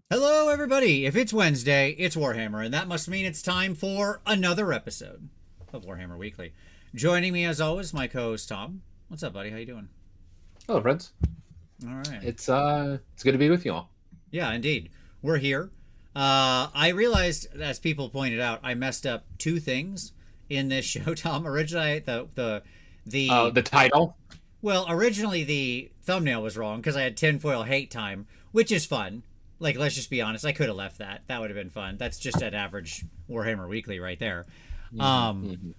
Hello, everybody. If it's Wednesday, it's Warhammer, and that must mean it's time for another episode of Warhammer Weekly. Joining me, as always, my co-host Tom. What's up, buddy? How you doing? Hello, friends. All right. It's good to be with you all. Yeah, indeed. We're here. I realized, as people pointed out, I messed up two things in this show, Tom. Originally, The title. well, originally the thumbnail was wrong because I had tinfoil hate time, which is fun. Like, let's just be honest, I could have left that. That would have been fun. That's just an average Warhammer Weekly right there. Mm-hmm.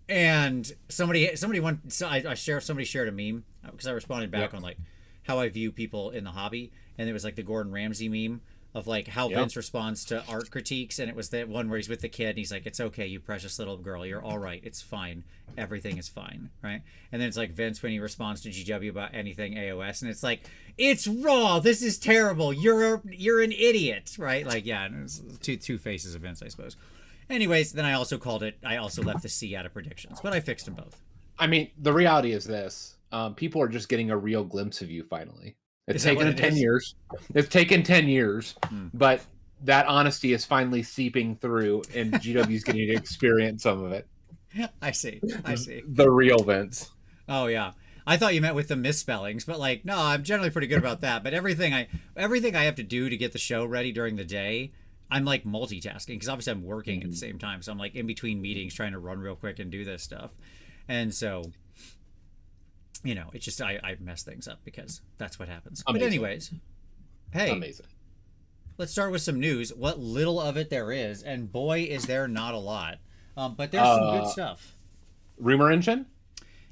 And somebody shared a meme because I responded back on like how I view people in the hobby, and it was like the Gordon Ramsay meme of like how Vince responds to art critiques, and it was that one where he's with the kid and he's like, "It's okay, you precious little girl, you're all right, it's fine, everything is fine," right? And then it's like Vince when he responds to GW about anything AoS, and it's like, "It's raw, this is terrible, you're an idiot," right? Like, yeah, and it was two faces of Vince, I suppose. Anyways, then I also left the C out of predictions, but I fixed them both. I mean, the reality is this: people are just getting a real glimpse of you. Finally, it's taken 10 years. It's taken 10 years, but that honesty is finally seeping through, and GW's getting to experience some of it. I see. The real Vince. Oh yeah. I thought you meant with the misspellings, but like, no, I'm generally pretty good about that. But everything I have to do to get the show ready during the day, I'm like multitasking because obviously I'm working at the same time. So I'm like in between meetings trying to run real quick and do this stuff. And so, it's just I mess things up because that's what happens. Amazing. But anyways, hey, amazing. Let's start with some news. What little of it there is, and boy, is there not a lot. But there's some good stuff. Rumor engine?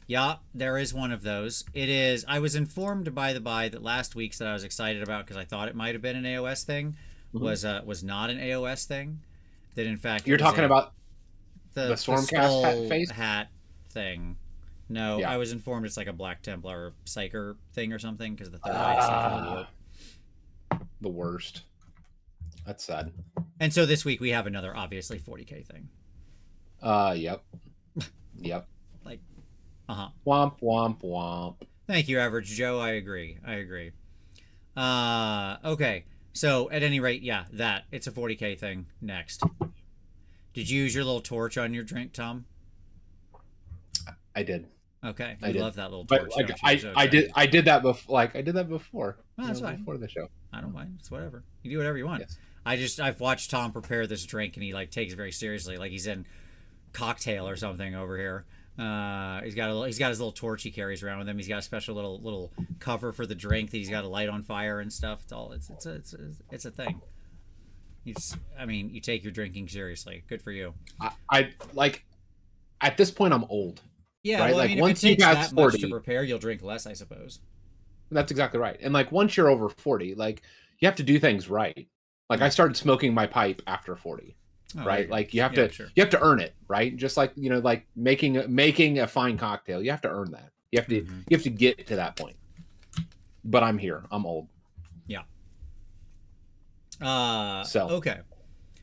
Yeah, there is one of those. It is. I was informed by the by that last week's that I was excited about because I thought it might have been an AoS thing was not an AoS thing. That in fact you're talking about the Stormcast hat thing. No, yeah. I was informed it's like a Black Templar Psyker thing or something because the third eye stuff in the warp. The worst. That's sad. And so this week we have another obviously 40k thing. Yep. Yep. Like, Womp, womp, womp. Thank you, Average Joe. I agree. Okay. So, at any rate, yeah, it's a 40k thing. Next. Did you use your little torch on your drink, Tom? I did. Okay. I love that little torch. But, like, I did that before. Oh, that's fine. Before the show. I don't mind. It's whatever. You do whatever you want. Yes. I've watched Tom prepare this drink and he like takes it very seriously. Like he's in cocktail or something over here. He's got his little torch he carries around with him. He's got a special little cover for the drink that he's got to light on fire and stuff. It's a thing. You take your drinking seriously. Good for you. I like at this point I'm old. Yeah, right? Well, like once you pass 40, much to prepare, you'll drink less, I suppose. That's exactly right. And like once you're over 40, like you have to do things right. Like I started smoking my pipe after 40. Right, like you have to earn it, right? Just like like making a fine cocktail, you have to earn that. You have to get to that point. But I'm here. I'm old. Yeah. Okay.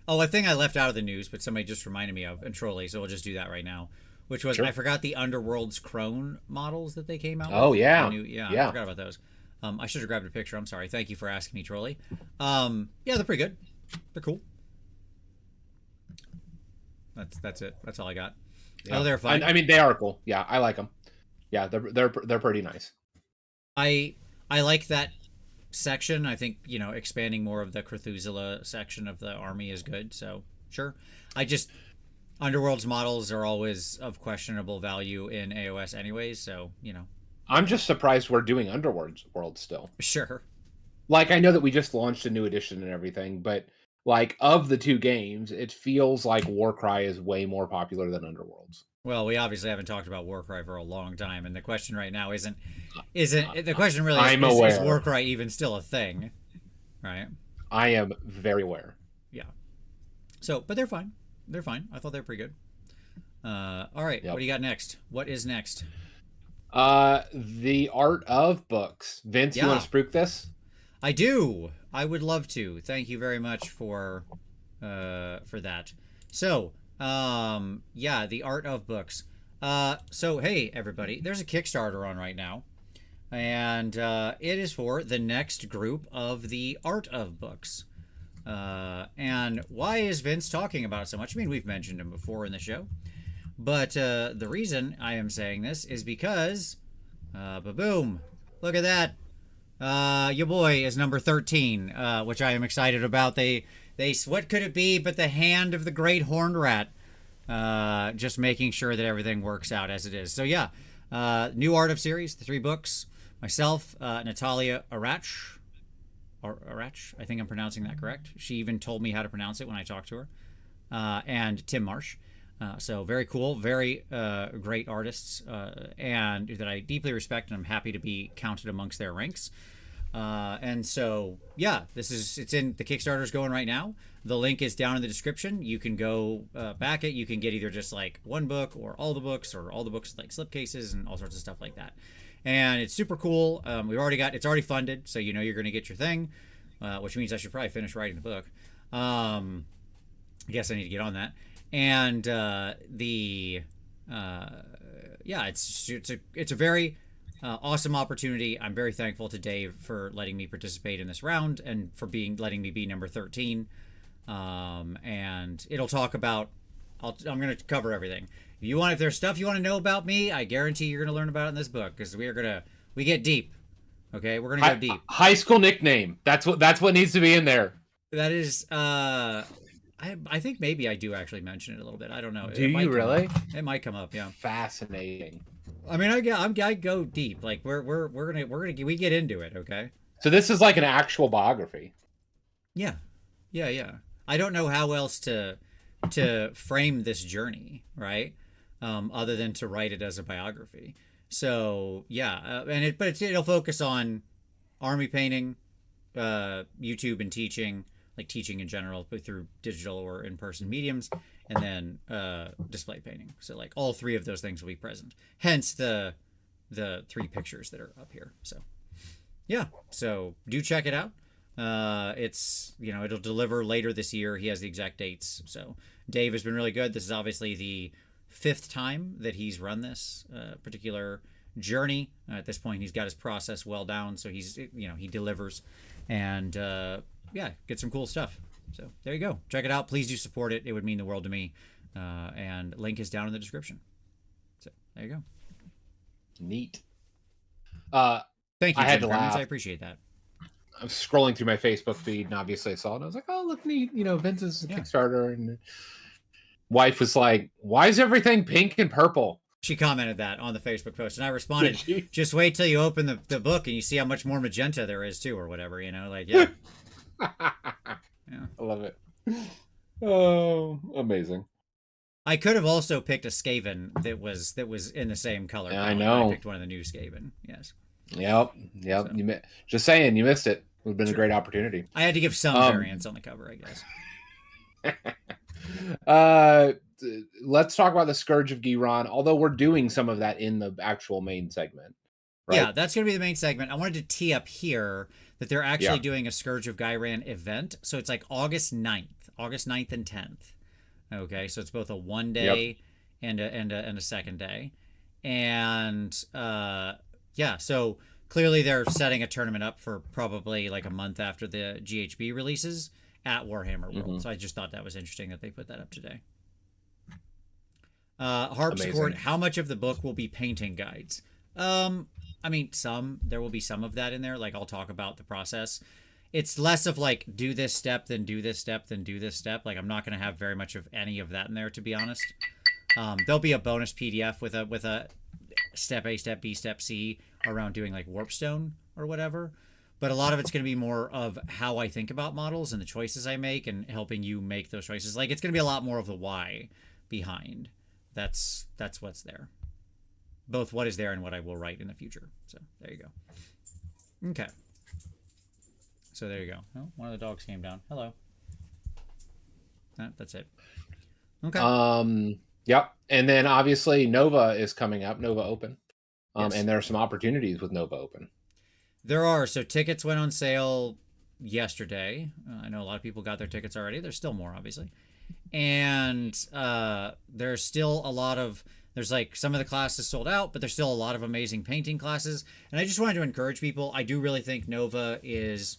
Oh, a thing I left out of the news, but somebody just reminded me of, and Trolley, so we'll just do that right now. Which was I forgot the Underworld's Crone models that they came out. Oh with. yeah, I forgot about those. I should have grabbed a picture. I'm sorry. Thank you for asking me, Trolley. Yeah, they're pretty good. They're cool. That's it. That's all I got. Yeah. Oh, they're fine. I mean, they are cool. Yeah, I like them. Yeah, they're pretty nice. I like that section. I think expanding more of the Cthulhu section of the army is good. So sure. Underworld's models are always of questionable value in AoS anyways. So I'm just surprised we're doing Underworld's world still. Sure. Like I know that we just launched a new edition and everything, but. Like, of the two games, it feels like Warcry is way more popular than Underworlds. Well, we obviously haven't talked about Warcry for a long time, and the question right now isn't the question really is Warcry even still a thing, right? I am very aware. Yeah. So, but they're fine. They're fine. I thought they were pretty good. All right. Yep. What do you got next? What is next? The Art of Books. Vince, you want to spruik this? I do. I would love to. Thank you very much for that. So, the Art of Books. So hey everybody, there's a Kickstarter on right now. and it is for the next group of the Art of books. And why is Vince talking about it so much? I mean, we've mentioned him before in the show, but the reason I am saying this is because, boom, look at that. Your boy is number 13, which I am excited about. They what could it be but the hand of the great horned rat, just making sure that everything works out as it is. So yeah, new Art of series, the 3 books. Myself, Natalia Arach, I think I'm pronouncing that correct. She even told me how to pronounce it when I talked to her. And Tim Marsh. So very cool, very great artists, and that I deeply respect, and I'm happy to be counted amongst their ranks. And so, yeah, it's in the Kickstarter's going right now. The link is down in the description. You can go back it. You can get either just like one book or all the books like slipcases and all sorts of stuff like that. And it's super cool. It's already funded, so you know you're going to get your thing, which means I should probably finish writing the book. I guess I need to get on that. And it's a very awesome opportunity. I'm very thankful to Dave for letting me participate in this round and for letting me be number 13. And it'll talk about. I'm going to cover everything. If there's stuff you want to know about me, I guarantee you're going to learn about it in this book, because we get deep. Okay, we're going to go deep. High school nickname. That's what needs to be in there. That is. I think maybe I do actually mention it a little bit. I don't know. Do you really? It might come up. Yeah. Fascinating. I mean, I go deep. Like we get into it. Okay. So this is like an actual biography. Yeah. I don't know how else to frame this journey, right? Other than to write it as a biography. So yeah, it'll focus on army painting, YouTube and teaching, like teaching in general, but through digital or in-person mediums, and then display painting. So like all 3 of those things will be present. Hence the 3 pictures that are up here. So yeah, so do check it out. It'll deliver later this year. He has the exact dates. So Dave has been really good. This is obviously the 5th time that he's run this particular journey. At this point, he's got his process well down. So he delivers, and get some cool stuff. So there you go. Check it out. Please do support it. It would mean the world to me. And link is down in the description. So there you go. Neat. Thank you, I had to laugh. I appreciate that. I was scrolling through my Facebook feed, and obviously I saw it, and I was like, oh, look, neat. Vince's Kickstarter. And wife was like, why is everything pink and purple? She commented that on the Facebook post, and I responded, just wait till you open the book and you see how much more magenta there is too, or whatever, yeah. I love it. Oh, amazing. I could have also picked a Skaven that was in the same color. Yeah, I know. I picked one of the new Skaven. Yes. Yep. So. Just saying, you missed it. It would have been a great opportunity. I had to give some variance on the cover, I guess. Let's talk about the Scourge of Ghyran, although we're doing some of that in the actual main segment. Right? Yeah, that's going to be the main segment. I wanted to tee up here that they're actually doing a Scourge of Ghyran event. So it's like August 9th and 10th. Okay, so it's both a 1 day and a second day. And so clearly they're setting a tournament up for probably like a month after the GHB releases at Warhammer World. Mm-hmm. So I just thought that was interesting that they put that up today. Harpsichord, how much of the book will be painting guides? I mean, there will be some of that in there. Like, I'll talk about the process. It's less of like, do this step, then do this step, then do this step. Like, I'm not going to have very much of any of that in there, to be honest. There'll be a bonus PDF with a step A, step B, step C around doing like warpstone or whatever. But a lot of it's going to be more of how I think about models and the choices I make and helping you make those choices. Like, it's going to be a lot more of the why behind. That's what's there. Both what is there and what I will write in the future. So there you go. Okay. So there you go. Oh, one of the dogs came down. Hello. That's it. Okay. Yep. And then obviously Nova is coming up, Nova Open. And there are some opportunities with Nova Open. There are. So tickets went on sale yesterday. I know a lot of people got their tickets already. There's still more, obviously. And there's still a lot of There's like some of the classes sold out, but there's still a lot of amazing painting classes. And I just wanted to encourage people. I do really think Nova is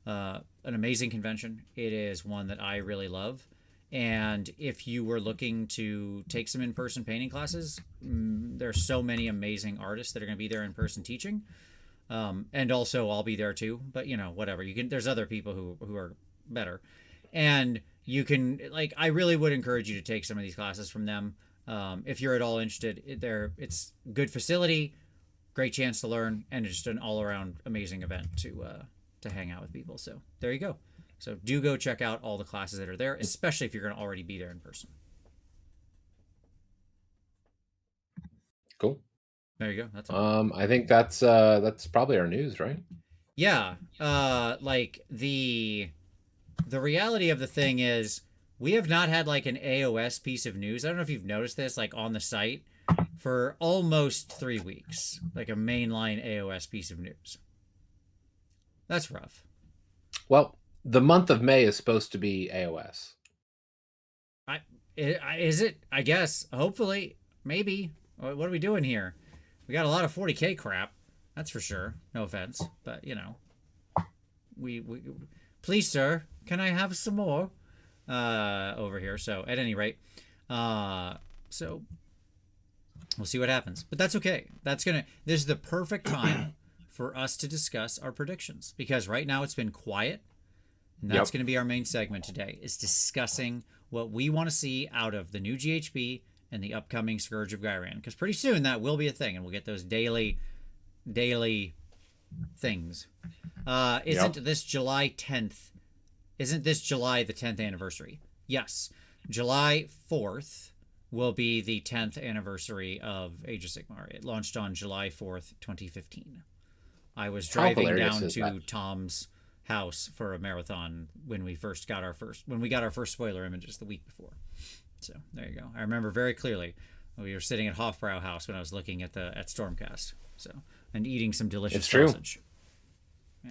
an amazing convention. It is one that I really love. And if you were looking to take some in-person painting classes, there's so many amazing artists that are going to be there in person teaching. And also I'll be there too, but you know, whatever. There's other people who are better. And you can, like, I really would encourage you to take some of these classes from them. If you're at all interested, it's good facility, great chance to learn, and it's just an all-around amazing event to hang out with people. So there you go. So do go check out all the classes that are there, especially if you're going to already be there in person. Cool. There you go. That's all. I think that's probably our news, right? Yeah. Like the reality of the thing is, we have not had like an AoS piece of news. I don't know if you've noticed this, like on the site, for almost 3 weeks. Like a mainline AoS piece of news. That's rough. Well, the month of May is supposed to be AoS. Is it? I guess. Hopefully. Maybe. What are we doing here? We got a lot of 40K crap. That's for sure. No offense. But, you know. We please, sir, can I have some more? Over here. So at any rate, so we'll see what happens, but that's okay. This is the perfect time for us to discuss our predictions, because right now it's been quiet, and that's going to be our main segment today, is discussing what we want to see out of the new GHB and the upcoming Scourge of Ghyran, because pretty soon that will be a thing, and we'll get those daily things. Isn't this July 10th? Isn't this July the 10th anniversary? Yes. July 4th will be the 10th anniversary of Age of Sigmar. It launched on July 4th, 2015. I was driving down to Tom's house for a marathon when we got our first spoiler images the week before. So there you go. I remember very clearly we were sitting at Hofbrau House when I was looking at Stormcast. So, and eating some delicious sausage.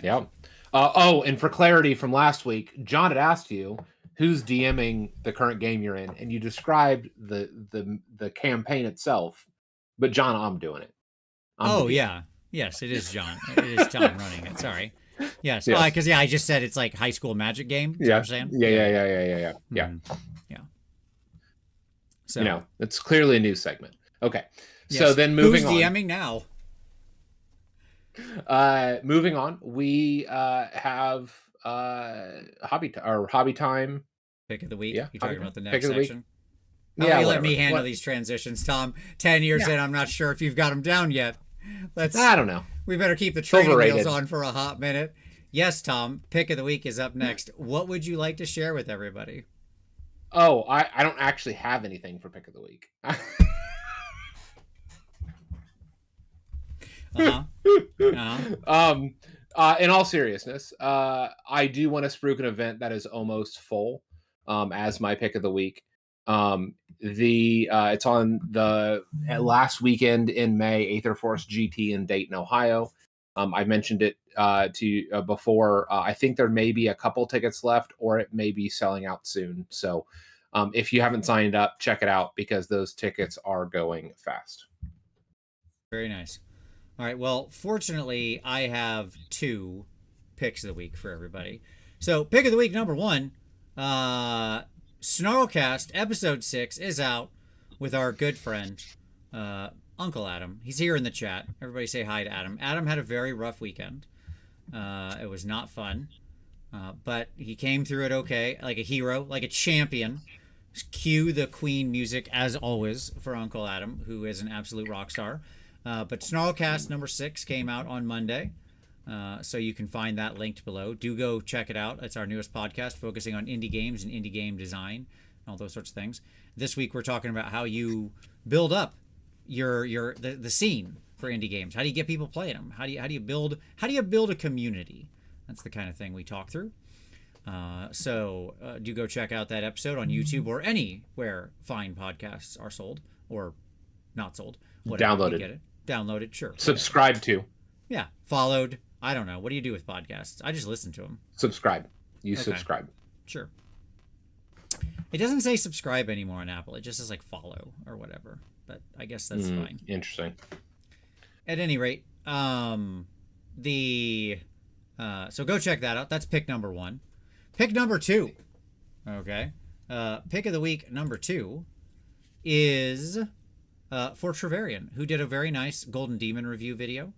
Yeah. And for clarity from last week, John had asked you who's DMing the current game you're in, and you described the campaign itself. But John, I'm doing it. Yeah. Yes, it is John. It is John running it. Sorry. Yes. Because I just said it's like high school Magic game. Yeah. What I'm saying? Yeah. Yeah. So it's clearly a new segment. Okay. Yes. So then moving on. Who's DMing now? Moving on, we have hobby time pick of the week. Yeah, you talking about the next section? Let me handle these transitions, Tom. 10 years in, I'm not sure if you've got them down yet. I don't know. We better keep the training wheels on for a hot minute. Yes, Tom. Pick of the week is up next. What would you like to share with everybody? Oh, I don't actually have anything for pick of the week. In all seriousness, I do want to spruik an event that is almost full as my pick of the week. It's on the last weekend in May, Aether Force GT in Dayton, Ohio. I mentioned it to you before. I think there may be a couple tickets left, or it may be selling out soon. So if you haven't signed up, check it out, because those tickets are going fast. Very nice. All right, well, fortunately, I have 2 picks of the week for everybody. So, pick of the week number 1, Snarlcast episode 6 is out with our good friend, Uncle Adam. He's here in the chat. Everybody say hi to Adam. Adam had a very rough weekend. It was not fun, but he came through it okay, like a hero, like a champion. Cue the Queen music, as always, for Uncle Adam, who is an absolute rock star. But Snarlcast number 6 came out on Monday, so you can find that linked below. Do go check it out. It's our newest podcast focusing on indie games and indie game design, all those sorts of things. This week we're talking about how you build up the scene for indie games. How do you get people playing them? How do you build a community? That's the kind of thing we talk through. So do go check out that episode on YouTube or anywhere fine podcasts are sold or not sold. Download it. Get it. Download it, sure. Subscribe to. Yeah, followed. I don't know. What do you do with podcasts? I just listen to them. Subscribe. Subscribe. Sure. It doesn't say subscribe anymore on Apple. It just says like follow or whatever. but I guess that's fine. Interesting. At any rate, so go check that out. That's pick number 1. Pick number 2. Okay. Pick of the week number 2 is for Trevarian, who did a very nice Golden Demon review video.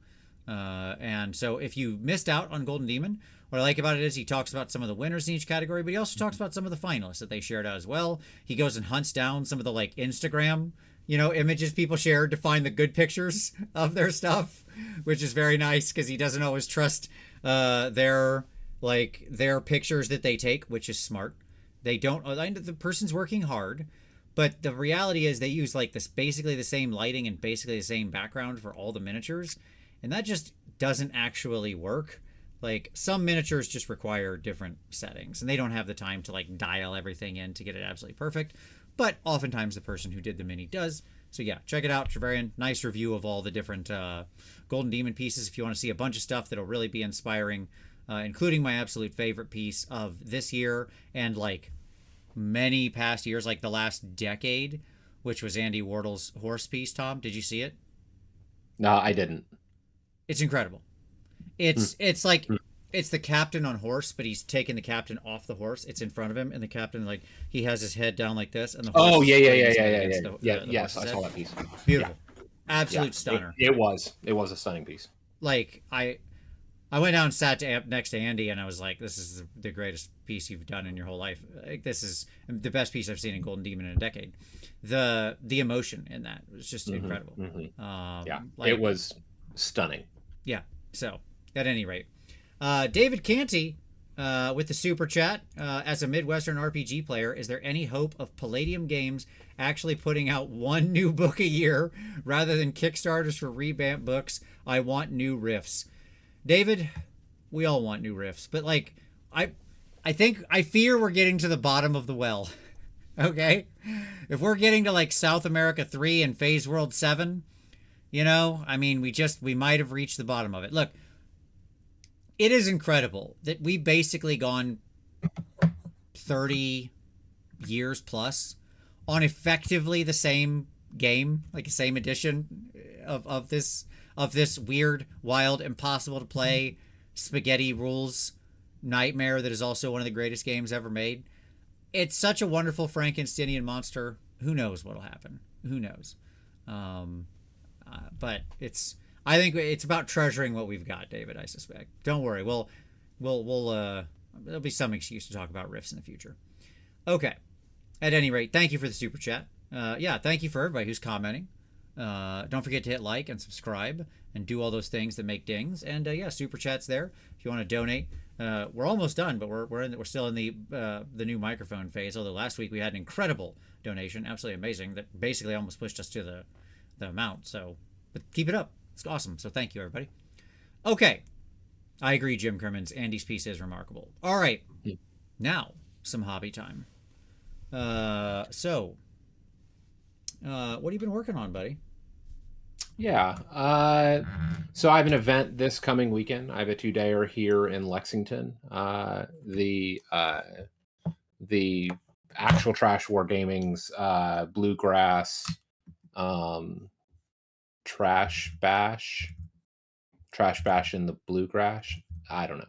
And so if you missed out on Golden Demon, what I like about it is he talks about some of the winners in each category, but he also talks about some of the finalists that they shared out as well. He goes and hunts down some of the like Instagram, images people shared to find the good pictures of their stuff, which is very nice because he doesn't always trust their pictures that they take, which is smart. They don't. The person's working hard, but the reality is they use like this basically the same lighting and basically the same background for all the miniatures, and that just doesn't actually work. Like some miniatures just require different settings, and they don't have the time to like dial everything in to get it absolutely perfect. But oftentimes the person who did the mini does. So yeah, check it out, Trevarian. Nice review of all the different Golden Demon pieces. If you want to see a bunch of stuff that'll really be inspiring, including my absolute favorite piece of this year and like many past years, like the last decade, which was Andy Wardle's horse piece. Tom, did you see it? No, I didn't. It's incredible. It's like it's the captain on horse, but he's taking the captain off the horse. It's in front of him, and the captain like he has his head down like this, and the horse yes, I saw that piece. Beautiful, absolute stunner. It was a stunning piece. Like I went down and sat next to Andy, and I was like, "This is the greatest piece you've done in your whole life. Like, this is the best piece I've seen in Golden Demon in a decade." The emotion in that was just incredible. It was stunning. Yeah. So at any rate, David Canty with the super chat, as a Midwestern RPG player, is there any hope of Palladium Games actually putting out one new book a year rather than Kickstarters for revamp books? I want new riffs. David, we all want new riffs, but like I fear we're getting to the bottom of the well. Okay? If we're getting to like South America 3 and Phase World 7, we might have reached the bottom of it. Look, it is incredible that we've basically gone 30 years plus on effectively the same game, like the same edition of this weird, wild, impossible to play spaghetti rules nightmare that is also one of the greatest games ever made. It's such a wonderful Frankensteinian monster. Who knows what'll happen? Who knows? But I think it's about treasuring what we've got, David. I suspect. Don't worry. We'll there'll be some excuse to talk about riffs in the future. Okay. At any rate, thank you for the super chat. Thank you for everybody who's commenting. Don't forget to hit like and subscribe and do all those things that make dings. And super chat's there if you want to donate. We're almost done, but we're still in the new microphone phase. Although last week we had an incredible donation, absolutely amazing, that basically almost pushed us to the amount. So, but keep it up. It's awesome. So thank you, everybody. Okay. I agree, Jim Crimmins. Andy's piece is remarkable. All right. Now, some hobby time. So what have you been working on, buddy? Yeah. So I have an event this coming weekend. I have a 2-dayer here in Lexington. The actual Trash Wargaming's Bluegrass Trash Bash in the Bluegrass. I don't know.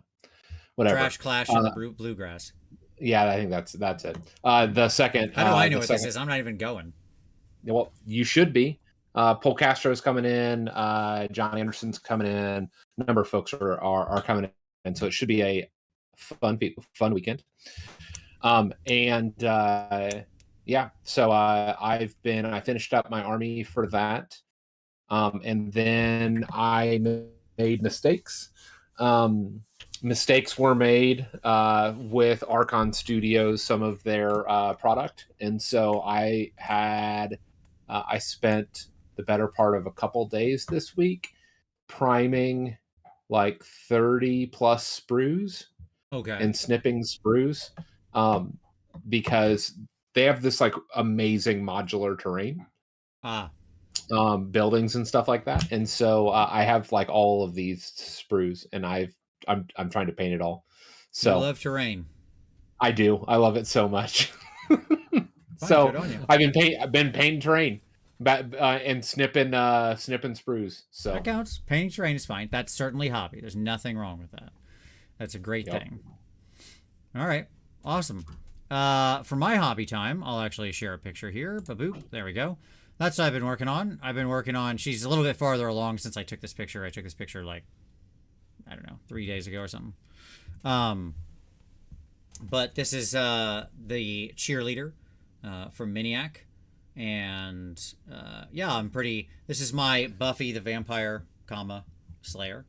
Whatever. Trash Clash in the Bluegrass. Yeah, I think that's it. The second. How do I know what this is? I'm not even going. Well, you should be. Paul Castro's coming in. John Anderson's coming in. A number of folks are coming in, so it should be a fun weekend. So I finished up my army for that, and then I made mistakes. Mistakes were made with Archon Studios, some of their product, and so I spent the better part of a couple days this week priming like 30 plus sprues, and snipping sprues, because they have this like amazing modular terrain, buildings and stuff like that, and so I have like all of these sprues, and I'm trying to paint it all. So I love terrain. I do. I love it so much. So I've been painting terrain. And snipping sprues. So that counts. Painting terrain is fine. That's certainly hobby. There's nothing wrong with that. That's a great thing. All right. Awesome. For my hobby time, I'll actually share a picture here. Baboop. There we go. That's what I've been working on. She's a little bit farther along since I took this picture. I took this picture like, I don't know, 3 days ago or something. But this is the cheerleader from Miniac. And yeah, this is my Buffy the Vampire, Slayer.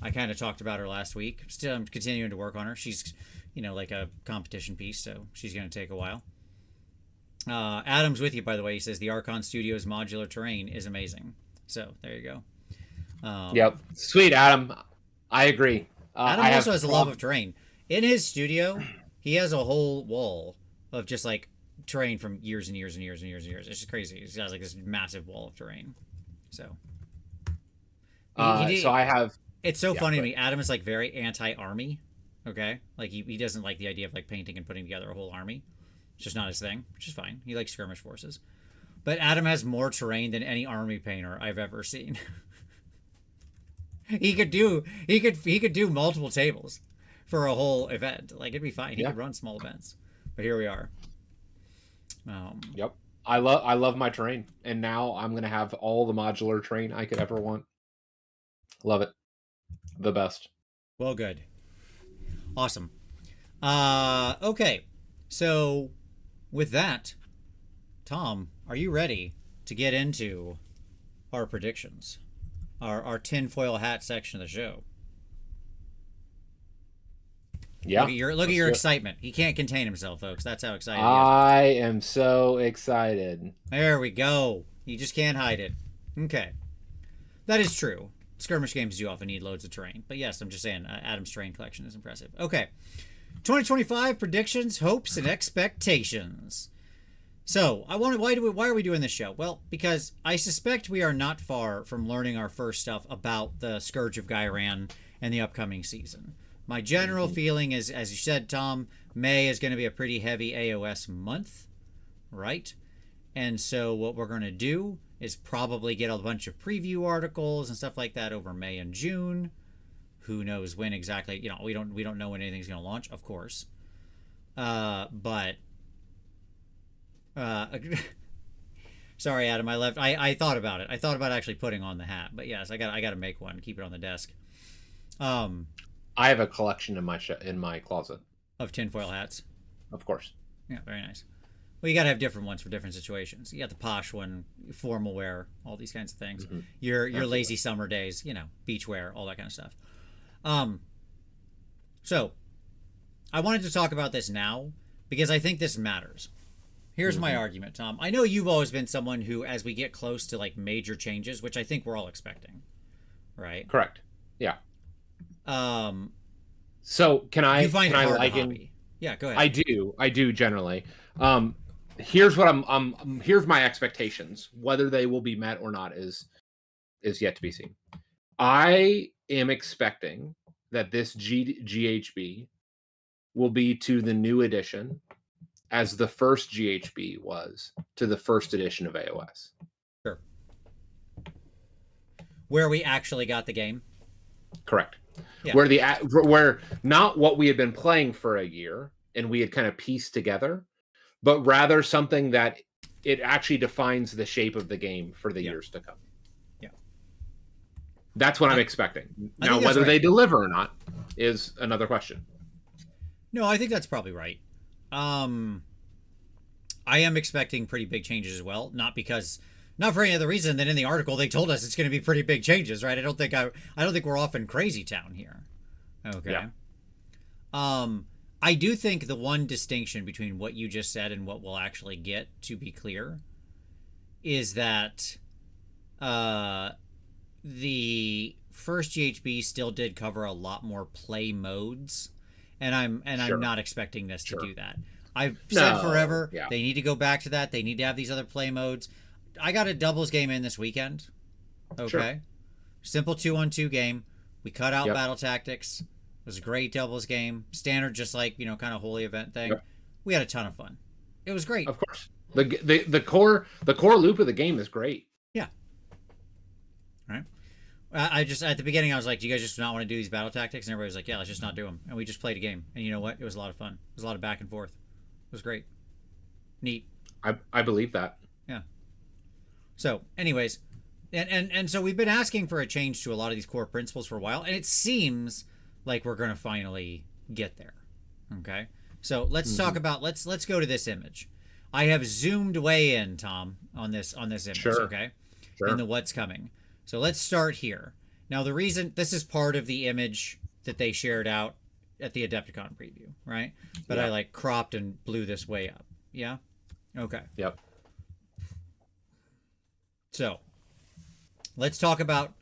I kind of talked about her last week. Still, I'm continuing to work on her. She's, like a competition piece, so she's going to take a while. Adam's with you, by the way. He says the Archon Studios modular terrain is amazing. So there you go. Yep, sweet, Adam. I agree. Adam also has a love of terrain. In his studio, he has a whole wall of just like terrain from years and years and years and years and years. It's just crazy. He has like this massive wall of terrain. So. So I have. It's so funny to me. Adam is like very anti-army. Okay, like he doesn't like the idea of like painting and putting together a whole army. It's just not his thing, which is fine. He likes skirmish forces. But Adam has more terrain than any army painter I've ever seen. he could do multiple tables for a whole event. Like it'd be fine. He could run small events. But here we are. Yep. I love my terrain, and now I'm gonna have all the modular terrain I could ever want. Love it. The best. Well, good. Awesome. Okay. So with that, Tom, are you ready to get into our predictions? Our tinfoil hat section of the show. Yeah. Look at your excitement. He can't contain himself, folks. That's how excited he is. I am so excited. There we go. You just can't hide it. Okay. That is true. Skirmish games do often need loads of terrain. But yes, I'm just saying, Adam's terrain collection is impressive. Okay. 2025 predictions, hopes, and expectations. So, why are we doing this show? Well, because I suspect we are not far from learning our first stuff about the Scourge of Ghyran and the upcoming season. My general feeling is, as you said, Tom, May is going to be a pretty heavy AoS month, right? And so what we're going to do is probably get a bunch of preview articles and stuff like that over May and June. Who knows when exactly? We don't know when anything's going to launch, of course. But sorry, Adam, I thought about it. I thought about actually putting on the hat, but yes, I got to make one, keep it on the desk. I have a collection in my closet of tinfoil hats. Of course. Yeah, very nice. Well, you got to have different ones for different situations. You got the posh one, formal wear, all these kinds of things. Mm-hmm. Your lazy summer days, beach wear, all that kind of stuff. So I wanted to talk about this now because I think this matters. Here's my argument, Tom. I know you've always been someone who, as we get close to like major changes, which I think we're all expecting, right? Correct. Yeah. So can I? You find can it hard I to hobby? Yeah, go ahead. I do generally. Here's what here's my expectations. Whether they will be met or not is yet to be seen. I am expecting that this GHB will be to the new edition as the first GHB was to the first edition of AoS. Sure. Where we actually got the game. Correct. Yeah. Where not what we had been playing for a year and we had kind of pieced together, but rather something that it actually defines the shape of the game for the years to come. Yeah. That's what I'm expecting. Now, whether they deliver or not is another question. No, I think that's probably right. I am expecting pretty big changes as well. Not for any other reason than in the article they told us it's going to be pretty big changes, right? I don't think we're off in crazy town here. Okay. Yeah. I do think the one distinction between what you just said and what we'll actually get, to be clear, is that the first GHB still did cover a lot more play modes, and I'm not expecting this to do that. I've said forever they need to go back to that. They need to have these other play modes. I got a doubles game in this weekend. Okay. Sure. Simple 2-on-2 game. We cut out battle tactics. It was a great doubles game. Standard, just like, kind of holy event thing. Yep. We had a ton of fun. It was great. Of course. The core loop of the game is great. Yeah. All right. I just at the beginning I was like, do you guys just not want to do these battle tactics? And everybody was like, yeah, let's just not do them. And we just played a game. And you know what? It was a lot of fun. It was a lot of back and forth. It was great. Neat. I believe that. Yeah. So, anyways, and so we've been asking for a change to a lot of these core principles for a while, and it seems like we're going to finally get there. Okay. So let's talk about let's go to this image. I have zoomed way in, Tom, on this image. Sure. Okay. Sure. In the what's coming. So let's start here. Now the reason this is part of the image that they shared out at the Adepticon preview, right? But I like cropped and blew this way up. Yeah. Okay. Yep. So let's talk about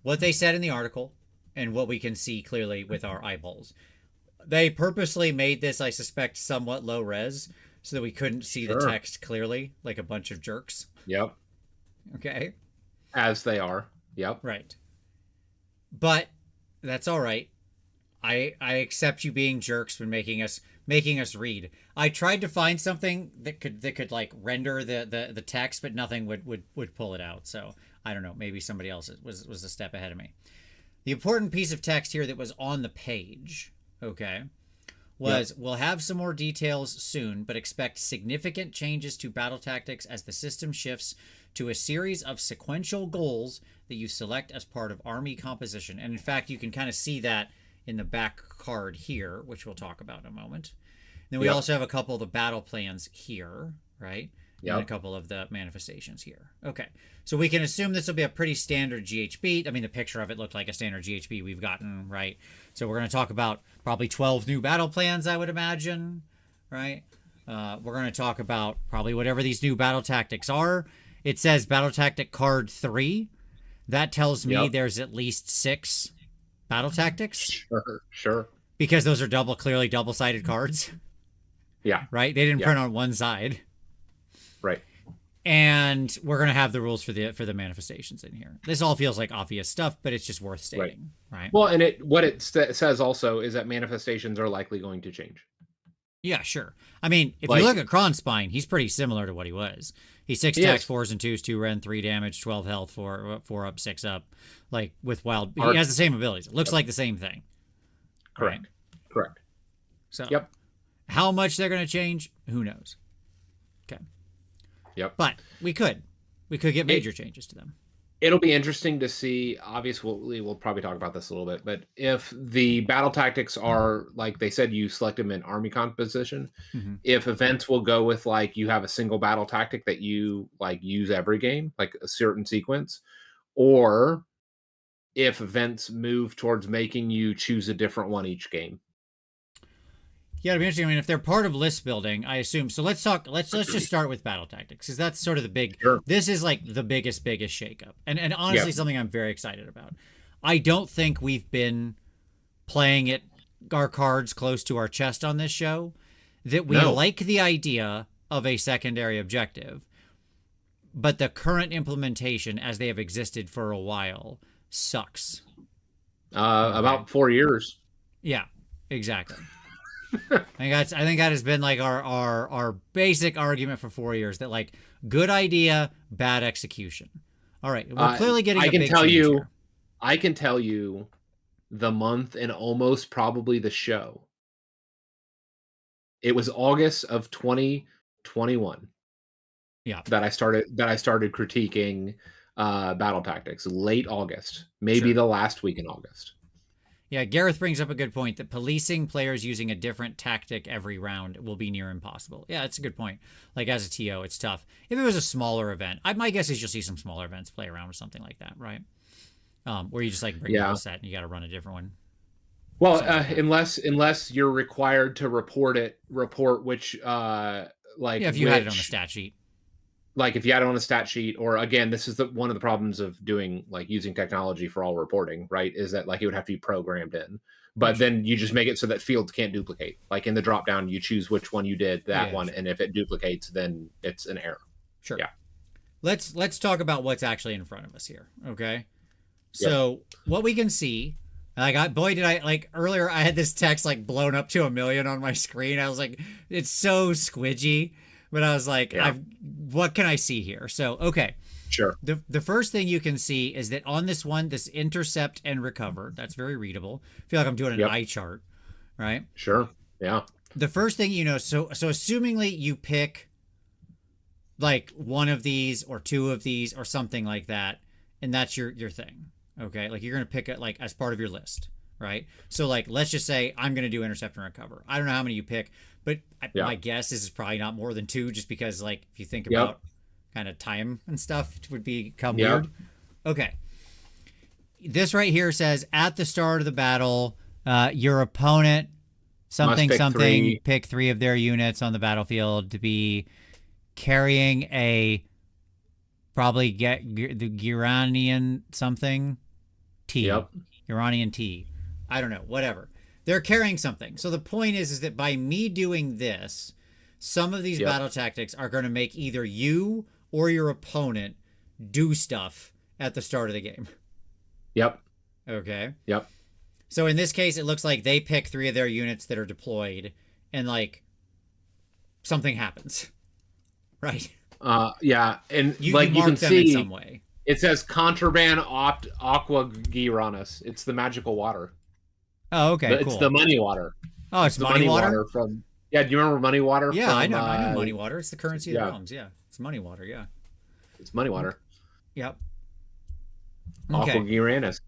what they said in the article and what we can see clearly with our eyeballs. They purposely made this, I suspect, somewhat low res so that we couldn't see the text clearly, like a bunch of jerks. Yep. Okay. As they are. Yep. Right. But that's all right. I accept you being jerks when making us read. I tried to find something that could like render the text, but nothing would pull it out. So I don't know. Maybe somebody else was a step ahead of me. The important piece of text here that was on the page, okay, was we'll have some more details soon, but expect significant changes to battle tactics as the system shifts to a series of sequential goals that you select as part of army composition. And in fact, you can kind of see that in the back card here, which we'll talk about in a moment. Then we also have a couple of the battle plans here, right? And a couple of the manifestations here. Okay, so we can assume this will be a pretty standard GHB. I mean, the picture of it looked like a standard GHB we've gotten, right? So we're going to talk about probably 12 new battle plans, I would imagine, right? We're going to talk about probably whatever these new battle tactics are. It says battle tactic card 3. That tells me there's at least 6 battle tactics. Sure. Because those are clearly double-sided cards. Yeah. Right? They didn't print on one side. Right. And we're going to have the rules for the manifestations in here. This all feels like obvious stuff, but it's just worth stating, right? Well, and what it says also is that manifestations are likely going to change. Yeah, sure. I mean, if you look at Kronspine, he's pretty similar to what he was. He's 6 attacks, 4s and 2s, 2 rend, 3 damage, 12 health, 4 up, 6 up. Like with wild, he has the same abilities. It looks like the same thing. Correct. Right? Correct. So, how much they're going to change, who knows? Okay. Yep. But we could get major changes to them. It'll be interesting to see. Obviously, we'll probably talk about this a little bit, but if the battle tactics are like they said, you select them in army composition. If events will go with like you have a single battle tactic that you like use every game, like a certain sequence, or if events move towards making you choose a different one each game. Yeah, it'd be interesting. I mean, if they're part of list building, I assume. So let's just start with battle tactics, because that's sort of the big. This is like the biggest shakeup, and honestly, something I'm very excited about. I don't think we've been playing our cards close to our chest on this show. That we like the idea of a secondary objective, but the current implementation, as they have existed for a while, sucks. About 4 years. Yeah, exactly. I think that has been like our basic argument for 4 years, that like good idea, bad execution. All right, we're clearly getting. I can tell you, the month and almost probably the show. It was August of 2021. Yeah, that I started critiquing battle tactics. Late August, maybe the last week in August. Yeah, Gareth brings up a good point that policing players using a different tactic every round will be near impossible. Yeah, that's a good point. Like as a TO, it's tough. If it was a smaller event, my guess is you'll see some smaller events play around with something like that, right? Where you just like bring a set and you got to run a different one. Well, unless you're required to report which if you had it on the stat sheet. Like if you had it on a stat sheet, or again, this is one of the problems of doing like using technology for all reporting, right? Is that like it would have to be programmed in, but then you just make it so that fields can't duplicate. Like in the drop down, you choose which one you did one, and if it duplicates, then it's an error. Sure. Yeah. Let's talk about what's actually in front of us here. Okay. So what we can see, earlier I had this text like blown up to 1 million on my screen. I was like, it's so squidgy. But I was like, Yeah. what can I see here? So, okay. Sure. The first thing you can see is that on this one, this intercept and recover, that's very readable. I feel like I'm doing an eye chart, right? Sure. Yeah. The first thing so assumingly you pick like one of these or two of these or something like that, and that's your thing. Okay, like you're gonna pick it like as part of your list, right? So like let's just say I'm gonna do intercept and recover. I don't know how many you pick, but my guess is probably not more than two, just because like if you think about kind of time and stuff, it would become weird. Okay, this right here says at the start of the battle, your opponent pick three of their units on the battlefield to be carrying a probably the Ghyran something T. Ghyran T. I don't know, whatever. They're carrying something. So the point is that by me doing this, some of these battle tactics are going to make either you or your opponent do stuff at the start of the game. Yep. Okay. Yep. So in this case, it looks like they pick three of their units that are deployed, and like something happens, right? Yeah, and you like you can them see in some way. It says Contraband Aqua Ghyranus. It's the magical water. Oh, okay, cool. It's the money water. Oh, it's the money water from. Yeah, do you remember money water? Yeah, from, I know money water. It's the currency of the realms. Yeah, it's money water. Yeah, it's money water. Yep. Aqua Ghyranus.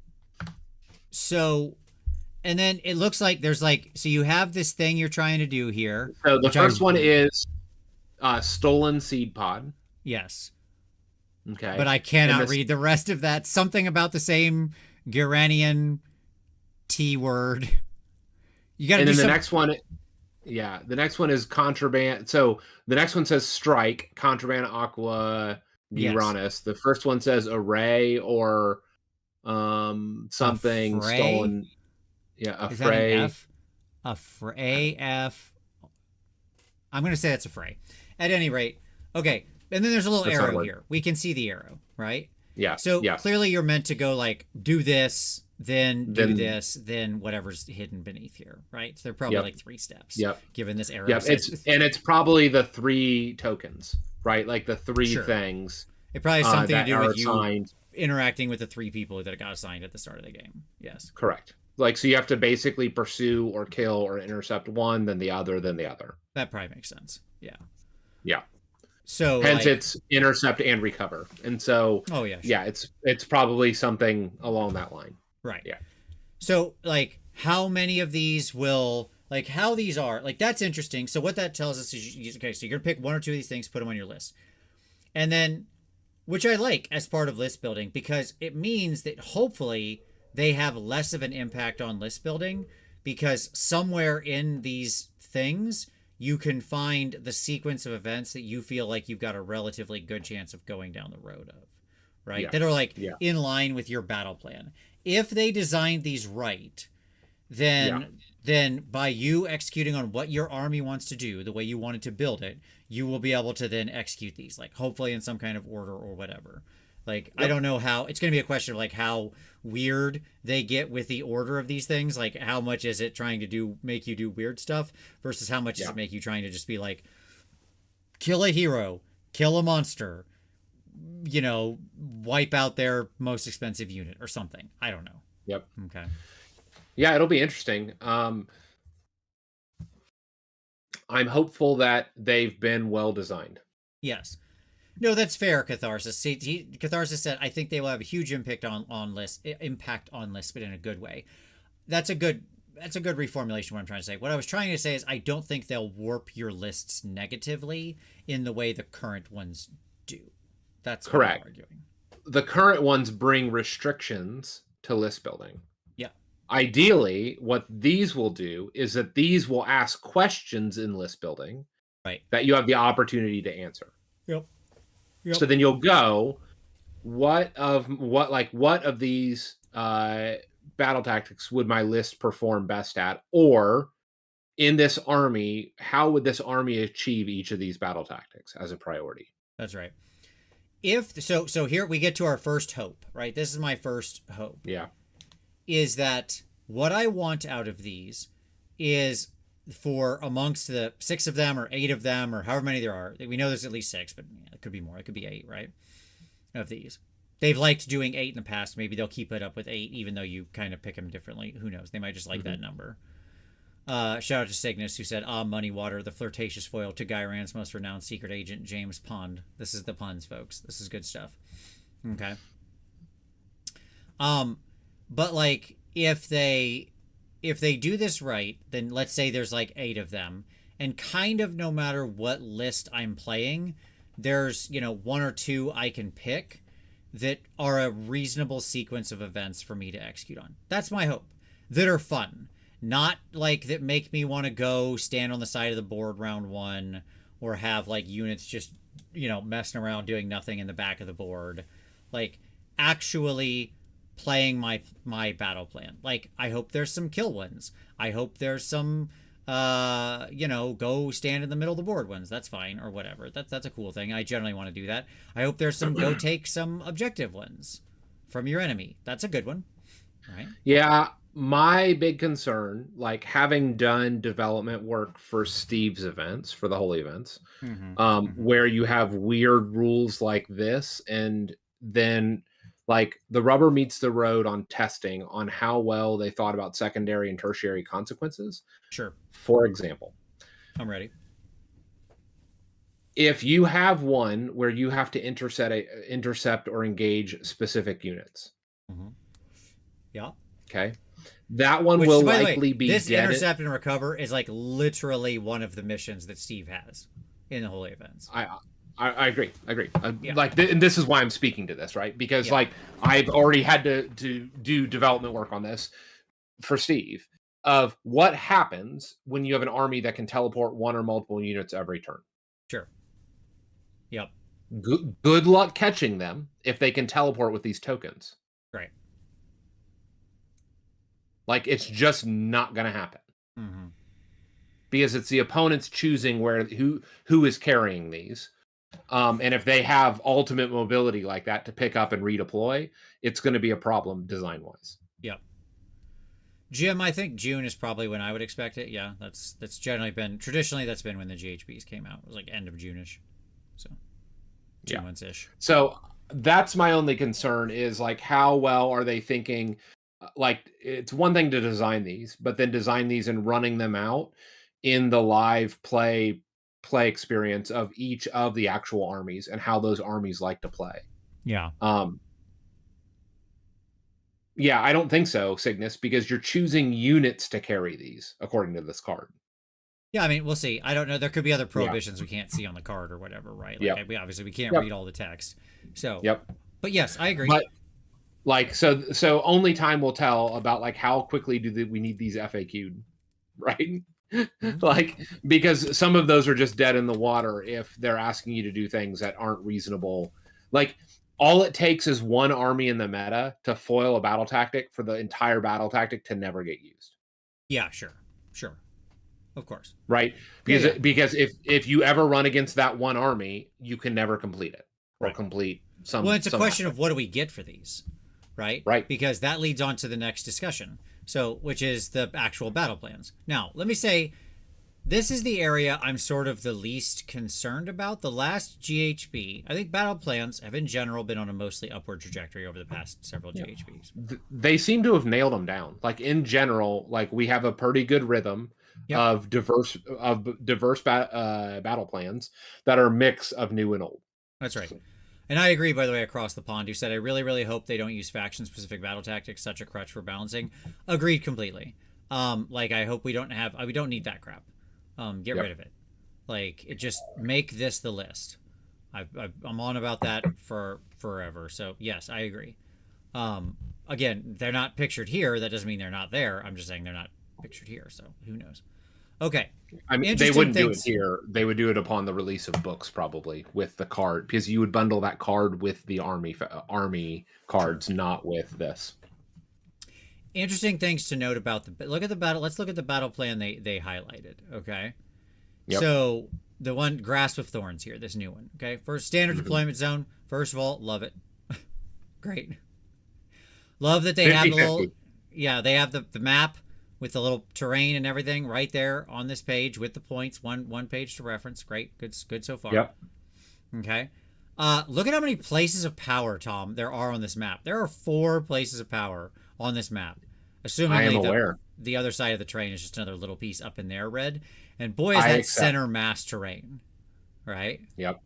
So. And then it looks like there's like, so you have this thing you're trying to do here. So the first one is Stolen Seed Pod. Yes. Okay. But I cannot read the rest of that. Something about the same Gyranian T word. You got to do the next one. Yeah. The next one is Contraband. So the next one says Strike, Contraband Aqua Ghyranus. Yes. The first one says Array or something stolen. Yeah, Affray. AF. I'm going to say that's Affray. At any rate, okay. And then there's a little arrow here. We can see the arrow, right? Yeah. So clearly you're meant to go like, do this, then do this, then whatever's hidden beneath here, right? So they're probably like 3 steps. Yep. Given this arrow. Yep. It's probably the 3 tokens, right? Like the 3 things. It probably has something to do with assigned. You interacting with the 3 people that got assigned at the start of the game. Yes. Correct. Like, so you have to basically pursue or kill or intercept one, then the other, then the other. That probably makes sense. Yeah. Yeah. So hence it's intercept and recover. And so it's probably something along that line. Right. Yeah. So like how many of these will like how these are like that's interesting. So what that tells us is okay, so you're gonna pick 1 or 2 of these things, put them on your list. And then which I like as part of list building because it means that hopefully they have less of an impact on list building because somewhere in these things you can find the sequence of events that you feel like you've got a relatively good chance of going down the road of, right? That are like in line with your battle plan. If they designed these right, then by you executing on what your army wants to do, the way you wanted to build it, you will be able to then execute these, like hopefully in some kind of order or whatever. Like, I don't know how, it's going to be a question of like how weird they get with the order of these things. Like how much is it trying to make you do weird stuff versus how much does it make you trying to just be like, kill a hero, kill a monster, you know, wipe out their most expensive unit or something. I don't know. Yep. Okay. Yeah, it'll be interesting. I'm hopeful that they've been well designed. Yes. No, that's fair, Catharsis. See, Catharsis said, I think they will have a huge impact on lists, but in a good way. That's a good reformulation of what I'm trying to say. What I was trying to say is I don't think they'll warp your lists negatively in the way the current ones do. That's correct. What I'm arguing. The current ones bring restrictions to list building. Yeah. Ideally, what these will do is that these will ask questions in list building that you have the opportunity to answer. Yep. So then you'll go, what of these battle tactics would my list perform best at? Or in this army, how would this army achieve each of these battle tactics as a priority? That's right. So here we get to our first hope, right? This is my first hope. Yeah. Is that what I want out of these is for amongst the 6 of them or 8 of them or however many there are. We know there's at least 6, but it could be more. It could be 8, right? Of these. They've liked doing 8 in the past. Maybe they'll keep it up with 8, even though you kind of pick them differently. Who knows? They might just like that number. Shout out to Cygnus, who said, Money Water, the flirtatious foil to Ghyran's most renowned secret agent, James Pond. This is the puns, folks. This is good stuff. Okay. But like, if they do this right, then let's say there's like 8 of them, and kind of no matter what list I'm playing, there's, 1 or 2 I can pick that are a reasonable sequence of events for me to execute on. That's my hope. That are fun. Not like that make me want to go stand on the side of the board round 1 or have like units just, messing around doing nothing in the back of the board. Like actually playing my battle plan. Like I hope there's some kill ones. I hope there's some go stand in the middle of the board ones. That's fine, or whatever. That's a cool thing. I generally want to do that. I hope there's some go take some objective ones from your enemy. That's a good one, right? Yeah, my big concern, like having done development work for Steve's events, for the Holy events, where you have weird rules like this, and then like the rubber meets the road on testing on how well they thought about secondary and tertiary consequences. Sure. For example, I'm ready. If you have one where you have to intercept or engage specific units. Yeah. Okay. That one will likely be this dead. Intercept and Recover is like literally one of the missions that Steve has in the Holy events. I agree. Yeah. Like, and this is why I'm speaking to this, right? Because like I've already had to do development work on this for Steve of what happens when you have an army that can teleport 1 or multiple units every turn. Sure. Yep. Good luck catching them if they can teleport with these tokens. Right. Like it's just not going to happen. Because it's the opponent's choosing who is carrying these. And if they have ultimate mobility like that to pick up and redeploy, it's going to be a problem design-wise. Yep. Jim, I think June is probably when I would expect it. Yeah, that's generally been traditionally that's been when the GHBs came out. It was like end of June-ish, so 2 months-ish. So that's my only concern is like how well are they thinking? Like it's one thing to design these, but then design these and running them out in the live play experience of each of the actual armies and how those armies like to play. Yeah. Yeah, I don't think so, Cygnus, because you're choosing units to carry these according to this card. Yeah, I mean, we'll see. I don't know. There could be other prohibitions we can't see on the card or whatever, right? Like, we can't read all the text. So, But yes, I agree. But like, so only time will tell about like how quickly we need these FAQ'd, right? Like, because some of those are just dead in the water if they're asking you to do things that aren't reasonable. Like, all it takes is one army in the meta to foil a battle tactic for the entire battle tactic to never get used. Yeah, sure. Of course. Right? Because if you ever run against that one army, you can never complete it or complete some. Well, it's a question of what do we get for these, right? Right. Because that leads on to the next discussion. So, which is the actual battle plans. Now, let me say, this is the area I'm sort of the least concerned about. The last GHB, I think battle plans have in general been on a mostly upward trajectory over the past several GHBs. They seem to have nailed them down. Like in general, like we have a pretty good rhythm of diverse battle plans that are a mix of new and old. That's right. And I agree, by the way, across the pond, who said, I really, really hope they don't use faction-specific battle tactics, such a crutch for balancing. Agreed completely. Like, I hope we don't need that crap. Get rid of it. Like, it just make this the list. I'm on about that for forever. So, yes, I agree. Again, they're not pictured here. That doesn't mean they're not there. I'm just saying they're not pictured here. So, who knows? Okay. I mean, they wouldn't do it here. They would do it upon the release of books, probably with the card, because you would bundle that card with the army cards, not with this. Interesting things to note about look at the battle. Let's look at the battle plan they highlighted. Okay. Yep. So the one Grasp of Thorns here, this new one. Okay. First, standard deployment zone. First of all, love it. Great. Love that they have the little. Yeah, they have the map with the little terrain and everything right there on this page with the points. One page to reference. Great. Good so far. Yep. Okay. Look at how many places of power, Tom, there are on this map. There are 4 places of power on this map. I am Assuming aware. the other side of the terrain is just another little piece up in there, red. And boy, is that center mass terrain, right? Yep.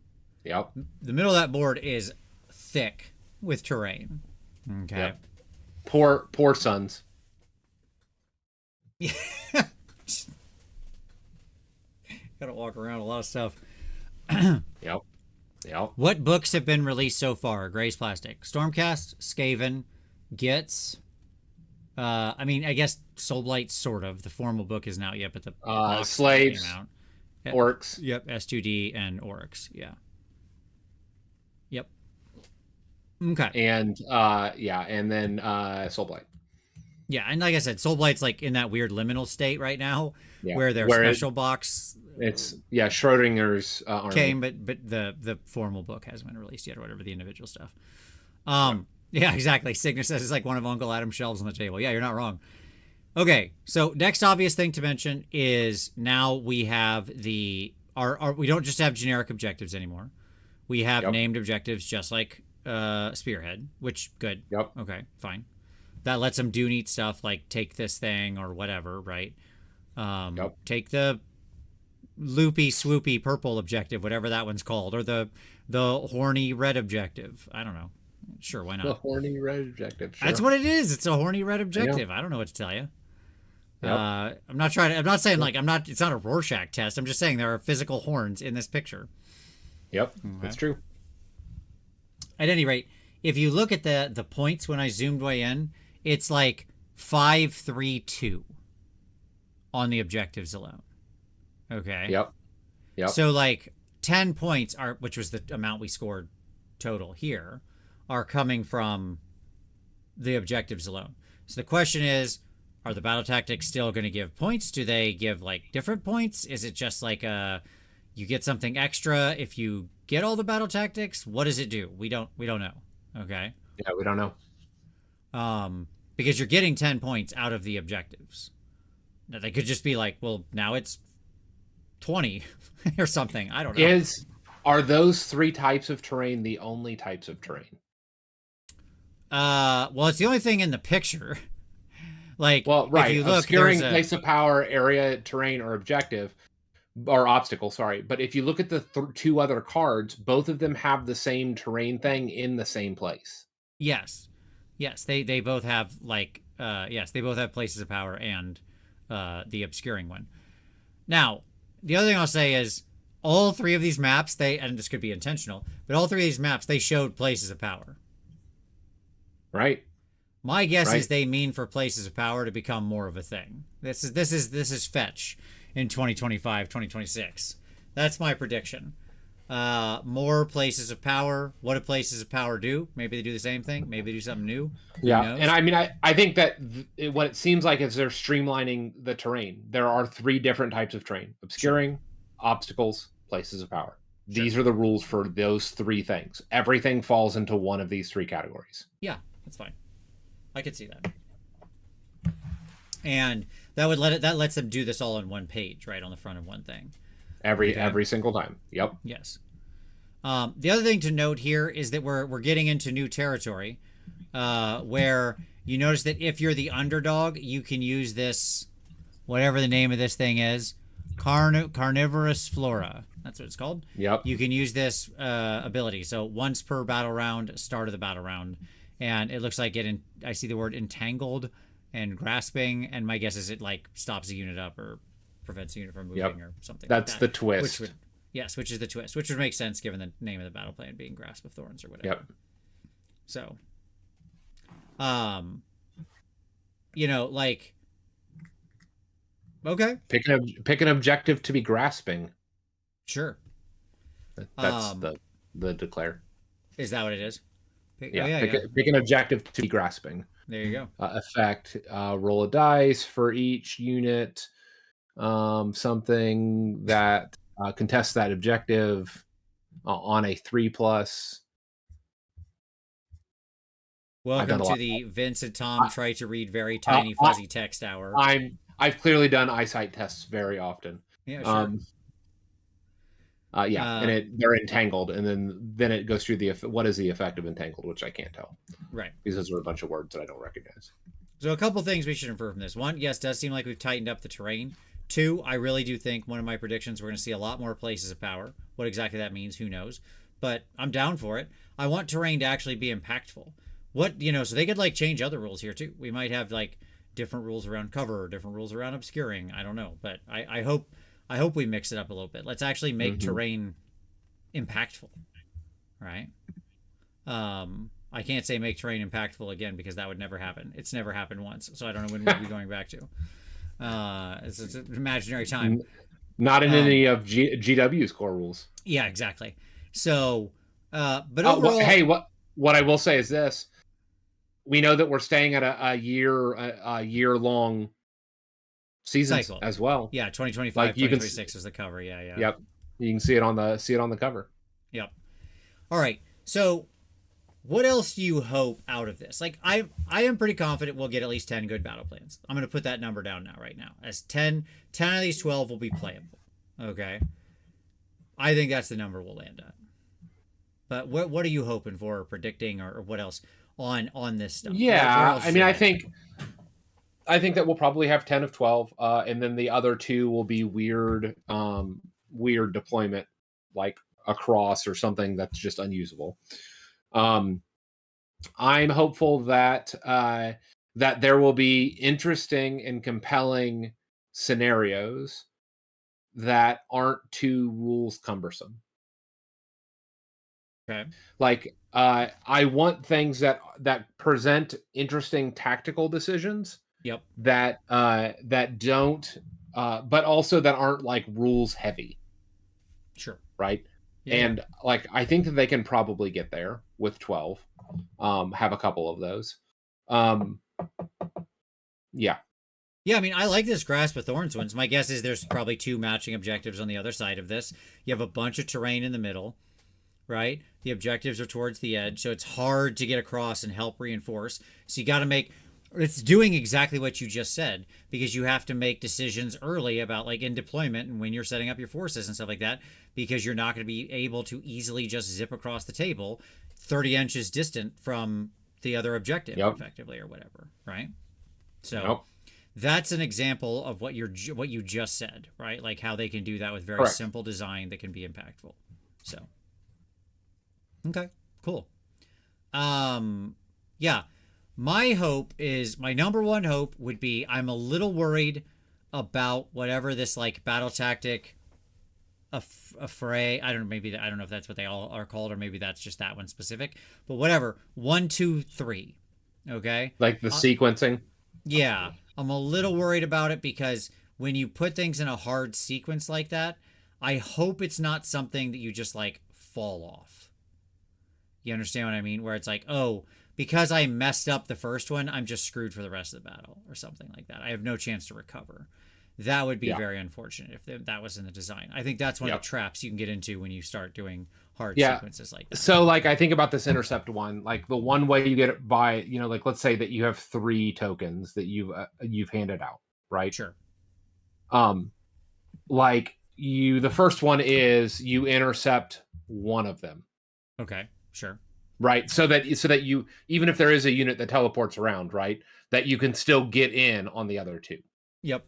Yep. The middle of that board is thick with terrain. Okay. Yep. Poor sons. Gotta walk around a lot of stuff. Yep. Yep. What books have been released so far? Gray's Plastic. Stormcast, Skaven, Gits. I mean, I guess Soulblight, sort of. The formal book isn't out yet, but the box Slaves, came out. Orcs. Yep, S2D and Oryx. Yeah. Yep. Okay. And and then Soulblight. Yeah, and like I said, Soulblight's like in that weird liminal state right now, where their special box. It's Schrodinger's army. Came, but the formal book hasn't been released yet, or whatever, the individual stuff. Yeah, exactly. Cygnus says it's like one of Uncle Adam's shelves on the table. Yeah, you're not wrong. Okay, so next obvious thing to mention is now we have we don't just have generic objectives anymore. We have named objectives, just like Spearhead, which good. Yep. Okay, fine. That lets them do neat stuff like take this thing or whatever, right? Take the loopy swoopy purple objective, whatever that one's called, or the horny red objective. I don't know. Sure, why not? The horny red objective. Sure. That's what it is. It's a horny red objective. I don't know what to tell you. Yep. I'm not saying like it's not a Rorschach test. I'm just saying there are physical horns in this picture. Yep, that's true. At any rate, if you look at the points when I zoomed way in, it's like 5-3-2 on the objectives alone. Okay. Yep. So like 10 points which was the amount we scored total here, are coming from the objectives alone. So the question is, are the battle tactics still going to give points? Do they give like different points? Is it just like you get something extra if you get all the battle tactics? What does it do? We don't know. Okay. Yeah, we don't know. Because you're getting 10 points out of the objectives. Now, they could just be like, well, now it's 20 or something. I don't know. Are those 3 types of terrain the only types of terrain? Well, it's the only thing in the picture. Like, right. If you look, obscuring place of power, area, terrain, or objective, or obstacle. Sorry, but if you look at the 2 other cards, both of them have the same terrain thing in the same place. Yes. They both have like they both have places of power and the obscuring one. Now, the other thing I'll say is all 3 of these maps, and this could be intentional, but all 3 of these maps, they showed places of power. Right. My guess is they mean for places of power to become more of a thing. This is fetch in 2025, 2026. That's my prediction. More places of power. What do places of power do? Maybe they do the same thing. Maybe they do something new. Yeah, and I mean, I think that what it seems like is they're streamlining the terrain. There are 3 different types of terrain: obscuring, obstacles, places of power. Sure. These are the rules for those 3 things. Everything falls into one of these 3 categories. Yeah, that's fine. I could see that. And that lets them do this all on one page, right, on the front of one thing. Every single time. Yep. Yes. The other thing to note here is that we're getting into new territory, where you notice that if you're the underdog, you can use this, whatever the name of this thing is, carnivorous flora. That's what it's called. Yep. You can use this ability. So once per battle round, start of the battle round, and it looks like I see the word entangled and grasping, and my guess is it like stops a unit up or prevents a unit from moving or something. That's like that. The twist. Which is the twist, which would make sense given the name of the battle plan being Grasp of Thorns or whatever. Yep. So, like, okay. Pick an objective to be grasping. Sure. That's the declare. Is that what it is? Pick an objective to be grasping. There you go. Effect, roll a dice for each unit. Something that contests that objective on a 3+. Welcome to the Vince and Tom try to read very tiny fuzzy text hour. I've clearly done eyesight tests very often. Yeah, sure. And they're entangled, and then it goes through what is the effect of entangled, which I can't tell. Right. Because those are a bunch of words that I don't recognize. So a couple things we should infer from this. One, yes, does seem like we've tightened up the terrain. Two, I really do think one of my predictions, we're going to see a lot more places of power. What exactly that means, who knows? But I'm down for it. I want terrain to actually be impactful. So they could like change other rules here too. We might have like different rules around cover, different rules around obscuring. I don't know, but I hope we mix it up a little bit. Let's actually make terrain impactful, right? I can't say make terrain impactful again because that would never happen. It's never happened once, so I don't know when we'll be going back to. It's an imaginary time. Not in any of GW's core rules. Yeah, exactly. So, but overall, what I will say is this: we know that we're staying at a year long seasons cycle as well. Yeah, 2025, 2026 is the cover. Yeah. Yep. You can see it on the cover. Yep. All right. So, what else do you hope out of this? Like, I am pretty confident we'll get at least 10 good battle plans. I'm going to put that number down right now. As 10 of these 12 will be playable. Okay. I think that's the number we'll land at. But what are you hoping for, or predicting, or what else on this stuff? Yeah, I mean, I think that we'll probably have 10 of 12, and then the other two will be weird deployment, like across or something that's just unusable. I'm hopeful that there will be interesting and compelling scenarios that aren't too rules cumbersome. Okay. Like, I want things that present interesting tactical decisions. Yep. That don't, but also that aren't like rules heavy. Sure. Right. Yeah. And like, I think that they can probably get there with 12. Have a couple of those. Yeah. Yeah, I mean, I like this Grasp of Thorns ones. My guess is there's probably 2 matching objectives on the other side of this. You have a bunch of terrain in the middle, right? The objectives are towards the edge, so it's hard to get across and help reinforce. So you got to make... It's doing exactly what you just said, because you have to make decisions early about, like, in deployment and when you're setting up your forces and stuff like that, because you're not going to be able to easily just zip across the table 30 inches distant from the other objective, effectively, or whatever, right? So that's an example of what you just said, right? Like how they can do that with very simple design that can be impactful. So, okay, cool. Yeah. My number one hope would be, I'm a little worried about whatever this like battle tactic affray. I don't know if that's what they all are called, or maybe that's just that one specific, but whatever. 1, 2, 3. Okay. Like the sequencing. Yeah. I'm a little worried about it because when you put things in a hard sequence like that, I hope it's not something that you just like fall off. You understand what I mean? Where it's like, oh, because I messed up the first one, I'm just screwed for the rest of the battle or something like that. I have no chance to recover. That would be very unfortunate if that was in the design. I think that's one of the traps you can get into when you start doing hard sequences like that. So like, I think about this intercept one, like the one way you get it by, like let's say that you have 3 tokens that you've handed out, right? Sure. Like the first one is you intercept one of them. Okay, sure. Right. So that you, even if there is a unit that teleports around, right, that you can still get in on the other 2. Yep.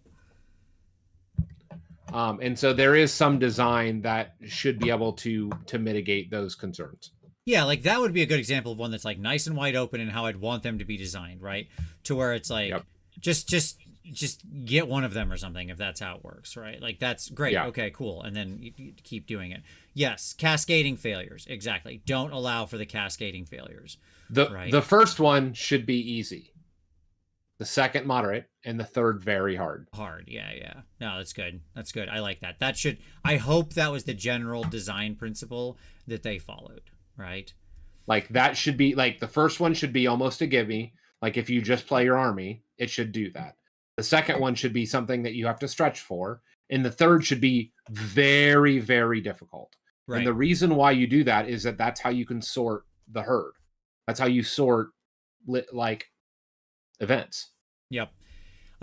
And so there is some design that should be able to mitigate those concerns. Yeah, like that would be a good example of one that's like nice and wide open and how I'd want them to be designed, right? To where it's like just get one of them or something if that's how it works, right? Like that's great. Yeah. Okay, cool. And then you keep doing it. Yes, cascading failures. Exactly. Don't allow for the cascading failures. The first one should be easy. The second moderate, and the third very hard. Yeah. No, that's good. I like that. I hope that was the general design principle that they followed, right? Like that should be, like the first one should be almost a gimme. Like if you just play your army, it should do that. The second one should be something that you have to stretch for. And the third should be very, very difficult. Right. And the reason why you do that is that that's how you can sort the herd. That's how you sort like events. Yep.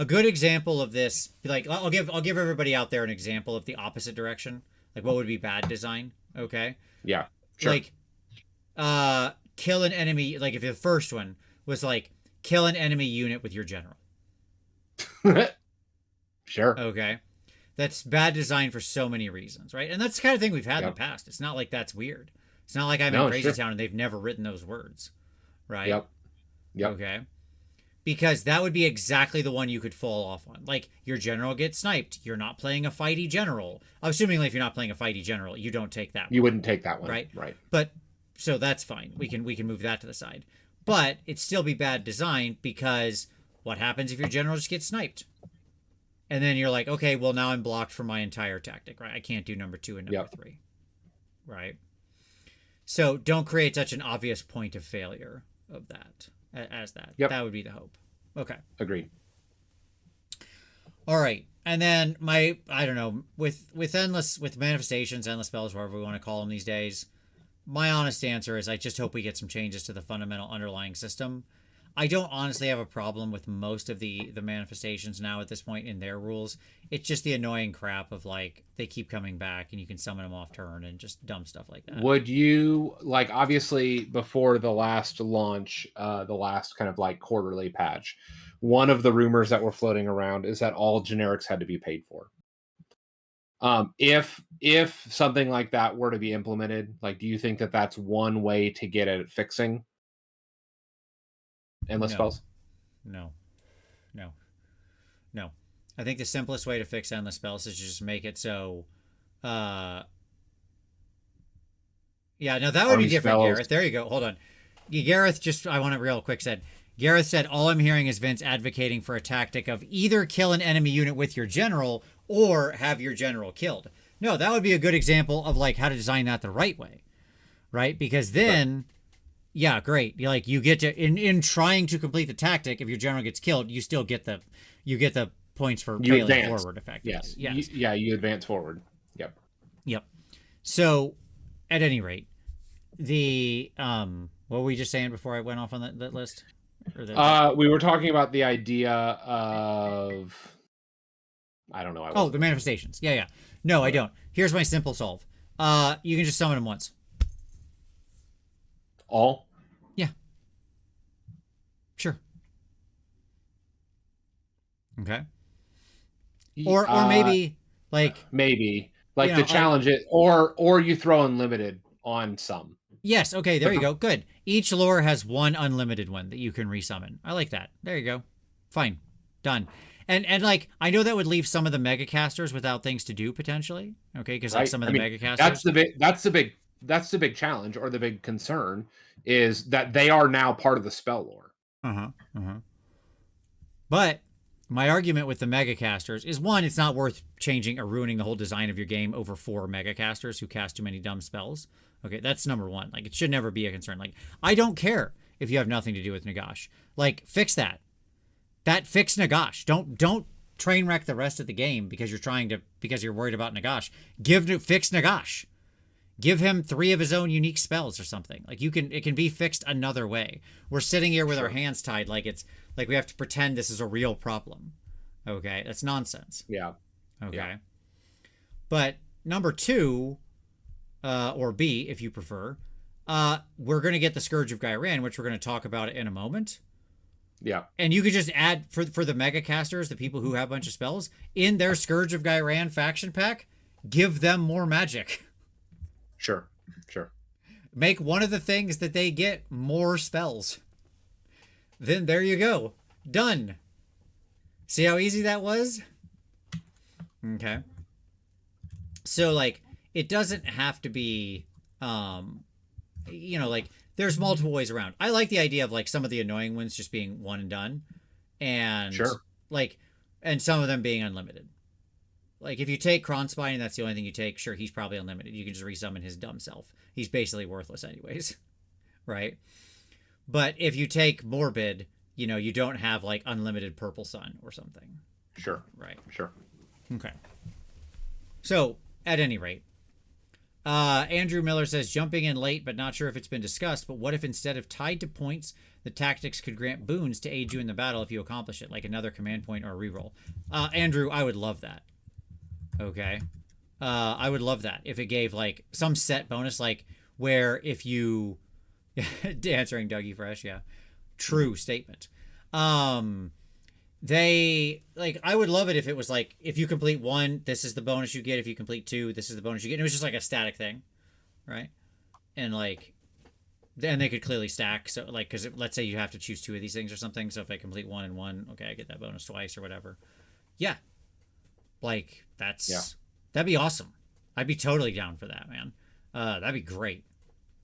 a good example of this, like I'll give everybody out there an example of the opposite direction. Like what would be bad design? Okay. Yeah. Sure. Like kill an enemy, like if the first one was like kill an enemy unit with your general. Sure. Okay. That's bad design for so many reasons, right? And that's the kind of thing we've had in Yep. the past. It's not like that's weird. It's not like I'm No, in Crazy sure. Town and they've never written those words, right? Yep. Yep. Okay. Because that would be exactly the one you could fall off on. Like your general gets sniped. You're not playing a fighty general. Assuming if you're not playing a fighty general, you don't take that one. You wouldn't take that one. Right. Right. But so that's fine. We can move that to the side. But it'd still be bad design because what happens if your general just gets sniped? And then you're like, okay, well now I'm blocked for my entire tactic, right? I can't do number 2 and number 3. Right? So don't create such an obvious point of failure of that as that. Yep. That would be the hope. Okay. Agreed. All right. And then I don't know, with manifestations, endless spells, whatever we want to call them these days, my honest answer is I just hope we get some changes to the fundamental underlying system. I don't honestly have a problem with most of the manifestations now at this point in their rules. It's just the annoying crap of like they keep coming back and you can summon them off turn and just dumb stuff like that. Would you like, obviously before the last launch, the last kind of like quarterly patch, one of the rumors that were floating around is that all generics had to be paid for. If something like that were to be implemented, like, do you think that that's one way to get at fixing endless spells? No. I think the simplest way to fix endless spells is to just make it so yeah, no, that would be different, spells. Gareth. There you go. Hold on. Gareth just, I want it real quick, said, Gareth said, all I'm hearing is Vince advocating for a tactic of either kill an enemy unit with your general or have your general killed. No, that would be a good example of like how to design that the right way, right? Because then, yeah, great. Like you get to in trying to complete the tactic, if your general gets killed, you still get the points for failing advance forward. Effectively, yes. You advance forward. Yep. So, at any rate, the what were we just saying before I went off on that list? Or we were talking about the idea of, I don't know. The manifestations. Yeah. No, I don't. Here's my simple solve. You can just summon them once. All? Yeah. Sure. Okay. Or maybe like the challenge it, or you throw unlimited on some. Yes. Okay. There you go. Good. Each lore has one unlimited one that you can resummon. I like that. There you go. Fine. Done. And like I know that would leave some of the mega casters without things to do potentially. Okay, because like some of the mega casters. That's the big challenge or the big concern is that they are now part of the spell lore. But my argument with the mega casters is one, it's not worth changing or ruining the whole design of your game over 4 mega casters who cast too many dumb spells. Okay, that's number one. Like it should never be a concern. Like I don't care if you have nothing to do with Nagash. Like fix that. Fix Nagash. Don't train wreck the rest of the game because you're worried about Nagash. Fix Nagash. Give him 3 of his own unique spells or something. Like it can be fixed another way. We're sitting here with our hands tied like it's like we have to pretend this is a real problem. Okay, that's nonsense. Yeah. Okay. Yeah. But number 2, or B if you prefer, we're going to get the Scourge of Ghyran, which we're going to talk about in a moment. Yeah. And you could just add for the mega casters, the people who have a bunch of spells, in their Scourge of Ghyran faction pack, give them more magic. Sure. Make one of the things that they get more spells. Then there you go. Done. See how easy that was? Okay. So like it doesn't have to be like there's multiple ways around. I like the idea of like some of the annoying ones just being one and done. And and some of them being unlimited. Like, if you take Kronspine and that's the only thing you take, sure, he's probably unlimited. You can just resummon his dumb self. He's basically worthless anyways. Right? But if you take Morbid, you don't have, like, unlimited Purple Sun or something. Sure. Right. Sure. Okay. So, at any rate, Andrew Miller says, jumping in late, but not sure if it's been discussed, but what if instead of tied to points, the tactics could grant boons to aid you in the battle if you accomplish it, like another command point or a reroll? Andrew, I would love that. Okay. I would love that if it gave like some set bonus, like where if you answering Dougie Fresh, yeah. True statement. They like I would love it if it was like if you complete 1, this is the bonus you get. If you complete 2, this is the bonus you get. And it was just like a static thing, right? And like then they could clearly stack. So like because let's say you have to choose 2 of these things or something. So if I complete 1 and 1, okay, I get that bonus twice or whatever. Yeah, like that'd be awesome. I'd be totally down for that, man. That'd be great.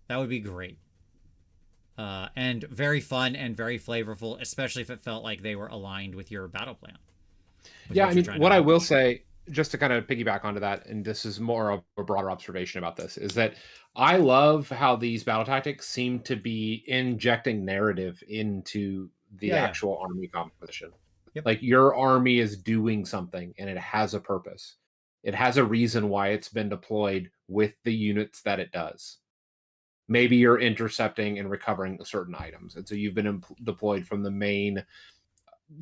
That would be great. And very fun and very flavorful, especially if it felt like they were aligned with your battle plan. Yeah, I mean, what I will say, just to kind of piggyback onto that, and this is more of a broader observation about this, is that I love how these battle tactics seem to be injecting narrative into the actual army composition. Yep. Like your army is doing something and it has a purpose. It has a reason why it's been deployed with the units that it does. Maybe you're intercepting and recovering certain items. And so you've been deployed from the main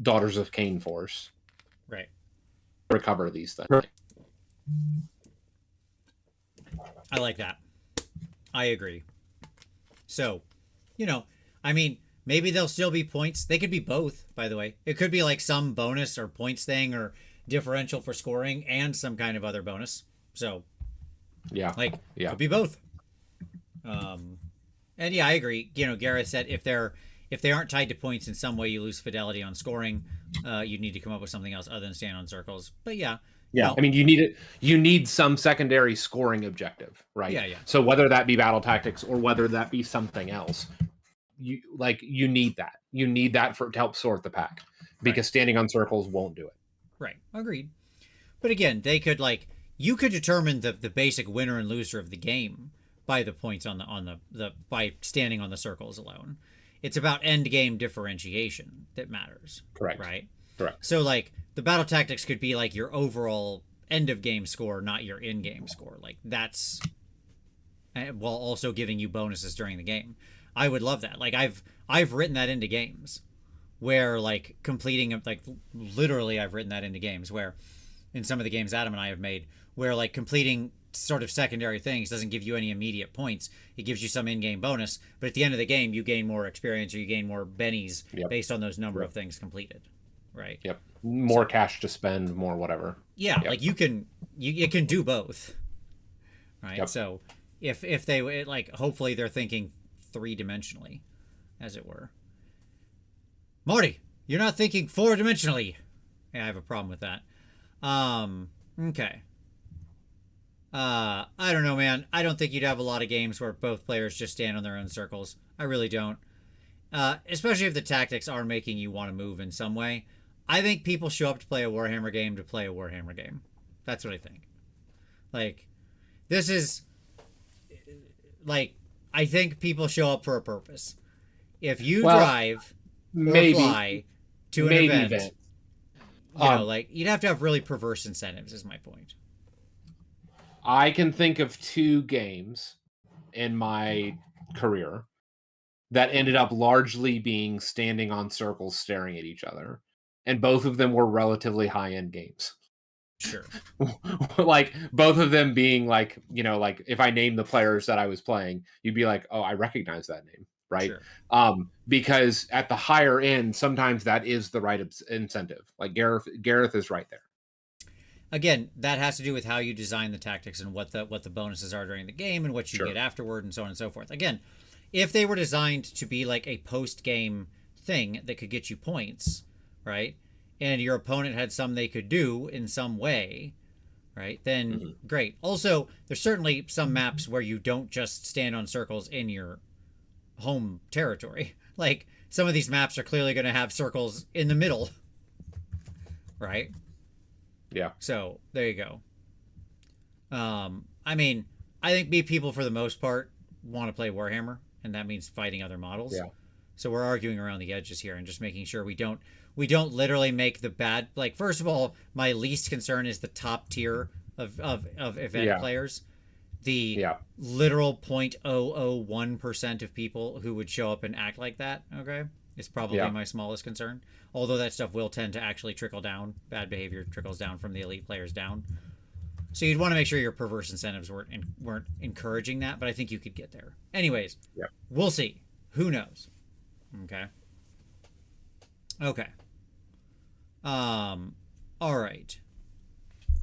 Daughters of Cain force. Right. Recover these things. I like that. I agree. So, I mean, maybe there'll still be points. They could be both, by the way. It could be like some bonus or points thing or differential for scoring and some kind of other bonus. So, could be both. And yeah, I agree. Gareth said if they aren't tied to points in some way, you lose fidelity on scoring. You need to come up with something else other than stand on circles. But yeah. I mean, you need some secondary scoring objective, right? Yeah. So whether that be battle tactics or whether that be something else, you need that. You need that to help sort the pack because standing on circles won't do it. Right. Agreed. But again, they could you could determine the basic winner and loser of the game by the points on the by standing on the circles alone. It's about end game differentiation that matters. Correct. Right? Correct. So the battle tactics could be like your overall end of game score, not your in game score. Like that's while also giving you bonuses during the game. I would love that. Like I've written that into games where completing literally I've written that into games where in some of the games Adam and I have made where completing sort of secondary things doesn't give you any immediate points. It gives you some in-game bonus, but at the end of the game you gain more experience or you gain more bennies based on those number of things completed, right? Yep. More cash to spend, more whatever. Yeah. You can do both, right? Yep. So if they hopefully they're thinking 3-dimensionally, as it were. Marty, you're not thinking 4-dimensionally. Yeah, I have a problem with that. Okay. I don't know, man. I don't think you'd have a lot of games where both players just stand on their own circles. I really don't. Especially if the tactics are making you want to move in some way. I think people show up to play a Warhammer game to play a Warhammer game. That's what I think. This is... I think people show up for a purpose. If you drive or fly to an event. You'd have to have really perverse incentives, is my point. I can think of 2 games in my career that ended up largely being standing on circles staring at each other. And both of them were relatively high-end games. Sure. Both of them being if I name the players that I was playing, you'd be like, oh, I recognize that name, right? Sure. Because at the higher end, sometimes that is the right incentive. Gareth is right there. Again, that has to do with how you design the tactics and what the bonuses are during the game and what you get afterward and so on and so forth. Again, if they were designed to be like a post-game thing that could get you points, right? And your opponent had some they could do in some way, right? Then great. Also, there's certainly some maps where you don't just stand on circles in your home territory. Some of these maps are clearly going to have circles in the middle, right? Yeah. So there you go. I mean, I think people for the most part want to play Warhammer, and that means fighting other models. Yeah. So we're arguing around the edges here and just making sure we don't literally make the bad. First of all, my least concern is the top tier of event players. the literal 0.001% of people who would show up and act like that, okay, is probably my smallest concern. Although that stuff will tend to actually trickle down. Bad behavior trickles down from the elite players down. So you'd want to make sure your perverse incentives weren't encouraging that, but I think you could get there. Anyways, we'll see. Who knows? Okay. Okay. All right.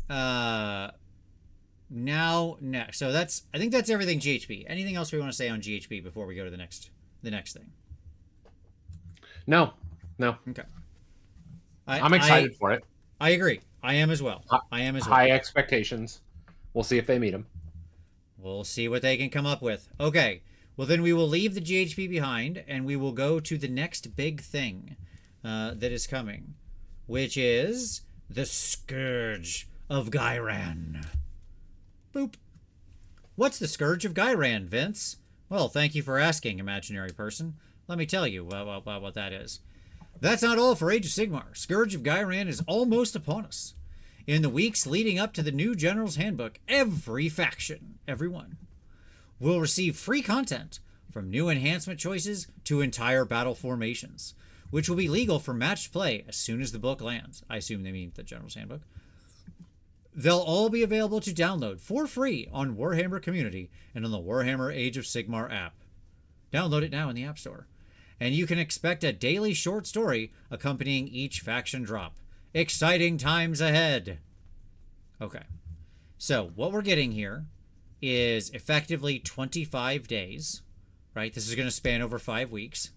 Now next. So I think that's everything GHB. Anything else we want to say on GHB before we go to the next thing? No. Okay. I'm excited for it. I agree. I am as well. High expectations. We'll see if they meet them. We'll see what they can come up with. Okay. Well, then we will leave the GHB behind, and we will go to the next big thing that is coming, which is the Scourge of Ghyran. Boop. What's the Scourge of Ghyran, Vince? Well, thank you for asking, imaginary person. Let me tell you what that is. That's not all for Age of Sigmar. Scourge of Ghyran is almost upon us. In the weeks leading up to the new General's Handbook, every faction, everyone, will receive free content from new enhancement choices to entire battle formations, which will be legal for matched play as soon as the book lands. I assume they mean the General's Handbook. They'll all be available to download for free on Warhammer Community and on the Warhammer Age of Sigmar app. Download it now in the App Store. And you can expect a daily short story accompanying each faction drop. Exciting times ahead. Okay. So what we're getting here is effectively 25 days, right? This is going to span over 5 weeks.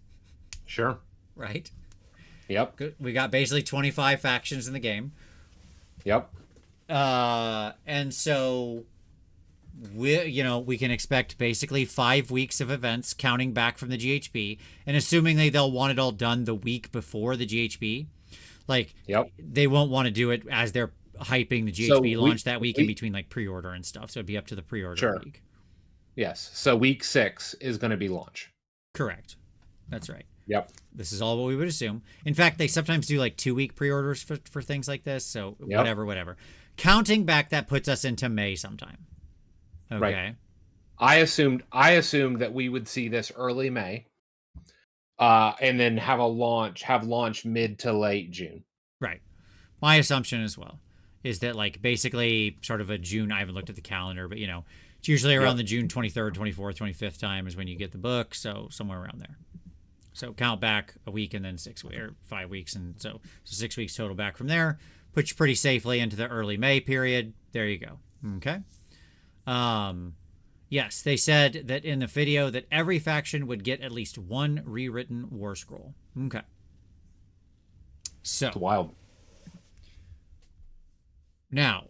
Sure. Right? Yep. We got basically 25 factions in the game. Yep. And so we can expect basically 5 weeks of events counting back from the GHB, and assuming they'll want it all done the week before the GHB. Like, they won't want to do it as they're hyping the GHB launch that week in between like pre-order and stuff. So it'd be up to the pre-order week. Yes. So week 6 is going to be launch. Correct. That's right. Yep. This is all what we would assume. In fact, they sometimes do like 2-week pre-orders for things like this. So whatever. Counting back, that puts us into May sometime. Okay. Right. I assumed that we would see this early May, and then have launch mid to late June. Right. My assumption as well is that like basically sort of a June. I haven't looked at the calendar, but it's usually around the June 23rd, 24th, 25th time is when you get the book. So somewhere around there. So count back a week and then 5 weeks, and so 6 weeks total back from there. Put you pretty safely into the early May period. There you go. Okay. Yes, they said that in the video that every faction would get at least one rewritten war scroll. Okay. So it's wild. Now,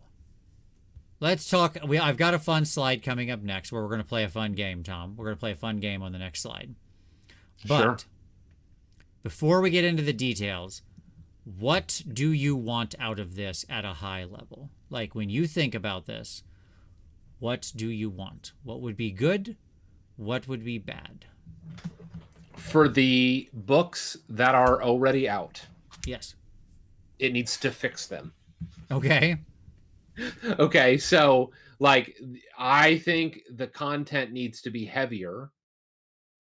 let's talk. I've got a fun slide coming up next where we're going to play a fun game, Tom. We're going to play a fun game on the next slide. But before we get into the details, what do you want out of this at a high level? Like, when you think about this, what do you want? What would be good? What would be bad? For the books that are already out. Yes. It needs to fix them. Okay. Okay, so like I think the content needs to be heavier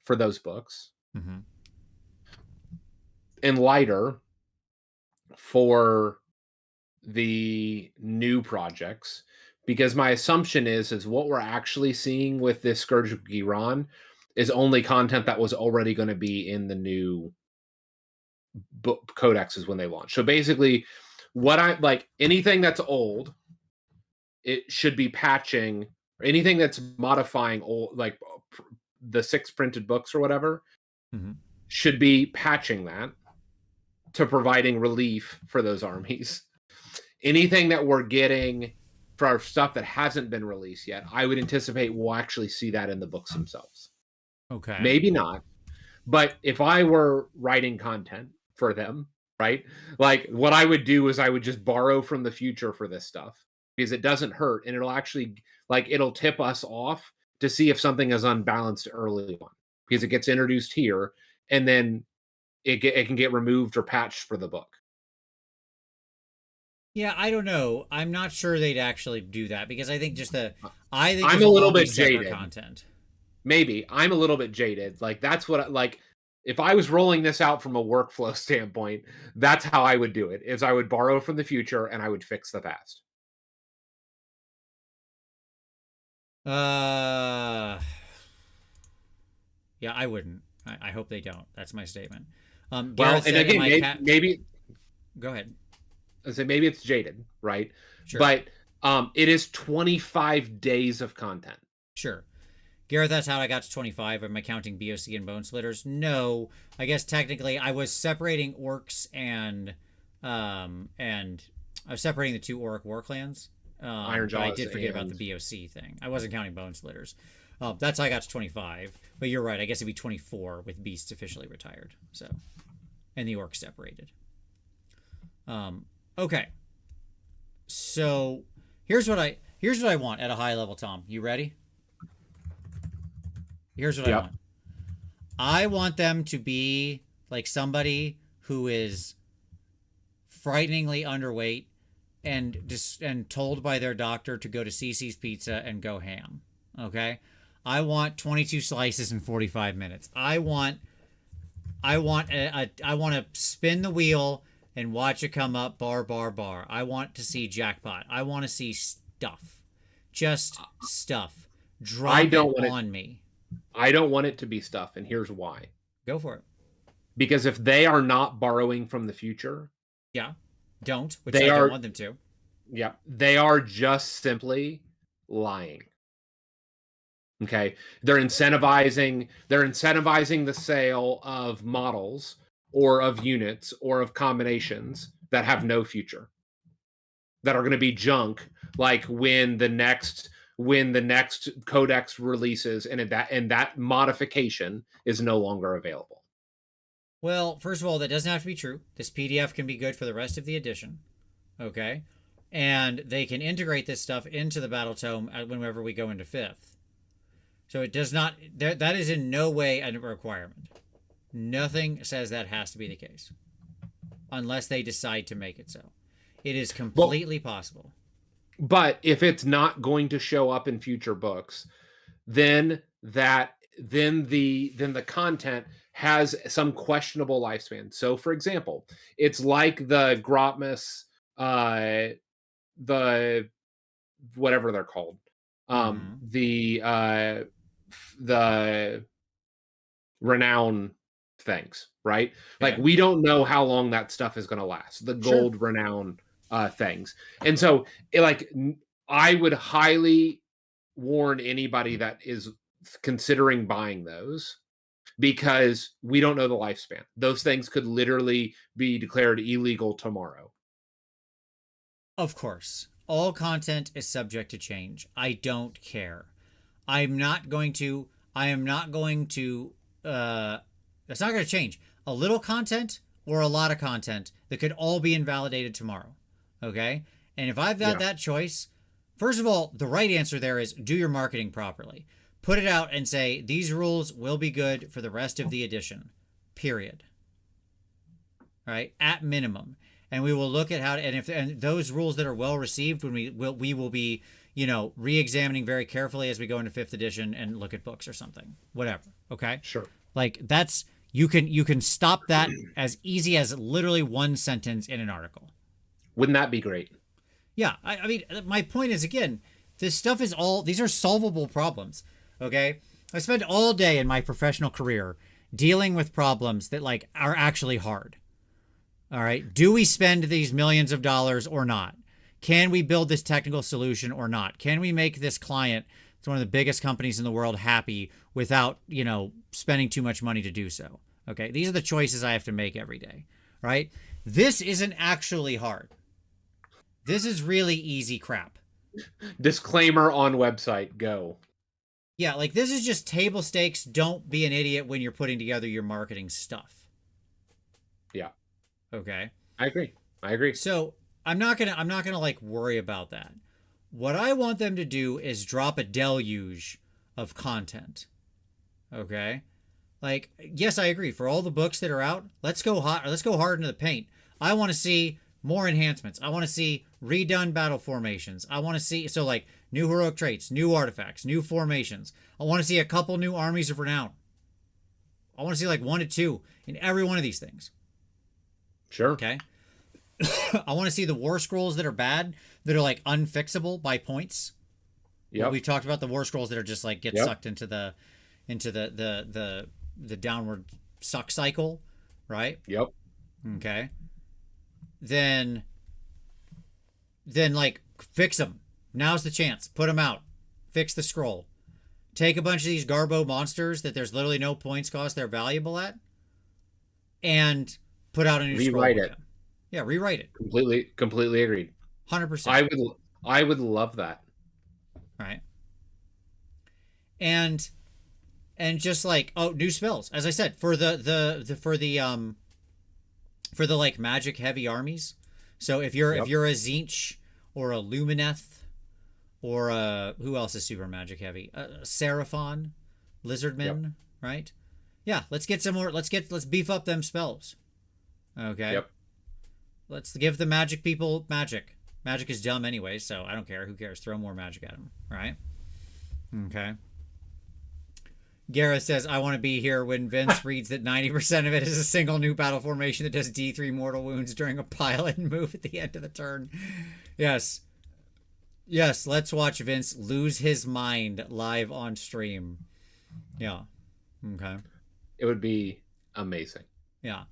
for those books. Mm-hmm. And lighter for the new projects, because my assumption is what we're actually seeing with this Scourge of Ghyran is only content that was already going to be in the new book codexes when they launch. So basically, what I like, anything that's old, it should be patching, or anything that's modifying old, like the 6 printed books or whatever, should be patching that to providing relief for those armies. Anything that we're getting for our stuff that hasn't been released yet, I would anticipate we'll actually see that in the books themselves. Okay. Maybe not. But if I were writing content for them, right? Like what I would do is I would just borrow from the future for this stuff, because it doesn't hurt, and it'll actually, like, it'll tip us off to see if something is unbalanced early on, because it gets introduced here and then it can get removed or patched for the book. Yeah, I don't know. I'm not sure they'd actually do that because I think I'm a little bit separate jaded. content. Maybe I'm a little bit jaded. Like that's what like if I was rolling this out from a workflow standpoint, that's how I would do it. Is I would borrow from the future and I would fix the past. Yeah, I wouldn't. I hope they don't. That's my statement. Well, Gareth and said again, maybe Go ahead. I say maybe it's jaded, right? Sure. But it is 25 days of content. Sure. Gareth, that's how I got to 25. Am I counting BOC and Bone Splitters? No. I guess technically I was separating orcs and I was separating the two orc war clans. Iron Jaws. But I did forget about the BOC thing. I wasn't counting Bone Splitters. That's how I got to 25. But you're right. I guess it'd be 24 with Beasts officially retired. So, and the orcs separated. Okay. So here's what I want at a high level, Tom. You ready? Here's what I want. I want them to be like somebody who is frighteningly underweight and told by their doctor to go to CC's Pizza and go ham. Okay? I want 22 slices in 45 minutes. I want to spin the wheel and watch it come up bar. I want to see jackpot. I want to see stuff. Just stuff. Drop it on me. I don't want it to be stuff, and here's why. Go for it. Because if they are not borrowing from the future, which I don't want them to. Yeah, they are just simply lying. Okay, they're incentivizing the sale of models or of units or of combinations that have no future, that are going to be junk, like when the next codex releases and that modification is no longer available. Well, first of all, that doesn't have to be true. This PDF can be good for the rest of the edition. Okay? And they can integrate this stuff into the Battle Tome whenever we go into 5th. So it does not... That is in no way a requirement. Nothing says that has to be the case. Unless they decide to make it so. It is completely possible. But if it's not going to show up in future books, then the content has some questionable lifespan. So, for example, it's like the Grotmus, the whatever they're called, the renown things, right? Like we don't know how long that stuff is going to last. The gold renown things, and so I would highly warn anybody that is considering buying those, because we don't know the lifespan. Those things could literally be declared illegal tomorrow. Of course, all content is subject to change. I don't care. I'm not going to. That's not going to change. A little content or a lot of content that could all be invalidated tomorrow. Okay? And if I've got that choice, first of all, the right answer there is do your marketing properly. Put it out and say, these rules will be good for the rest of the edition. Period. Right? At minimum. And we will look at how to, and those rules that are well received, when we will be, re-examining very carefully as we go into 5th edition and look at books or something. Whatever. Okay? Sure. Like that's, you can stop that as easy as literally one sentence in an article. Wouldn't that be great? Yeah. I mean, my point is, again, this stuff is these are solvable problems. Okay? I spent all day in my professional career dealing with problems that are actually hard. All right. Do we spend these millions of dollars or not? Can we build this technical solution or not? Can we make this client, it's one of the biggest companies in the world, happy without, spending too much money to do so? Okay. These are the choices I have to make every day. Right? This isn't actually hard. This is really easy crap. Disclaimer on website. Go. Yeah. This is just table stakes. Don't be an idiot when you're putting together your marketing stuff. Yeah. Okay. I agree. So I'm not gonna worry about that. What I want them to do is drop a deluge of content. Okay. Yes, I agree. For all the books that are out, let's go hard into the paint. I want to see more enhancements. I want to see redone battle formations. I want to see, so like new heroic traits, new artifacts, new formations. I want to see a couple new armies of renown. I want to see like 1 to 2 in every one of these things. Sure. Okay. I want to see the war scrolls that are bad, that are like unfixable by points. Yeah. We've talked about the war scrolls that are just like get sucked into the downward suck cycle, right? Yep. Okay. Then like fix them. Now's the chance. Put them out. Fix the scroll. Take a bunch of these Garbo monsters that there's literally no points cost they're valuable at, and put out a new scroll. Rewrite it. Yeah, rewrite it. Completely agreed. 100%. I would love that. Right. And just like, oh, new spells. As I said, for the like magic heavy armies. So if you're a Tzeentch or a Lumineth or who else is super magic heavy? Seraphon, Lizardmen, right? Yeah, let's get some more. Let's beef up them spells. Okay. Yep. Let's give the magic people magic. Magic is dumb anyway, so I don't care. Who cares? Throw more magic at them, right? Okay. Gareth says, I want to be here when Vince reads that 90% of it is a single new battle formation that does D3 mortal wounds during a pilot and move at the end of the turn. Yes. Yes, let's watch Vince lose his mind live on stream. Yeah. Okay. It would be amazing. Yeah.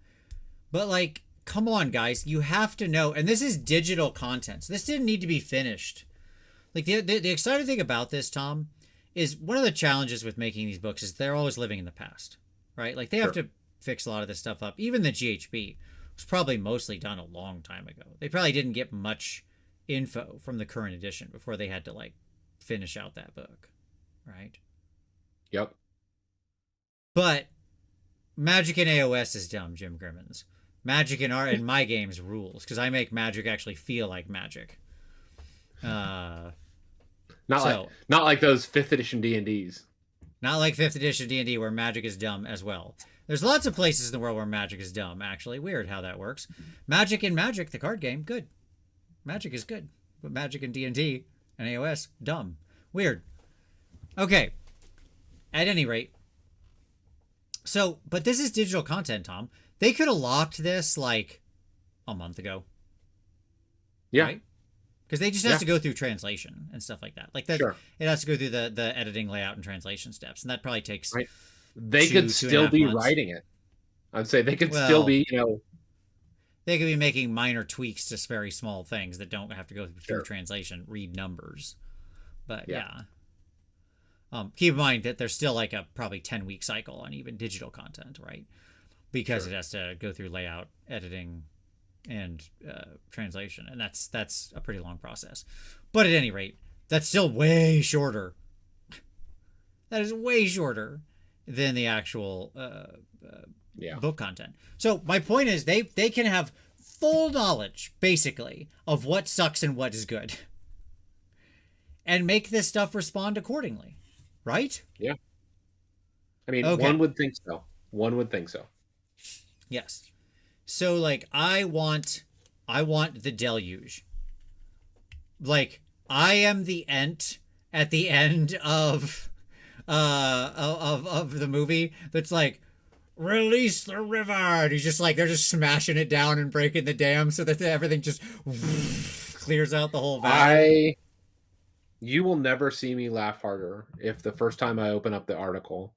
But like, come on, guys. You have to know, and this is digital content. So this didn't need to be finished. Like the exciting thing about this, Tom, is one of the challenges with making these books is they're always living in the past, right? Like they have to fix a lot of this stuff up. Even the GHB was probably mostly done a long time ago. They probably didn't get much info from the current edition before they had to like finish out that book, right? Yep. But Magic in AoS is dumb, Jim Grimmins. Magic in my games rules because I make Magic actually feel like Magic. Not like those 5th edition D&Ds. Not like 5th edition D&D where Magic is dumb as well. There's lots of places in the world where Magic is dumb, actually. Weird how that works. Magic, the card game, good. Magic is good. But Magic in D&D and AoS, dumb. Weird. Okay. At any rate. So, but this is digital content, Tom. They could have locked this like a month ago. Yeah. Right? Because they just have to go through translation and stuff like that. Like that, it has to go through the editing, layout, and translation steps, and that probably takes. Right. They could still be writing it. I'd say they could still be, They could be making minor tweaks to very small things that don't have to go through translation, read numbers, but keep in mind that there's still like a probably 10-week cycle on even digital content, right? Because it has to go through layout, editing, and translation, and that's a pretty long process. But at any rate, that's still way shorter. That is way shorter than the actual book content. So my point is they can have full knowledge basically of what sucks and what is good, and make this stuff respond accordingly, right? Yeah. I mean, one would think so. Yes. So like I want the deluge. Like I am the Ent at the end of the movie that's like, release the river, and he's just like, they're just smashing it down and breaking the dam so that everything just clears out the whole valley. You will never see me laugh harder if the first time I open up the article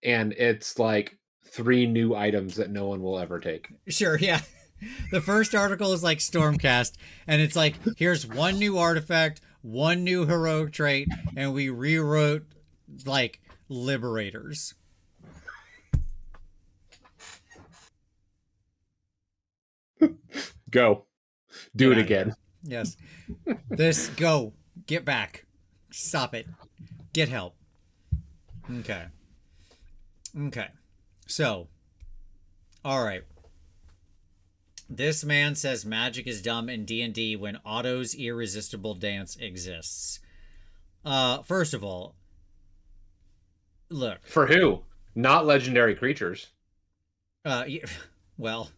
and it's like 3 new items that no one will ever take. Sure, yeah. The first article is like Stormcast, and it's like, here's 1 new artifact, 1 new heroic trait, and we rewrote like Liberators. Go. Do it again. Yes. Go. Get back. Stop it. Get help. Okay. So, all right. This man says Magic is dumb in D&D when Otto's irresistible dance exists. First of all, look. For who? Not legendary creatures. Well,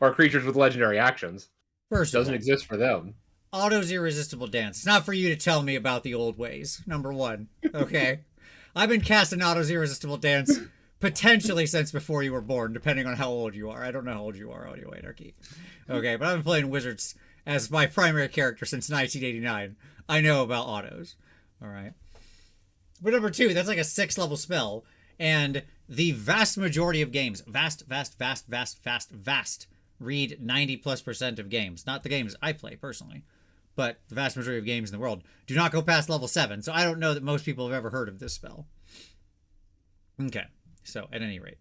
or creatures with legendary actions. First Doesn't exist for them. Otto's irresistible dance. It's not for you to tell me about the old ways. Number one. Okay. I've been casting Otto's irresistible dance potentially since before you were born, depending on how old you are. I don't know how old you are, Audio Anarchy. Okay, but I've been playing Wizards as my primary character since 1989. I know about Autos. All right. But number two, that's like a 6-level spell. And the vast majority of games, vast, read 90+% of games. Not the games I play personally, but the vast majority of games in the world do not go past level 7. So I don't know that most people have ever heard of this spell. Okay. So at any rate.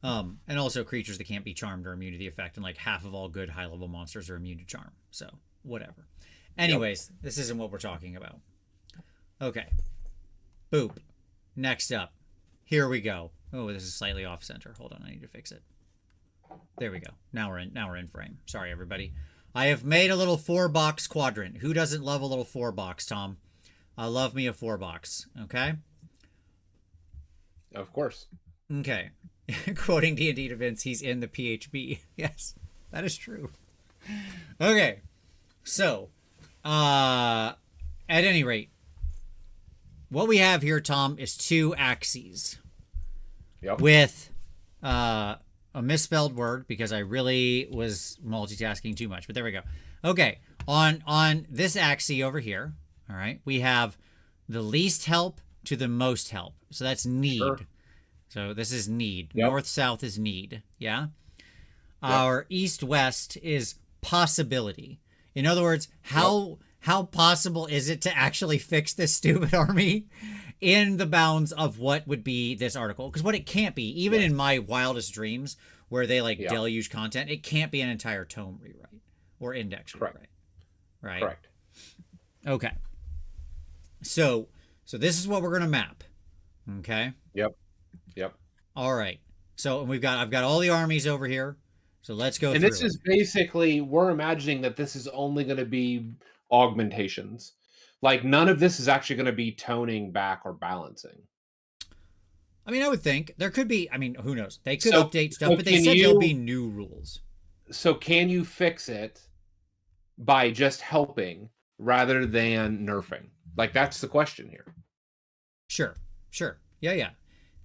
And also creatures that can't be charmed are immune to the effect, and like half of all good high-level monsters are immune to charm. So whatever. Anyways, This isn't what we're talking about. Okay. Boop. Next up. Here we go. Oh, this is slightly off center. Hold on, I need to fix it. There we go. Now we're in frame. Sorry, everybody. I have made a little 4-box quadrant. Who doesn't love a little 4-box, Tom? I love me a 4-box. Okay? Of course. Okay. Quoting D&D to Vince, he's in the PHB. Yes, that is true. Okay. So, at any rate, what we have here, Tom, is 2 axes. Yep. With a misspelled word, because I really was multitasking too much, but there we go. Okay. On this axis over here, all right, we have the least help to the most help. So that's need. Sure. So this is need. Yep. North-south is need. Yeah? Yep. Our east-west is possibility. In other words, how possible is it to actually fix this stupid army in the bounds of what would be this article? Because what it can't be, even in my wildest dreams, where they deluge content, it can't be an entire tome rewrite or index rewrite. Right? Correct. Okay. So this is what we're gonna map. Okay. Yep. All right. So I've got all the armies over here. So let's go. And this is basically, we're imagining that this is only going to be augmentations. Like none of this is actually going to be toning back or balancing. I mean, I would think there could be. I mean, who knows? They could update stuff, but they said there'll be new rules. So can you fix it by just helping rather than nerfing? Like that's the question here. Sure. Yeah.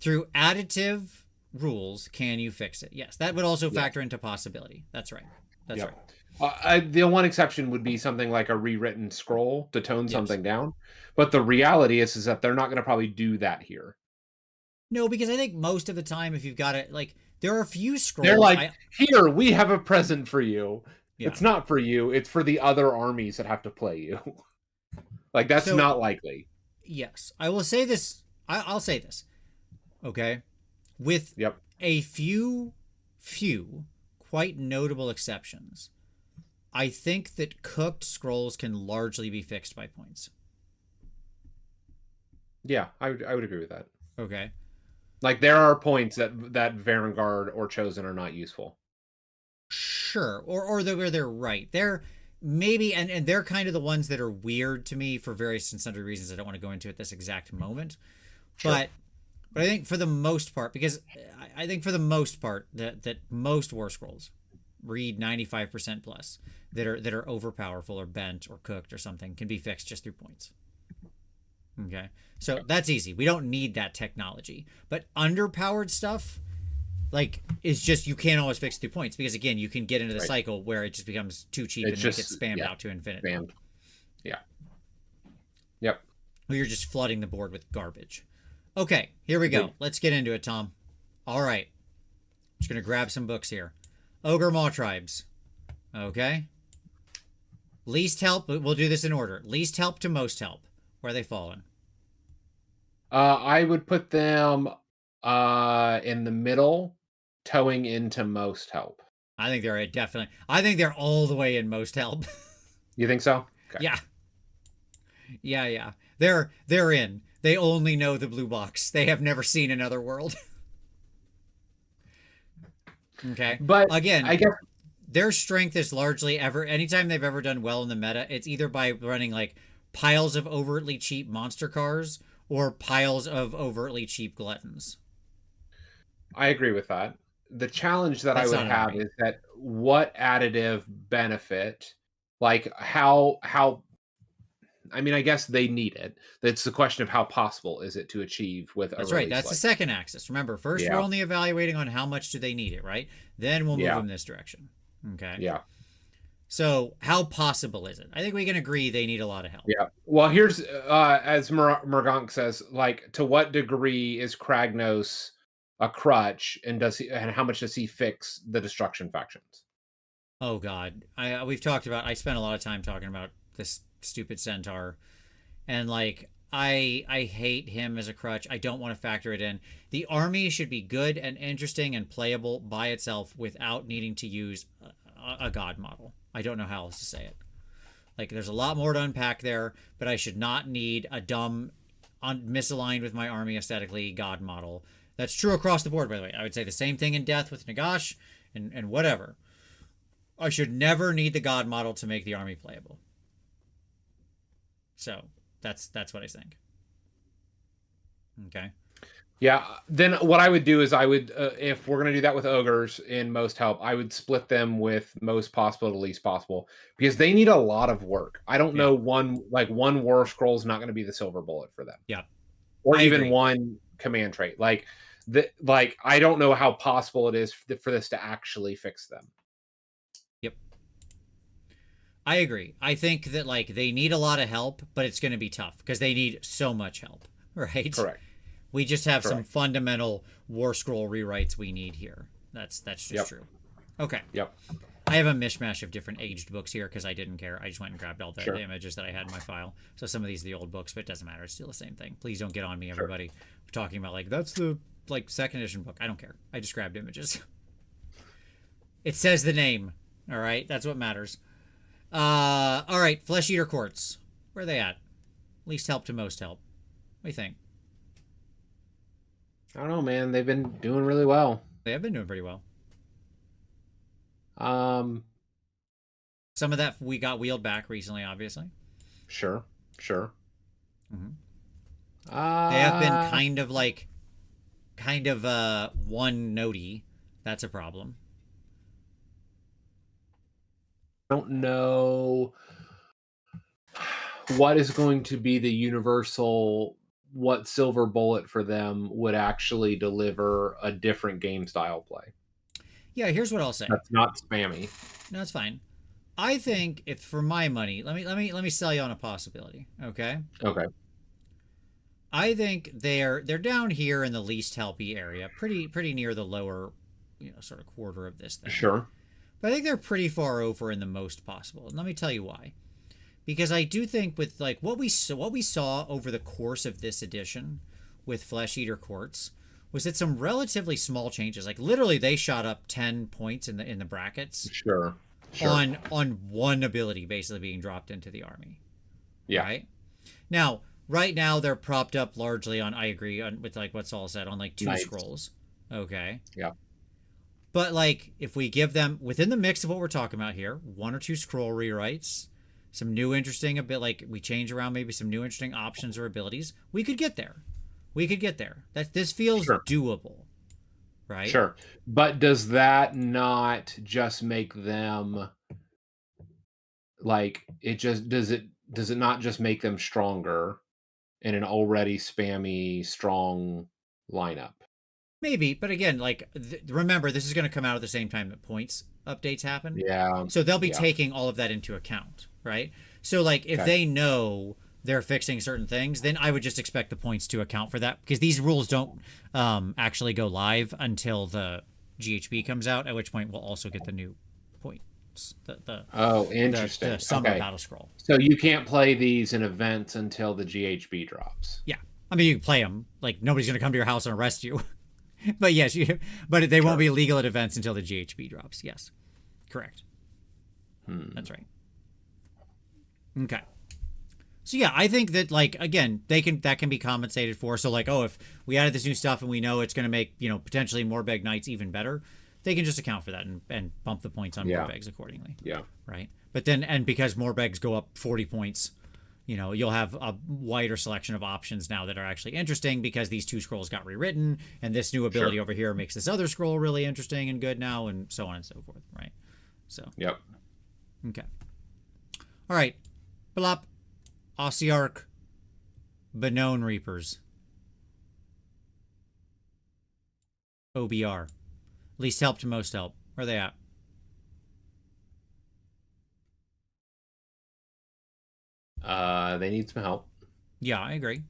Through additive rules, can you fix it? Yes, that would also factor into possibility. That's right. That's right. The one exception would be something like a rewritten scroll to tone something down. But the reality is that they're not going to probably do that here. No, because I think most of the time, if you've got it, like there are a few scrolls. They're like, here, we have a present for you. Yeah. It's not for you. It's for the other armies that have to play you. Like that's not likely. Yes, I will say this. I'll say this. Okay, with a few quite notable exceptions, I think that cooked scrolls can largely be fixed by points. Yeah, I would agree with that. Okay, like there are points that Vanguard or Chosen are not useful. Sure, or where they're right. They're maybe and they're kind of the ones that are weird to me for various and sundry reasons I don't want to go into at this exact moment, sure. But I think for the most part, because I think for the most part that most War Scrolls read 95% plus that are overpowerful or bent or cooked or something can be fixed just through points. Okay, so that's easy. We don't need that technology. But underpowered stuff, like, is just you can't always fix through points because again you can get into the cycle where it just becomes too cheap and it gets spammed out to infinity. Yeah. Yep. Or you're just flooding the board with garbage. Okay, here we go. Let's get into it, Tom. All right. Just going to grab some books here. Ogre Maw Tribes. Okay. Least help. We'll do this in order. Least help to most help. Where are they falling? I would put them in the middle, towing into most help. I think they're definitely. I think they're all the way in most help. You think so? Okay. Yeah. They're in. They only know the blue box. They have never seen another world. Okay. But again, I guess their strength is largely anytime they've ever done well in the meta, it's either by running like piles of overtly cheap monster cars or piles of overtly cheap gluttons. I agree with that. the challenge that I would have is that what additive benefit, like how I mean, I guess they need it. It's the question of how possible is it to achieve with a That's release right. That's like the second axis. Remember, first we're only evaluating on how much do they need it, right? Then we'll move them this direction. Okay. Yeah. So how possible is it? I think we can agree they need a lot of help. Yeah. Well, here's as Mergonk says, like, to what degree is Kragnos a crutch, and how much does he fix the destruction factions? Oh God, we've talked about. I spent a lot of time talking about this stupid centaur, and like I hate him as a crutch. I don't want to factor it in. The army should be good and interesting and playable by itself without needing to use a god model. I don't know how else to say it. Like, there's a lot more to unpack there, but I should not need a dumb, misaligned with my army aesthetically god model. That's true across the board, by the way. I would say the same thing in Death with Nagash and whatever. I should never need the god model to make the army playable. So that's what I think. Okay. Yeah. Then what I would do is I would, if we're going to do that with ogres in most help, I would split them with most possible to least possible, because they need a lot of work. I don't know one war scroll is not going to be the silver bullet for them. Yeah. Or I even agree. One command trait. Like I don't know how possible it is for this to actually fix them. Yep. I agree. I think that like they need a lot of help, but it's going to be tough because they need so much help, right? Correct. We just have some fundamental war scroll rewrites we need here. That's just true. Okay. Yep. I have a mishmash of different aged books here because I didn't care. I just went and grabbed all the images that I had in my file. So some of these are the old books, but it doesn't matter. It's still the same thing. Please don't get on me, everybody. We're talking about like, that's the like second edition book. I don't care. I just grabbed images. It says the name. All right. That's what matters. All right. Flesh Eater Courts. Where are they at? Least help to most help. What do you think? I don't know, man. They've been doing really well. They have been doing pretty well. Some of that we got wheeled back recently, obviously. Sure. Mm-hmm. They have been kind of one notey. That's a problem. I don't know what is going to be the universal, what silver bullet for them would actually deliver a different game style play. Yeah, here's what I'll say. That's not spammy. No, it's fine. I think if for my money, let me sell you on a possibility. Okay. Okay. I think they're down here in the least helpy area, pretty near the lower, sort of quarter of this thing. Sure. But I think they're pretty far over in the most possible. And let me tell you why. Because I do think with like what we saw over the course of this edition with Flesh Eater Courts was that some relatively small changes, like literally they shot up 10 points in the brackets. Sure. On one ability basically being dropped into the army. Yeah. Right? Now, right now they're propped up largely on, I agree, with like what Saul said, on like 2 scrolls. Okay. Yeah. But like if we give them within the mix of what we're talking about here, 1 or 2 scroll rewrites, some new interesting we change around maybe some new interesting options or abilities, we could get there. That this feels doable. Right? Sure. But does that not just make them like does it not just make them stronger in an already spammy strong lineup? Maybe, but again, like remember this is going to come out at the same time that points updates happen. Yeah. So they'll be taking all of that into account, right? So like if they know they're fixing certain things, then I would just expect the points to account for that, because these rules don't actually go live until the GHB comes out, at which point we'll also get the new points. Interesting. The summer battle scroll. So you can't play these in events until the GHB drops. Yeah. I mean, you can play them. Like, nobody's going to come to your house and arrest you. But yes, but they won't be legal at events until the GHB drops. Yes. Correct. That's right. Okay. So yeah, I think that like again, that can be compensated for. So like, if we added this new stuff and we know it's going to make potentially Morbeg Knights even better, they can just account for that and bump the points on Morbegs accordingly. Yeah. Right. But then because Morbegs go up 40 points, you'll have a wider selection of options now that are actually interesting because these 2 scrolls got rewritten, and this new ability over here makes this other scroll really interesting and good now, and so on and so forth, right? So. Yep. Okay. All right. Blop. Ossiarch. Benone Reapers. OBR. Least help to most help. Where are they at? They need some help. Yeah, I agree.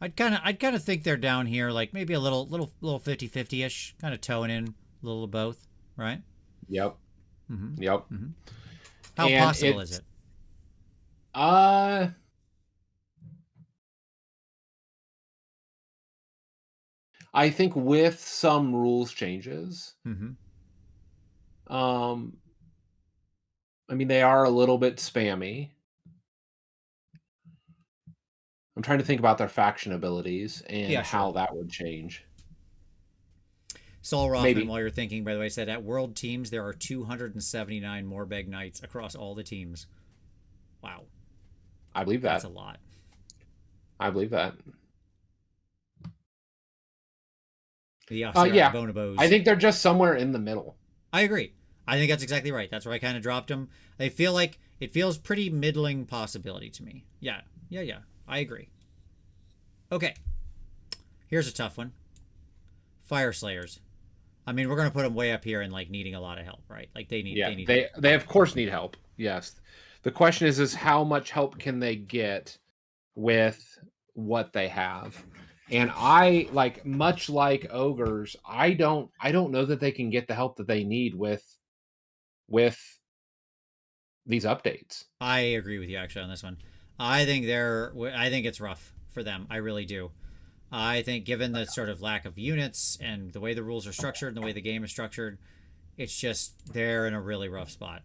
I'd kind of think they're down here, like maybe a little 50-50-ish, kind of toeing in a little of both, right? Yep. Mm-hmm. Yep. Mm-hmm. How possible is it? I think with some rules changes. Mm-hmm. I mean, they are a little bit spammy. I'm trying to think about their faction abilities and how that would change. Saul Rothman, while you're thinking, by the way, said at World Teams there are 279 Morbeg Knights across all the teams. Wow. I believe that. That's a lot. I believe that. The bonobos. I think they're just somewhere in the middle. I agree. I think that's exactly right. That's where I kind of dropped them. They feel like it feels pretty middling possibility to me. Yeah. I agree. Okay. Here's a tough one. Fire Slayers. I mean, we're gonna put them way up here and like needing a lot of help, right? Like they need. They of course need help. Yes. The question is how much help can they get with what they have? And I like, much like ogres, I don't know that they can get the help that they need with these updates. I agree with you actually on this one. I think it's rough for them. I really do. I think given the sort of lack of units and the way the rules are structured and the way the game is structured, it's just they're in a really rough spot.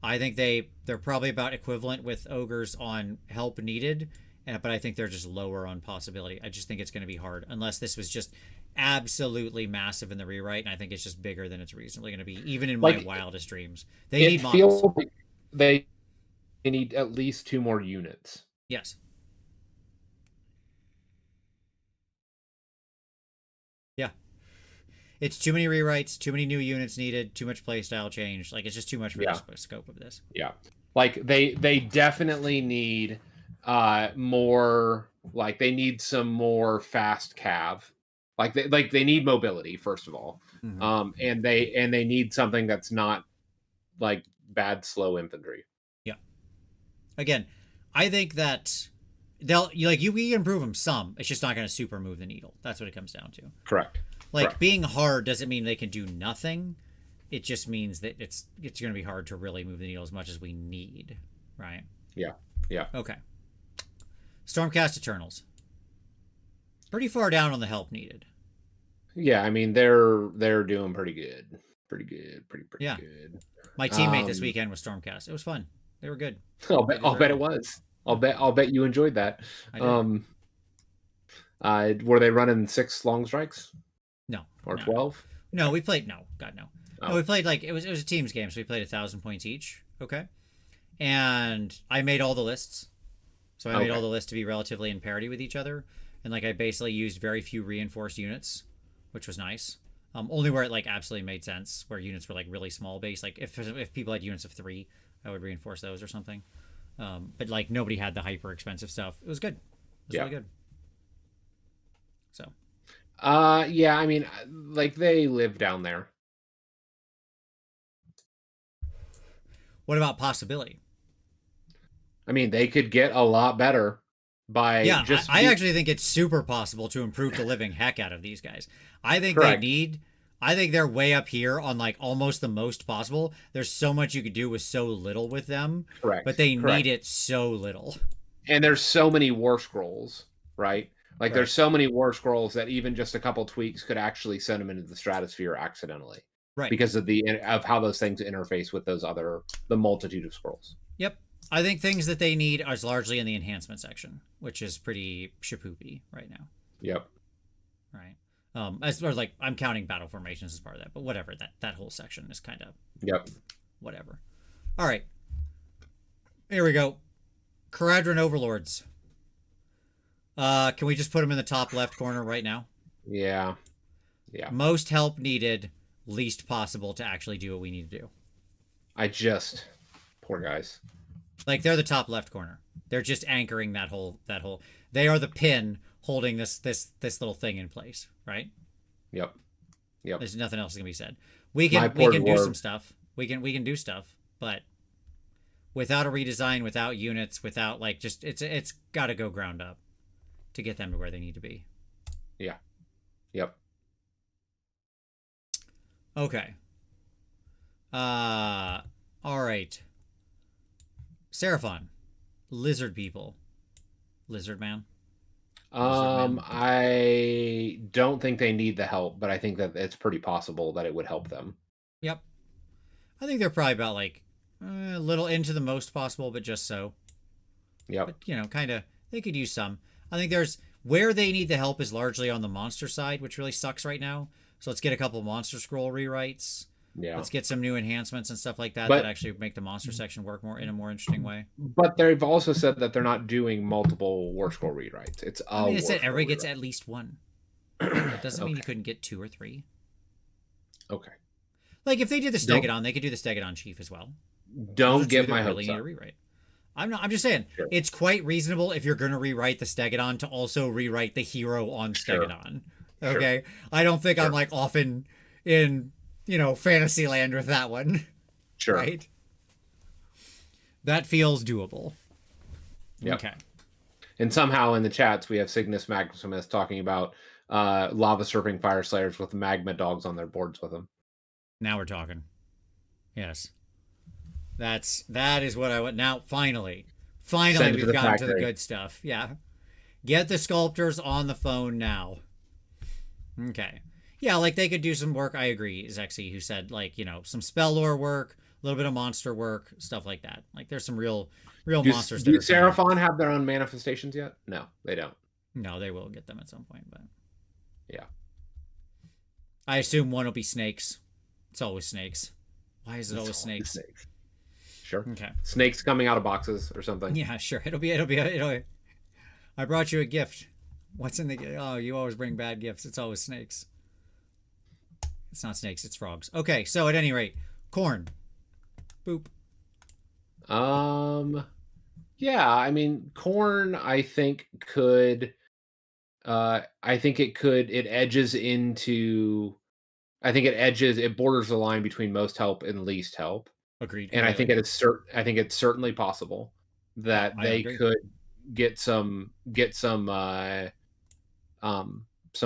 I think they're probably about equivalent with ogres on help needed, but I think they're just lower on possibility. I just think it's going to be hard unless this was just absolutely massive in the rewrite, and I think it's just bigger than it's reasonably going to be, even in my wildest dreams. They need models. Like they need at least 2 more units. Yes. Yeah. It's too many rewrites, too many new units needed, too much playstyle change. Like, it's just too much for the scope of this. Yeah. Like, they definitely need more, like, they need some more fast cav. Like, they need mobility, first of all. Mm-hmm. And they need something that's not, like, bad, slow infantry. Yeah. Again, I think that you can improve them some. It's just not going to super move the needle. That's what it comes down to. Correct. Being hard doesn't mean they can do nothing. It just means that it's going to be hard to really move the needle as much as we need, right? Yeah. Okay. Stormcast Eternals. Pretty far down on the help needed. Yeah, I mean they're doing pretty good. Pretty good. My teammate this weekend was Stormcast. It was fun. They were good. I'll bet it was. I'll bet you enjoyed that. Were they running 6 long strikes? No. Or 12? No, we played no. We played it was a teams game, so we played 1,000 points each. Okay. And I made all the lists. So I made all the lists to be relatively in parity with each other. And I basically used very few reinforced units, which was nice. Only where it absolutely made sense, where units were really small base. If people had units of 3, I would reinforce those or something. But nobody had the hyper expensive stuff. It was good. It was really good. So. Yeah, I mean, they live down there. What about possibility? I mean, they could get a lot better by I actually think it's super possible to improve the living heck out of these guys. I think I think they're way up here on almost the most possible. There's so much you could do with so little with them. Correct. But they need it so little. And there's so many war scrolls, right? There's so many war scrolls that even just a couple tweaks could actually send them into the stratosphere accidentally. Right. Because of how those things interface with the multitude of scrolls. Yep. I think things that they need are largely in the enhancement section, which is pretty shapoopy right now. Yep. Right. As far as I'm counting battle formations as part of that, but whatever, that whole section is kind of yep. Whatever. All right. Here we go. Caradron Overlords. Can we just put them in the top left corner right now? Yeah. Yeah. Most help needed, least possible to actually do what we need to do. Poor guys. Like, they're the top left corner. They're just anchoring that whole. They are the pin holding this little thing in place, right? Yep. There's nothing else that can be said. We can do some stuff. We can do stuff, but without a redesign, without units, without like just it's got to go ground up to get them to where they need to be. Yeah. Yep. Okay. All right. Seraphon, lizard people, lizard man. I don't think they need the help, but I think that it's pretty possible that it would help them. Yep. I think they're probably about like a little into the most possible, but just so. Yep. But, you know, kind of, they could use some. I think there's where they need the help is largely on the monster side, which really sucks right now. So let's get a couple monster scroll rewrites. Yeah. Let's get some new enhancements and stuff like that that actually make the monster section work in a more interesting way. But they've also said that they're not doing multiple war scroll rewrites. It's it said everybody gets at least one. That doesn't mean you couldn't get 2 or 3. Okay. Like if they did the Stegodon, they could do the Stegodon Chief as well. Don't get my hopes up. Rewrite. I'm just saying it's quite reasonable if you're going to rewrite the Stegodon to also rewrite the hero on Stegodon. Okay, I don't think I'm like often in Fantasyland with that one. Sure. Right? That feels doable. Yep. Okay. And somehow in the chats we have Cygnus Maximus talking about lava surfing fire slayers with magma dogs on their boards with them. Now we're talking. Yes. That is what I want. Now finally we've gotten to the good stuff. Yeah. Get the sculptors on the phone now. Okay. Yeah, like they could do some work. I agree, Zexy, who said like, some spell lore work, a little bit of monster work, stuff like that. Like there's some real monsters. Do Seraphon have their own manifestations yet? No, they don't. No, they will get them at some point, but yeah. I assume one will be snakes. It's always snakes. Why is it always snakes? Sure. Okay. Snakes coming out of boxes or something. Yeah, sure. It'll be. I brought you a gift. What's in the gift? Oh, you always bring bad gifts. It's always snakes. It's not snakes, it's frogs. Okay, so at any rate, corn. Boop. Yeah, I mean, corn I think could it borders the line between most help and least help. Agreed. And I think it's certainly possible that they could get some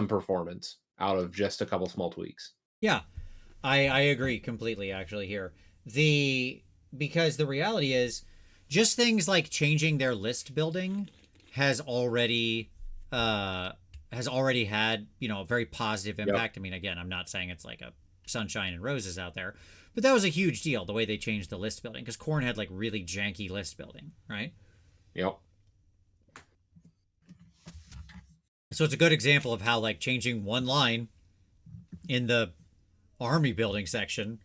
performance out of just a couple small tweaks. Yeah, I agree completely actually here. Because the reality is just things like changing their list building has already had, a very positive impact. Yep. I mean, again, I'm not saying it's like a sunshine and roses out there, but that was a huge deal, the way they changed the list building, because Khorne had like really janky list building, right? Yep. So it's a good example of how like changing one line in the army building section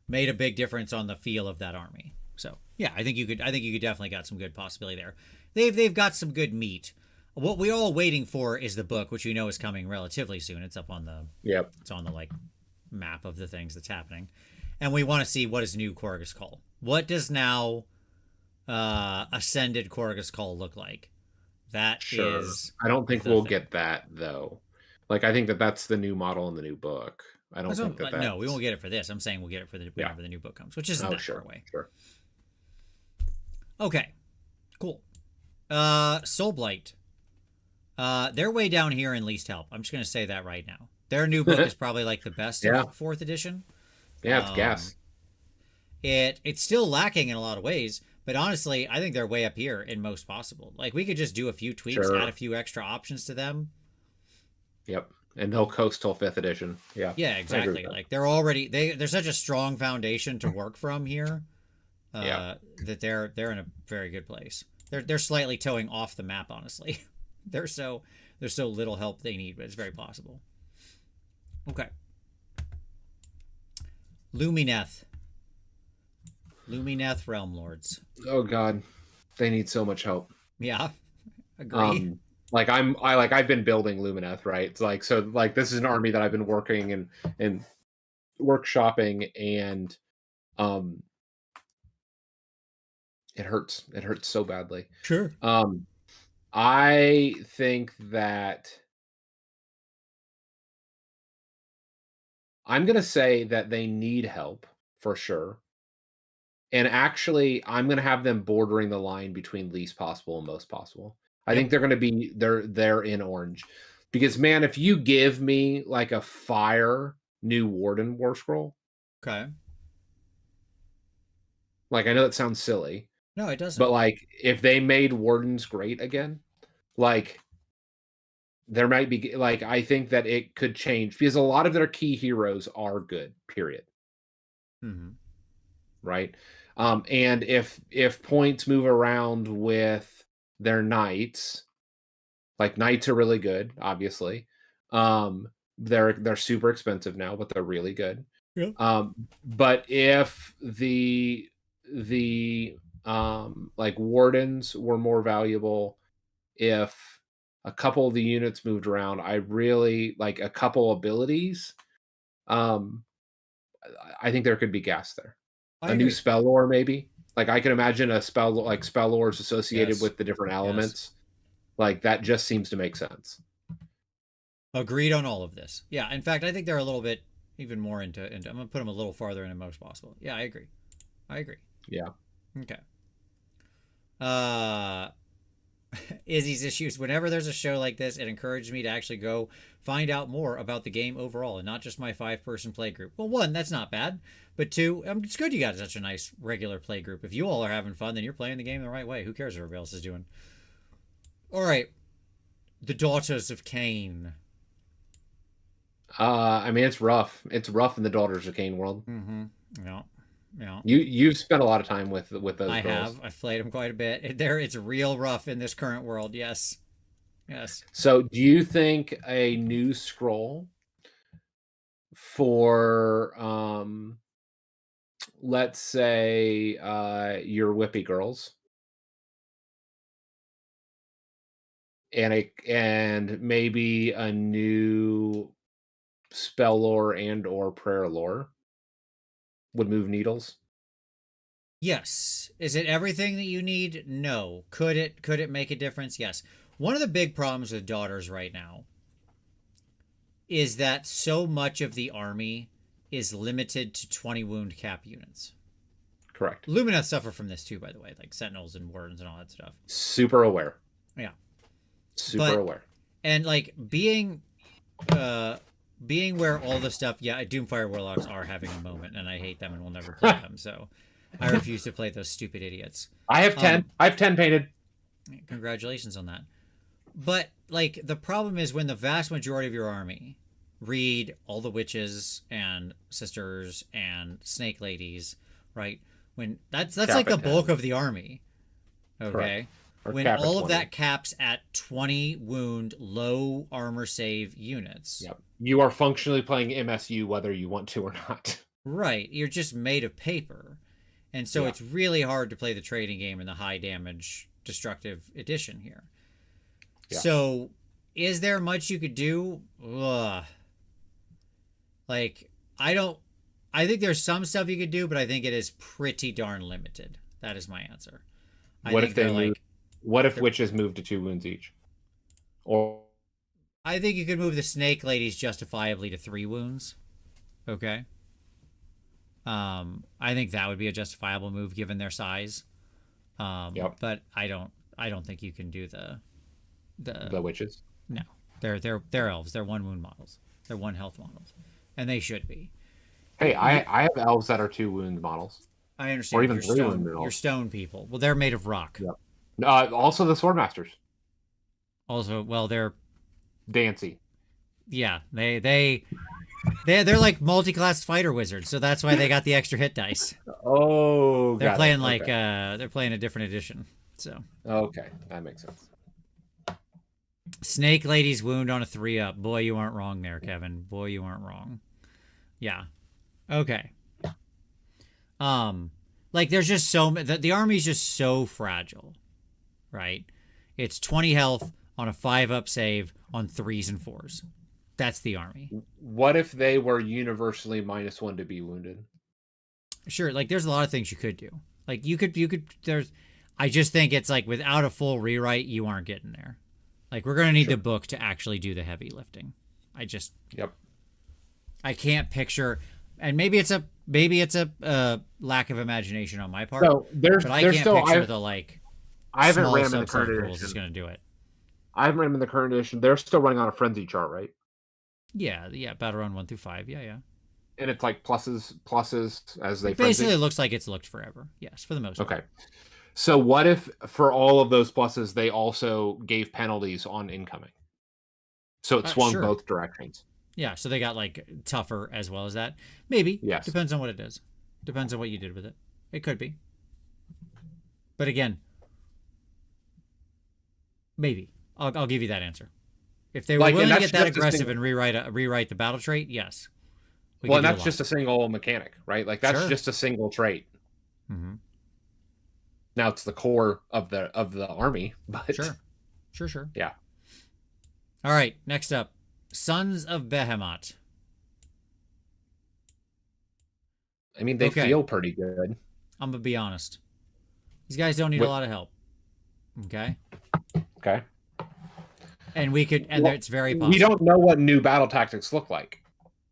made a big difference on the feel of that army. So yeah, I think you could definitely got some good possibility there. They've got some good meat. What we're all waiting for is the book, which is coming relatively soon. It's up on the It's on the like map of the things that's happening, and we want to see what is new Korghos Khul. What does now ascended Korghos Khul look like? That is. I don't think we'll get that though. Like I think that's the new model in the new book. I don't think that. No, we won't get it for this. I'm saying we'll get it for whenever the new book comes, which isn't that far away. Sure. Okay, cool. Soulblight. They're way down here in least help. I'm just gonna say that right now. Their new book is probably like the best of 4th edition. Yeah, it's gas. It's still lacking in a lot of ways, but honestly, I think they're way up here in most possible. Like we could just do a few tweaks, add a few extra options to them. Yep. And they'll coast till 5th edition. Yeah. Yeah, exactly. Like they're such a strong foundation to work from here. That they're in a very good place. They're slightly towing off the map, honestly. There's so little help they need, but it's very possible. Okay. Lumineth Realm Lords. Oh god. They need so much help. Yeah, agree. I've been building Lumineth, right? It's like, so like this is an army that I've been working and workshopping, and it hurts. It hurts so badly. Sure. I think that I'm gonna say that they need help for sure. And actually, I'm gonna have them bordering the line between least possible and most possible. I think they're gonna be they're in orange. Because man, if you give me like a fire new Warden War Scroll. Okay. Like, I know that sounds silly. No, it doesn't. But like if they made Wardens great again, like there might be like, I think that it could change because a lot of their key heroes are good, period. Mm-hmm. Right. And if points move around with their knights, like knights are really good, obviously. They're super expensive now, but they're really good. Yeah. But if the like wardens were more valuable, if a couple of the units moved around, I really like a couple abilities. I think there could be gas there. A new spell lore, maybe. Like I can imagine a spell lores associated with the different elements. Like that just seems to make sense. Agreed on all of this. Yeah, in fact, I think they're a little bit even more into I'm gonna put them a little farther into most possible. Yeah, I agree. Yeah. Okay. Izzy's issues. Whenever there's a show like this, it encouraged me to actually go find out more about the game overall and not just my 5-person play group. Well, one, that's not bad. But two, it's good you got such a nice regular play group. If you all are having fun, then you're playing the game the right way. Who cares what everybody else is doing? All right. The Daughters of Cain. I mean, it's rough. It's rough in the Daughters of Cain world. Mm-hmm. Yeah. Yeah. You've spent a lot of time with those girls. I have. I've played them quite a bit. It's real rough in this current world. Yes. So, do you think a new scroll for let's say your Whippy girls and maybe a new spell lore and or prayer lore would move needles? Yes. Is it everything that you need? No. Could it make a difference? Yes. One of the big problems with Daughters right now is that so much of the army is limited to 20 wound cap units. Correct. Lumineth suffer from this too, by the way, like Sentinels and Wardens and all that stuff. Super aware. Yeah. Super aware. And like being where all the stuff, yeah, Doomfire Warlocks are having a moment, and I hate them and will never play them, so I refuse to play those stupid idiots. I have 10. I have 10 painted. Congratulations on that. But like the problem is when the vast majority of your army read all the witches and sisters and snake ladies, right? When that's like the bulk of the army. Okay. When all of that caps at 20 wound low armor save units. Yep. You are functionally playing MSU whether you want to or not. Right. You're just made of paper. And so it's really hard to play the trading game in the high damage destructive edition here. Yeah. So is there much you could do? Ugh. Like, I think there's some stuff you could do, but I think it is pretty darn limited. That is my answer. What if witches move to 2 wounds each? Or I think you could move the snake ladies justifiably to 3 wounds. Okay. I think that would be a justifiable move given their size. But I don't think you can do the witches. No, they're elves. They're 1 wound models. They're 1 health models, and they should be. Hey, I have elves that are 2 wound models. I understand. Or even 3 wound models. You're stone people. Well, they're made of rock. Yep. Also the Swordmasters. Also, well, they're Dancy. Yeah, they're like multi-class fighter wizards, so that's why they got the extra hit dice. Oh, they're playing they're playing a different edition. So okay, that makes sense. Snake Lady's wound on a 3-up. Boy, you aren't wrong there, Kevin. Boy, you aren't wrong. Yeah. Okay. Like there's just the army's just so fragile. right? It's 20 health on a 5-up save on 3s and 4s. That's the army. What if they were universally -1 to be wounded? Sure, like there's a lot of things you could do. Like you could there's I just think it's like without a full rewrite, you aren't getting there. Like we're gonna need the book to actually do the heavy lifting. I can't picture, and maybe it's a lack of imagination on my part. So I can't picture the like. I haven't small ran in the subset current rules edition. is gonna do it. I haven't ran in the current edition. They're still running on a frenzy chart, right? Yeah. Battle run 1 through 5. Yeah. And it's like pluses as they it basically looks like it's looked forever. Yes, for the most part. Okay. So what if for all of those pluses they also gave penalties on incoming? So it swung both directions. Yeah, so they got like tougher as well as that. Maybe. Yes. Depends on what it is. Depends on what you did with it. It could be. But again, maybe. I'll give you that answer. If they were willing to get that aggressive and rewrite the battle trait, yes. Well, and that's just a single mechanic, right? Like that's just a single trait. Mm-hmm. Now it's the core of the army, but sure. Yeah. All right, next up, Sons of Behemoth. I mean, they feel pretty good. I'm gonna be honest. These guys don't need a lot of help. Okay. And it's very possible. We don't know what new battle tactics look like.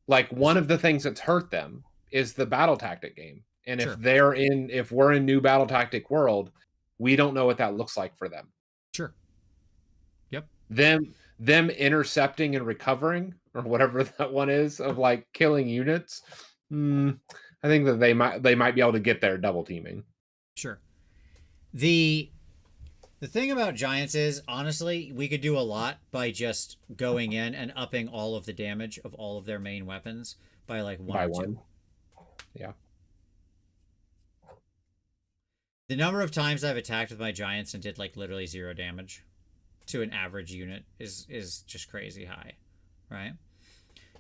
Like one of the things that's hurt them is the battle tactic game. And if we're in new battle tactic world, we don't know what that looks like for them. Sure. Yep. Them intercepting and recovering or whatever that one is of like killing units. I think that they might be able to get there double teaming. Sure. The thing about giants is, honestly, we could do a lot by just going in and upping all of the damage of all of their main weapons by like 1 or 2. Yeah. The number of times I've attacked with my giants and did like literally 0 damage to an average unit is just crazy high, right?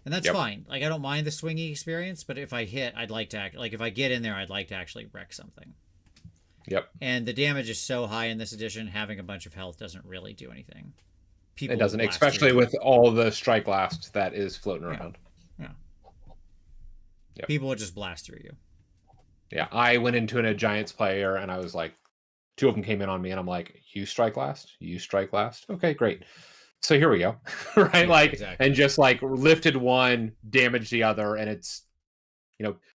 And that's fine. Like I don't mind the swingy experience, but if I hit, I'd like to if I get in there, I'd like to actually wreck something. Yep. And the damage is so high in this edition, having a bunch of health doesn't really do anything. It doesn't, especially with all the strike blast that is floating around. Yeah. Yep. People would just blast through you. Yeah, I went into a Giants player and I was like, 2 of them came in on me and I'm like, you strike last? Okay, great. So here we go. Right? Yeah, exactly. And just like lifted one, damaged the other, and it's,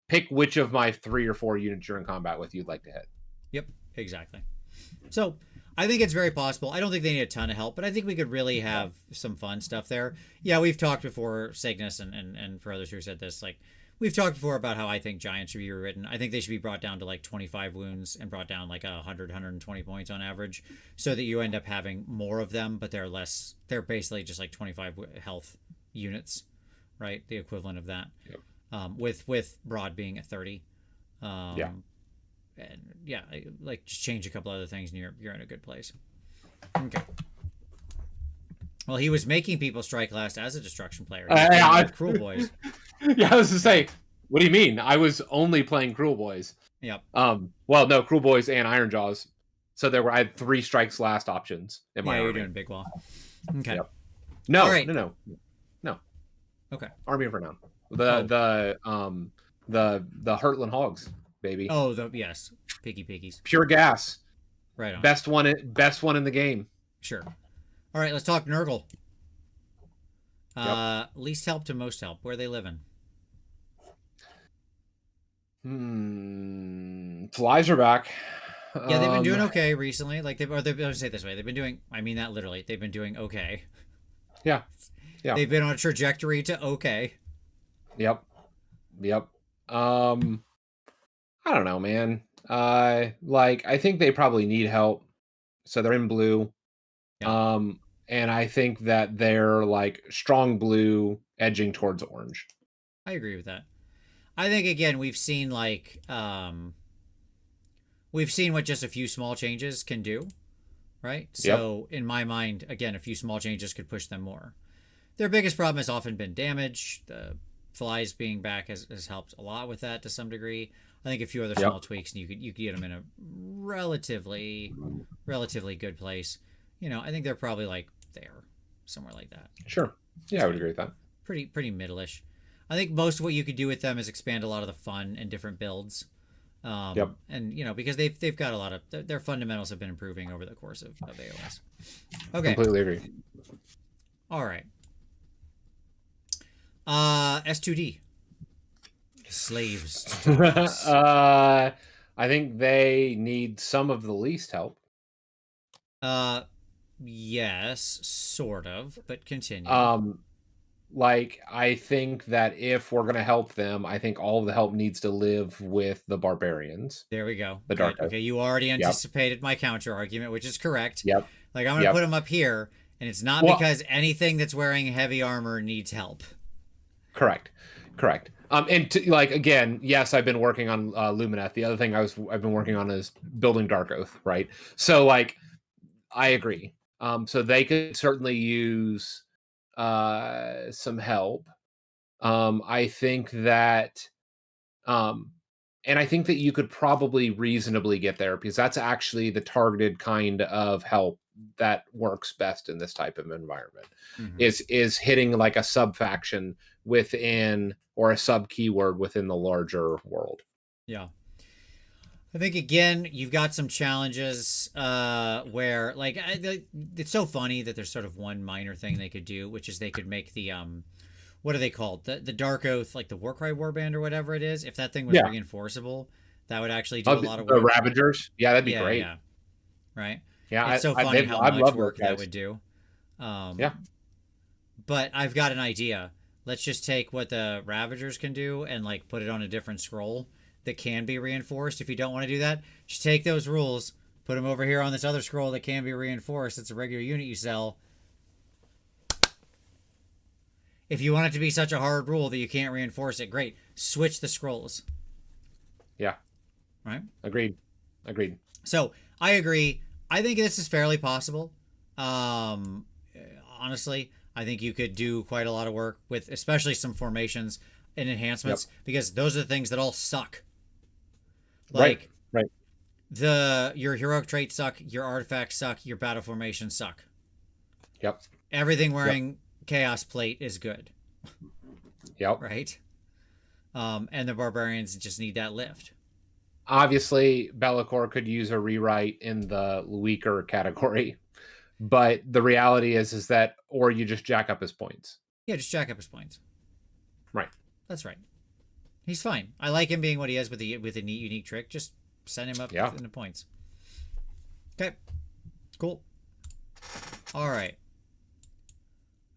pick which of my 3 or 4 units you're in combat with you'd like to hit. Yep, exactly. So I think it's very possible. I don't think they need a ton of help, but I think we could really have some fun stuff there. Yeah, we've talked before, Cygnus and for others who said this, like we've talked before about how I think giants should be rewritten. I think they should be brought down to like 25 wounds and brought down like 120 points on average, so that you end up having more of them, but they're basically just like 25 health units, right? The equivalent of that. Yep. With broad being at 30. And like just change a couple other things and you're in a good place. Okay. Well, he was making people strike last as a destruction player. Cruel Boys. Yeah, I was to say, what do you mean? I was only playing Cruel Boys. Yep. Well, no, Cruel Boys and Iron Jaws. So I had 3 strikes last options in my army. You're doing big wall. Okay. Yep. No, right. no. Okay. Army of Renown. The Hurtland Hogs, baby. Oh, yes. Piggies. Pure gas. Right on. Best one in the game. Sure. All right, let's talk Nurgle. Least help to most help. Where are they living? Flies are back. Yeah, they've been doing okay recently. Like I'll say it this way. They've been doing, I mean that literally. They've been doing okay. Yeah. They've been on a trajectory to okay. Yep. I don't know, man. I think they probably need help. So they're in blue. Yeah. And I think that they're like strong blue edging towards orange. I agree with that. I think again we've seen what just a few small changes can do, right? So in my mind, again, a few small changes could push them more. Their biggest problem has often been damage. The flies being back has helped a lot with that to some degree. I think a few other small tweaks, and you could get them in a relatively good place. You know, I think they're probably like there, somewhere like that. Sure. Yeah, I would agree with that. Pretty middle-ish. I think most of what you could do with them is expand a lot of the fun and different builds. And you know, because they've got a lot of their fundamentals have been improving over the course of AoS. Okay. Completely agree. All right. S2D. Slaves. I think they need some of the least help. Yes, sort of, but continue. Like, I think that if we're going to help them, I think all of the help needs to live with the barbarians. There we go. The Dark Oath. Okay, you already anticipated my counter argument, which is correct. Yep. Like, I'm going to put them up here, and it's not because anything that's wearing heavy armor needs help. Correct. And like, again, yes, I've been working on Lumineth. The other thing I've been working on is building Dark Oath, right? So, like, I agree. So they could certainly use some help. I think that and I think that you could probably reasonably get there, because that's actually the targeted kind of help that works best in this type of environment. Is hitting like a sub faction within, or a sub keyword within the larger world. Yeah. I think, again, you've got some challenges where, like, it's so funny that there's sort of one minor thing they could do, which is they could make the, what are they called? The Dark Oath, like the Warcry Warband or whatever it is. If that thing was reinforceable, that would actually do a lot of work. The Ravagers? Yeah, that'd be great. Yeah. Right? Yeah, it's so funny how much work that would do. Yeah. But I've got an idea. Let's just take what the Ravagers can do and, like, put it on a different scroll that can be reinforced. If you don't want to do that, just take those rules, put them over here on this other scroll that can be reinforced. It's a regular unit you sell. If you want it to be such a hard rule that you can't reinforce it, great. Switch the scrolls. Yeah. Right? Agreed. So, I agree. I think this is fairly possible. Honestly, I think you could do quite a lot of work with, especially some formations and enhancements, because those are the things that all suck. Like, right. Your heroic traits suck, your artifacts suck, your battle formations suck. Yep. Everything wearing Chaos Plate is good. Yep. Right? And the barbarians just need that lift. Obviously, Be'lakor could use a rewrite in the weaker category, but the reality is that, or you just jack up his points. Yeah, just jack up his points. Right. That's right. He's fine. I like him being what he is with a neat, unique trick. Just send him up in the points. Okay. Cool. All right.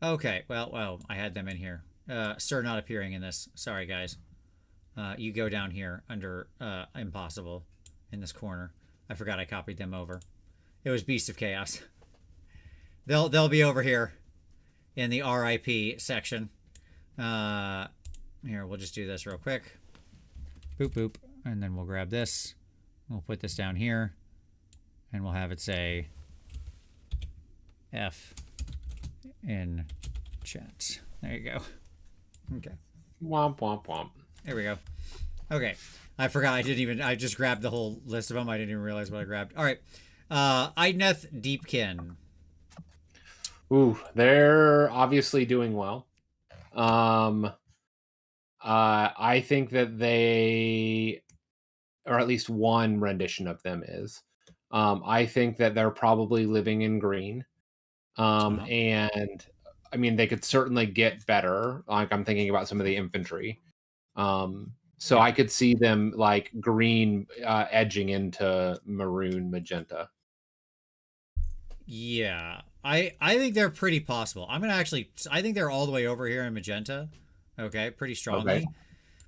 Okay. Well, I had them in here. Sir not appearing in this. Sorry, guys. You go down here under Impossible in this corner. I forgot I copied them over. It was Beast of Chaos. They'll be over here in the RIP section. Here, we'll just do this real quick. Boop, boop. And then we'll grab this. We'll put this down here. And we'll have it say F in chat. There you go. Okay. Womp, womp, womp. There we go. Okay. I forgot. I just grabbed the whole list of them. I didn't even realize what I grabbed. All right. Idneth Deepkin. Ooh, they're obviously doing well. I think that they, or at least one rendition of them is. I think that they're probably living in green. And I mean, they could certainly get better. Like, I'm thinking about some of the infantry. So I could see them like green edging into maroon, magenta. Yeah, I think they're pretty possible. I think they're all the way over here in magenta. Okay, pretty strongly. Okay.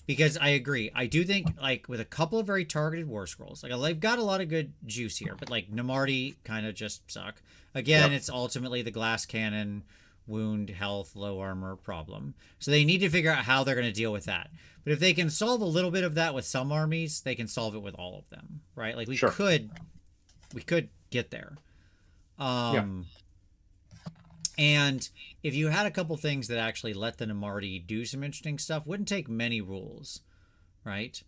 Because I agree. I do think, like, with a couple of very targeted war scrolls, like, they've got a lot of good juice here, but, like, Namarti kind of just suck. Again, It's ultimately the glass cannon, wound, health, low armor problem. So they need to figure out how they're going to deal with that. But if they can solve a little bit of that with some armies, they can solve it with all of them, right? Like, we could get there. And if you had a couple things that actually let the Namarti do some interesting stuff, wouldn't take many rules, right?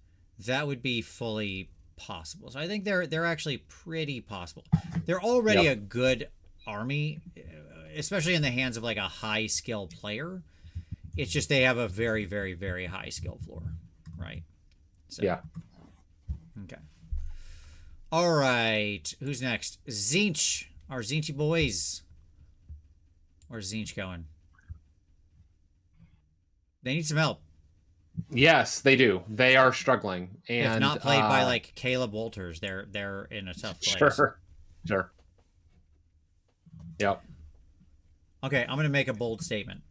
that would be fully possible. So I think they're actually pretty possible. They're already a good army, especially in the hands of like a high skill player. It's just they have a very, very, very high skill floor, right? So, yeah. Okay. All right. Who's next? Zinch. Our Zinchy boys. Where's Zinch going? They need some help. Yes, they do. They are struggling. And if not played by like Caleb Walters, they're in a tough place. Sure. Yep. Okay, I'm gonna make a bold statement.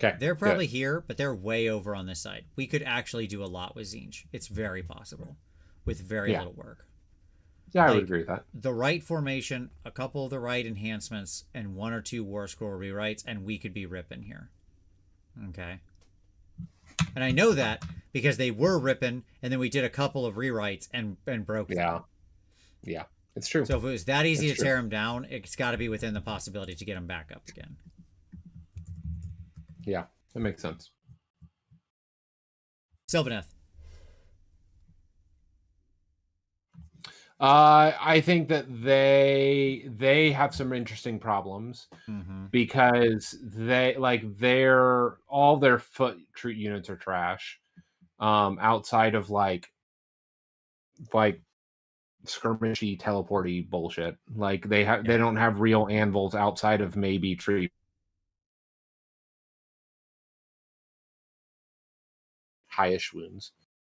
Okay. They're probably here, but they're way over on this side. We could actually do a lot with Zinch. It's very possible, with very little work. Yeah, I would agree with that. The right formation, a couple of the right enhancements, and 1 or 2 War Scroll rewrites, and we could be ripping here. Okay. And I know that because they were ripping, and then we did a couple of rewrites and broke them. Yeah, it's true. So if it was that easy to tear them down, it's got to be within the possibility to get them back up again. Yeah, that makes sense. Sylvaneth. I think that they have some interesting problems because all their foot units are trash. Outside of like skirmishy teleporty bullshit. Like they don't have real anvils outside of maybe tree highish wounds,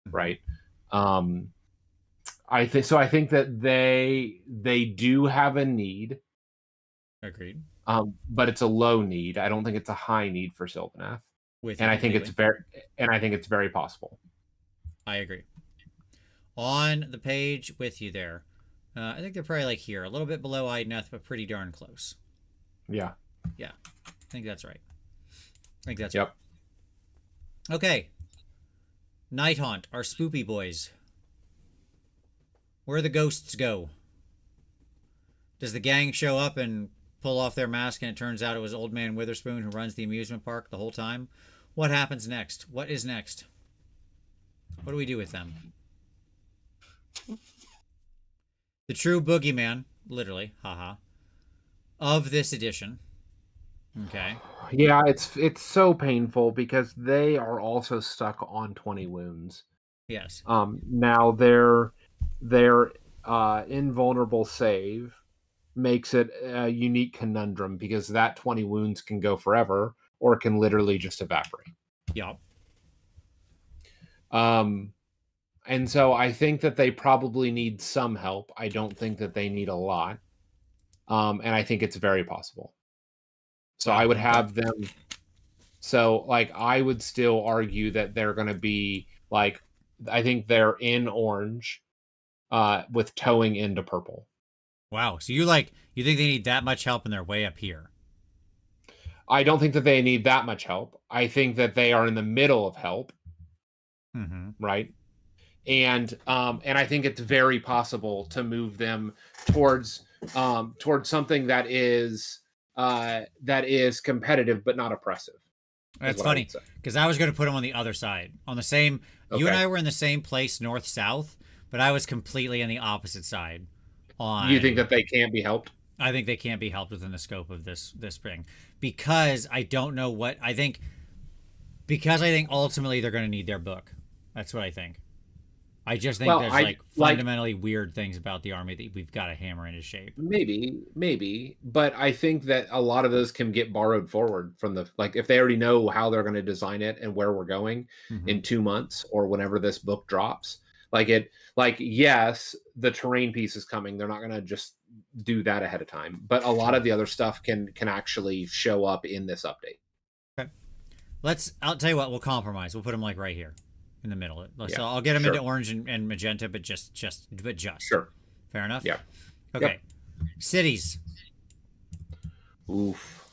right? I think that they do have a need. Agreed. But it's a low need. I don't think it's a high need for Sylvaneth. I think it's very possible. I agree. On the page with you there. I think they're probably like here, a little bit below Idneth, but pretty darn close. Yeah. Yeah. I think that's right. Right. Okay. Nighthaunt, our spoopy boys. Where the ghosts go? Does the gang show up and pull off their mask and it turns out it was Old Man Witherspoon who runs the amusement park the whole time? What happens next? What is next? What do we do with them? The true boogeyman, literally, haha, of this edition. Okay. Yeah, it's so painful because they are also stuck on 20 wounds. Yes. Now their invulnerable save makes it a unique conundrum because that 20 wounds can go forever or can literally just evaporate. Yep. And so I think that they probably need some help. I don't think that they need a lot. And I think it's very possible. So I would have them. So like, I would still argue that they're going to be like, I think they're in orange, with towing into purple. Wow. So you think they need that much help and they're way up here? I don't think that they need that much help. I think that they are in the middle of help. Right. And I think it's very possible to move them towards something that is competitive but not oppressive. That's funny because I was going to put them on the other side, on the same. Okay. You and I were in the same place, north south, but I was completely on the opposite side. You think that they can't be helped? I think they can't be helped within the scope of this spring because I don't know what I think. Because I think ultimately they're going to need their book. That's what I think. I just think there's fundamentally weird things about the army that we've got to hammer into shape. Maybe, but I think that a lot of those can get borrowed forward from if they already know how they're going to design it and where we're going in 2 months or whenever this book drops. Yes, the terrain piece is coming. They're not going to just do that ahead of time, but a lot of the other stuff can actually show up in this update. Okay. I'll tell you what, we'll compromise. We'll put them like right here in the middle. So I'll get them into orange and magenta, but just. Sure. Fair enough? Yeah. Okay. Yep. Cities. Oof.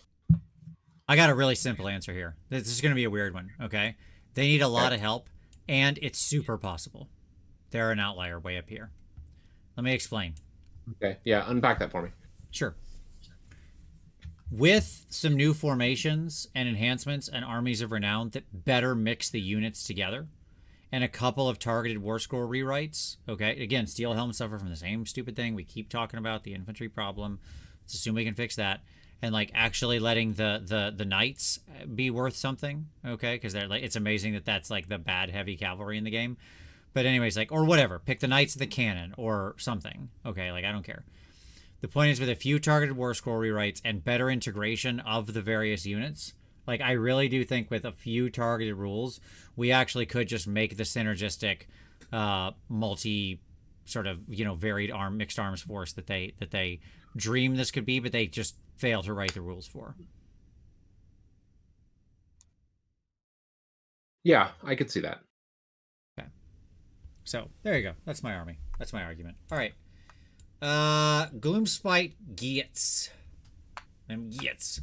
I got a really simple answer here. This is going to be a weird one, okay? They need a lot of help, and it's super possible. They're an outlier way up here. Let me explain. Okay. Yeah, unpack that for me. Sure. With some new formations and enhancements and armies of renown that better mix the units together, and a couple of targeted war scroll rewrites. Okay, again, Steel Helm suffer from the same stupid thing we keep talking about, the infantry problem. Let's assume we can fix that, and like actually letting the knights be worth something. Okay, because they're like, it's amazing that that's like the bad heavy cavalry in the game. But anyways, like, or whatever, pick the knights of the cannon or something. Okay, like I don't care. The point is, with a few targeted war scroll rewrites and better integration of the various units, like, I really do think with a few targeted rules, we actually could just make the synergistic, multi, sort of, varied mixed arms force that they dream this could be, but they just fail to write the rules for. Yeah, I could see that. Okay. So, there you go. That's my army. That's my argument. All right. Gloomspite Gits. Gits.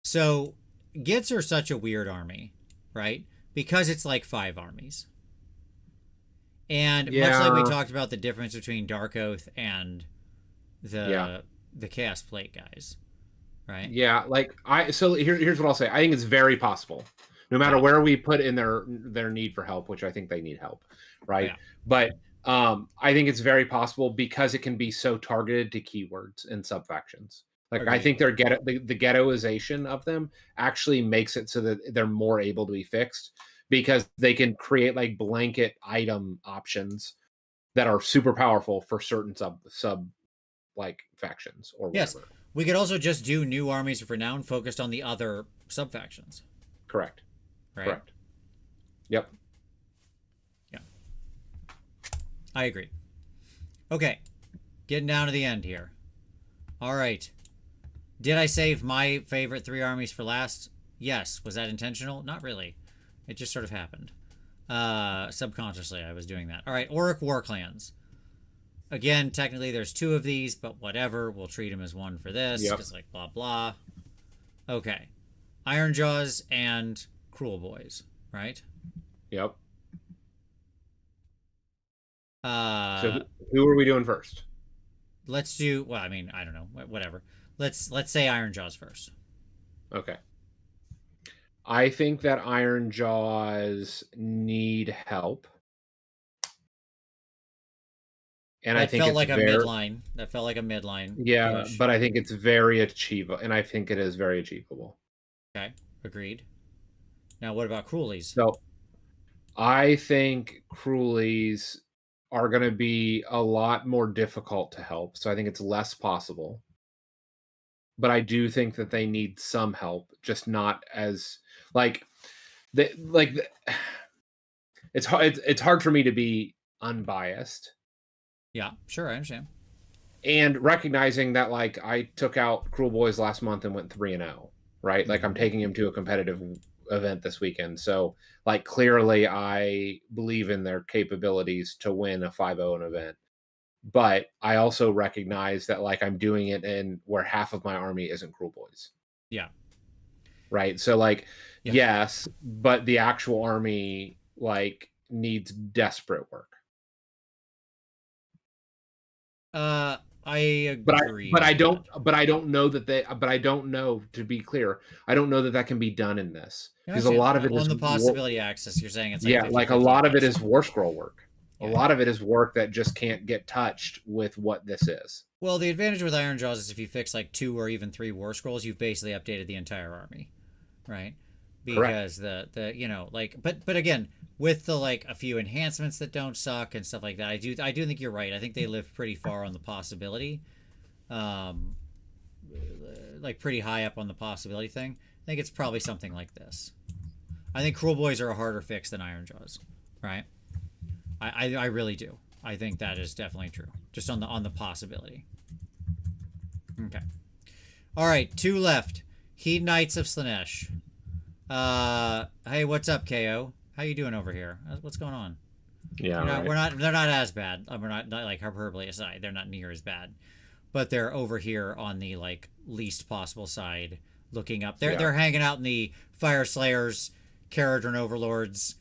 So, Gits are such a weird army, right? Because it's like 5 armies. And much like we talked about the difference between Dark Oath and the Chaos Plate guys, right? Yeah, like here's what I'll say. I think it's very possible, no matter where we put in their need for help, which I think they need help, right? Yeah. But I think it's very possible because it can be so targeted to keywords and subfactions. Like, okay. I think the ghettoization of them actually makes it so that they're more able to be fixed, because they can create like blanket item options that are super powerful for certain sub like factions or whatever. Yes. We could also just do new armies of renown focused on the other sub factions. Correct. Right? Correct. Yep. Yeah. I agree. Okay. Getting down to the end here. All right. Did I save my favorite 3 armies for last? Yes. Was that intentional? Not really. It just sort of happened. Subconsciously, I was doing that. All right. Auric War Clans. Again, technically there's 2 of these, but whatever. We'll treat them as 1 for this. Because like blah, blah. Okay. Ironjaws and Cruel Boys, right? Yep. So who are we doing first? Let's do, well, I mean, I don't know. Whatever. Let's say Ironjaws first. Okay. I think that Ironjaws need help. And I think felt like a midline. That felt like a midline. Yeah, but I think it's very achievable, and I think it is very achievable. Okay, agreed. Now, what about Cruelies? So, I think Cruelies are going to be a lot more difficult to help. So I think it's less possible. But I do think that they need some help, just not as it's hard for me to be unbiased. Yeah, sure, I understand. And recognizing that, like, I took out Cruel Boys last month and went 3-0, right? Like, I'm taking him to a competitive event this weekend. So, like, clearly I believe in their capabilities to win a 5-0 event. But I also recognize that, like, I'm doing it in where half of my army isn't Cruel Boys. Yeah. Right? So, like, yes, but the actual army, like, needs desperate work. I agree. But I don't know, to be clear, I don't know that can be done in this. Because a lot of it is on the possibility axis. You're saying it's like like a lot of it is war scroll work. A lot of it is work that just can't get touched with what this is. Well, the advantage with Ironjaws is if you fix like 2 or even 3 war scrolls, you've basically updated the entire army, right? Because but again, with the like a few enhancements that don't suck and stuff like that, I do think you're right. I think they live pretty far on the possibility, like pretty high up on the possibility thing. I think it's probably something like this. I think Cruel Boys are a harder fix than Ironjaws, right? I really do. I think that is definitely true. Just on the possibility. Okay. All right, 2 left. Heed Knights of Slaanesh. Hey, what's up, KO? How you doing over here? What's going on? Yeah, they're not as bad. We're not like hyperbole aside. They're not near as bad, but they're over here on the like least possible side, looking up. They're hanging out in the Fire Slayers, Caradhran Overlords,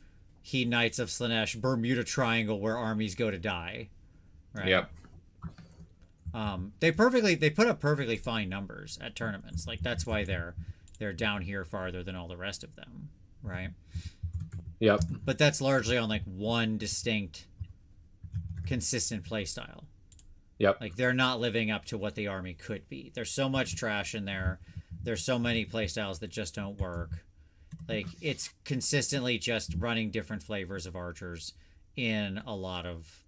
Heed Knights of Slaanesh, Bermuda Triangle, where armies go to die. Right. Yep. They put up perfectly fine numbers at tournaments. Like that's why they're they're down here farther than all the rest of them, right? Yep. But that's largely on like one distinct, consistent play style. Yep. Like they're not living up to what the army could be. There's so much trash in there. There's so many playstyles that just don't work. Like it's consistently just running different flavors of archers in a lot of,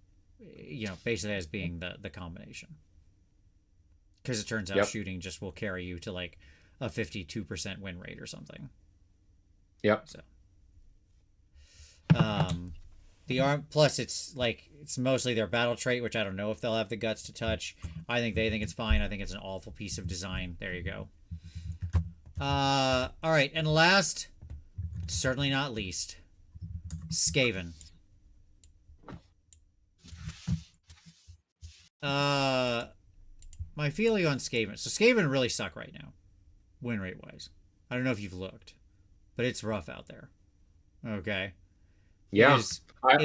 basically as being the combination. Because it turns out shooting just will carry you to like a 52% win rate or something. Yep. So, the arm plus it's mostly their battle trait, which I don't know if they'll have the guts to touch. I think they think it's fine. I think it's an awful piece of design. There you go. All right, and last, certainly not least, Skaven. My feeling on Skaven. So Skaven really suck right now, win rate wise. I don't know if you've looked, but it's rough out there. Okay. Yeah. I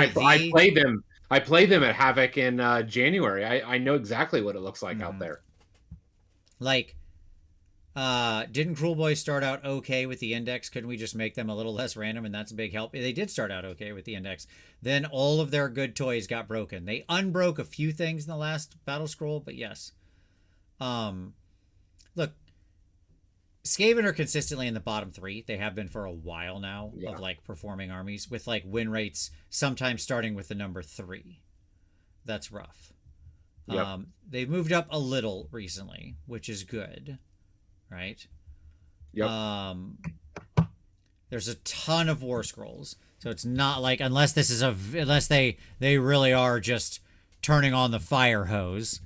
played them. I played them at Havoc in January. I know exactly what it looks like out there. Like, didn't Cruel Boys start out okay with the index? Couldn't we just make them a little less random? And that's a big help. They did start out okay with the index. Then all of their good toys got broken. They unbroke a few things in the last battle scroll, but yes. Look, Skaven are consistently in the bottom 3. They have been for a while now of like performing armies with like win rates sometimes starting with the number 3. That's rough. Yep. They've moved up a little recently, which is good. Right? Yep. There's a ton of war scrolls. So it's not like, unless they really are just turning on the fire hose.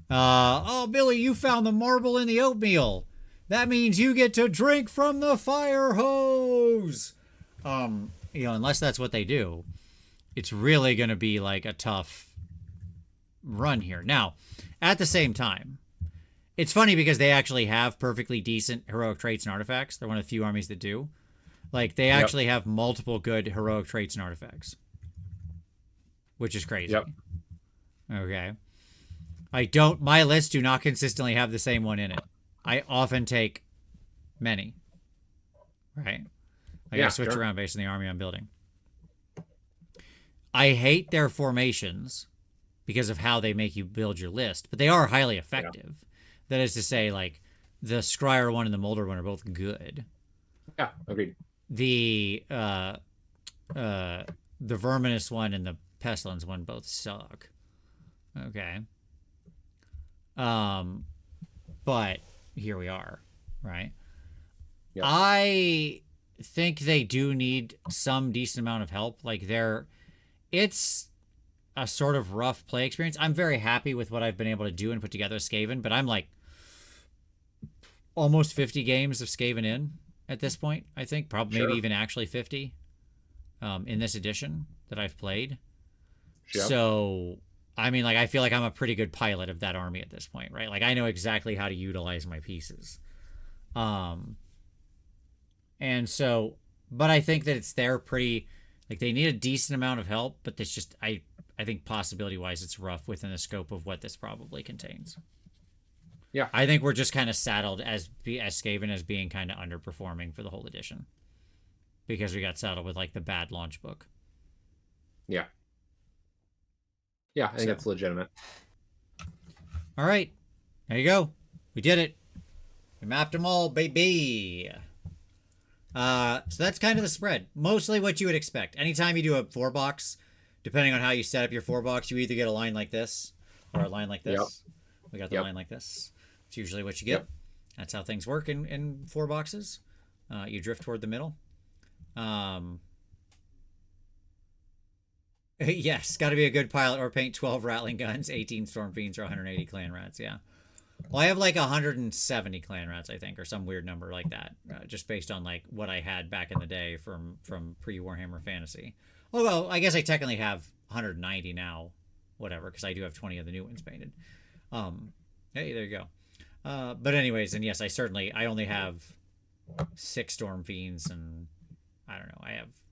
Oh, Billy, you found the marble in the oatmeal. That means you get to drink from the fire hose. Unless that's what they do, it's really going to be like a tough run here. Now, at the same time, it's funny because they actually have perfectly decent heroic traits and artifacts. They're one of the few armies that do. Like, they actually have multiple good heroic traits and artifacts, which is crazy. Yep. Okay. My lists do not consistently have the same one in it. I often take many. Right? I gotta switch around based on the army I'm building. I hate their formations because of how they make you build your list, but they are highly effective. Yeah. That is to say, like, the Scryer one and the Molder one are both good. Yeah, agreed. The Verminous one and the Pestilence one both suck. Okay. But here we are, right? Yep. I think they do need some decent amount of help. Like, it's a sort of rough play experience. I'm very happy with what I've been able to do and put together with Skaven, but I'm like almost 50 games of Skaven in at this point, I think. Probably maybe even actually 50 in this edition that I've played. Yep. So, I mean, like, I feel like I'm a pretty good pilot of that army at this point, right? Like, I know exactly how to utilize my pieces. And so, but I think that they're pretty, like, they need a decent amount of help, but it's just, I think possibility-wise it's rough within the scope of what this probably contains. Yeah. I think we're just kind of saddled as Skaven as being kind of underperforming for the whole edition. Because we got saddled with, like, the bad launch book. Yeah. Yeah, I think that's legitimate. All right. There you go. We did it. We mapped them all, baby. So that's kind of the spread. Mostly what you would expect. Anytime you do a 4-box, depending on how you set up your 4-box, you either get a line like this or a line like this. Yep. We got the line like this. It's usually what you get. Yep. That's how things work in 4 boxes. You drift toward the middle. Yes, got to be a good pilot or paint 12 Rattling Guns, 18 Storm Fiends, or 180 Clan Rats, yeah. Well, I have like 170 Clan Rats, I think, or some weird number like that, just based on like what I had back in the day from pre-Warhammer Fantasy. Although, I guess I technically have 190 now, whatever, because I do have 20 of the new ones painted. Hey, there you go. But anyways, and yes, I only have 6 Storm Fiends, and I don't know,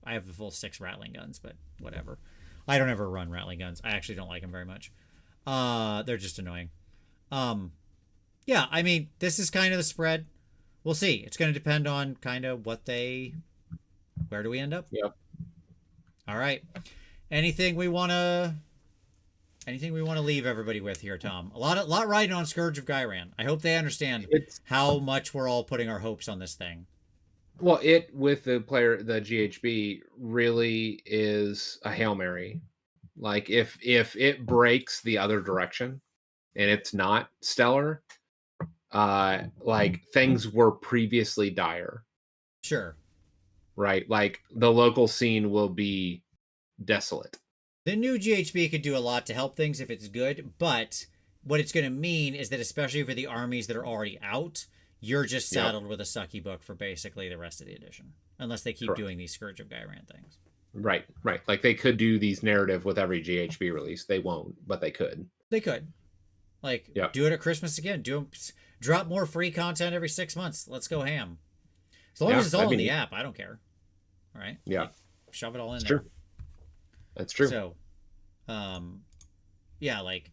I have the full 6 Rattling Guns, but whatever. I don't ever run Rattling Guns. I actually don't like them very much. They're just annoying. Yeah, I mean, this is kind of the spread. we'll see. It's going to depend on kind of where do we end up? Yep. All right. Anything we want to leave everybody with here, Tom? A lot riding on Scourge of Ghyran. I hope they understand how much we're all putting our hopes on this thing. Well, with the GHB really is a Hail Mary. Like if it breaks the other direction and it's not stellar, like things were previously dire. Sure. Right? Like the local scene will be desolate. The new GHB could do a lot to help things if it's good, but what it's going to mean is that especially for the armies that are already out, you're just saddled with a sucky book for basically the rest of the edition, unless they keep doing these Scourge of Ghyran things. Right. Like they could do these narrative with every GHB release. They won't, but they could. They could. Like, do it at Christmas again. Drop more free content every 6 months. Let's go ham. As long as it's all in the app, I don't care. All right? Yeah. Like, shove it all in there. True. That's true. So, yeah, like,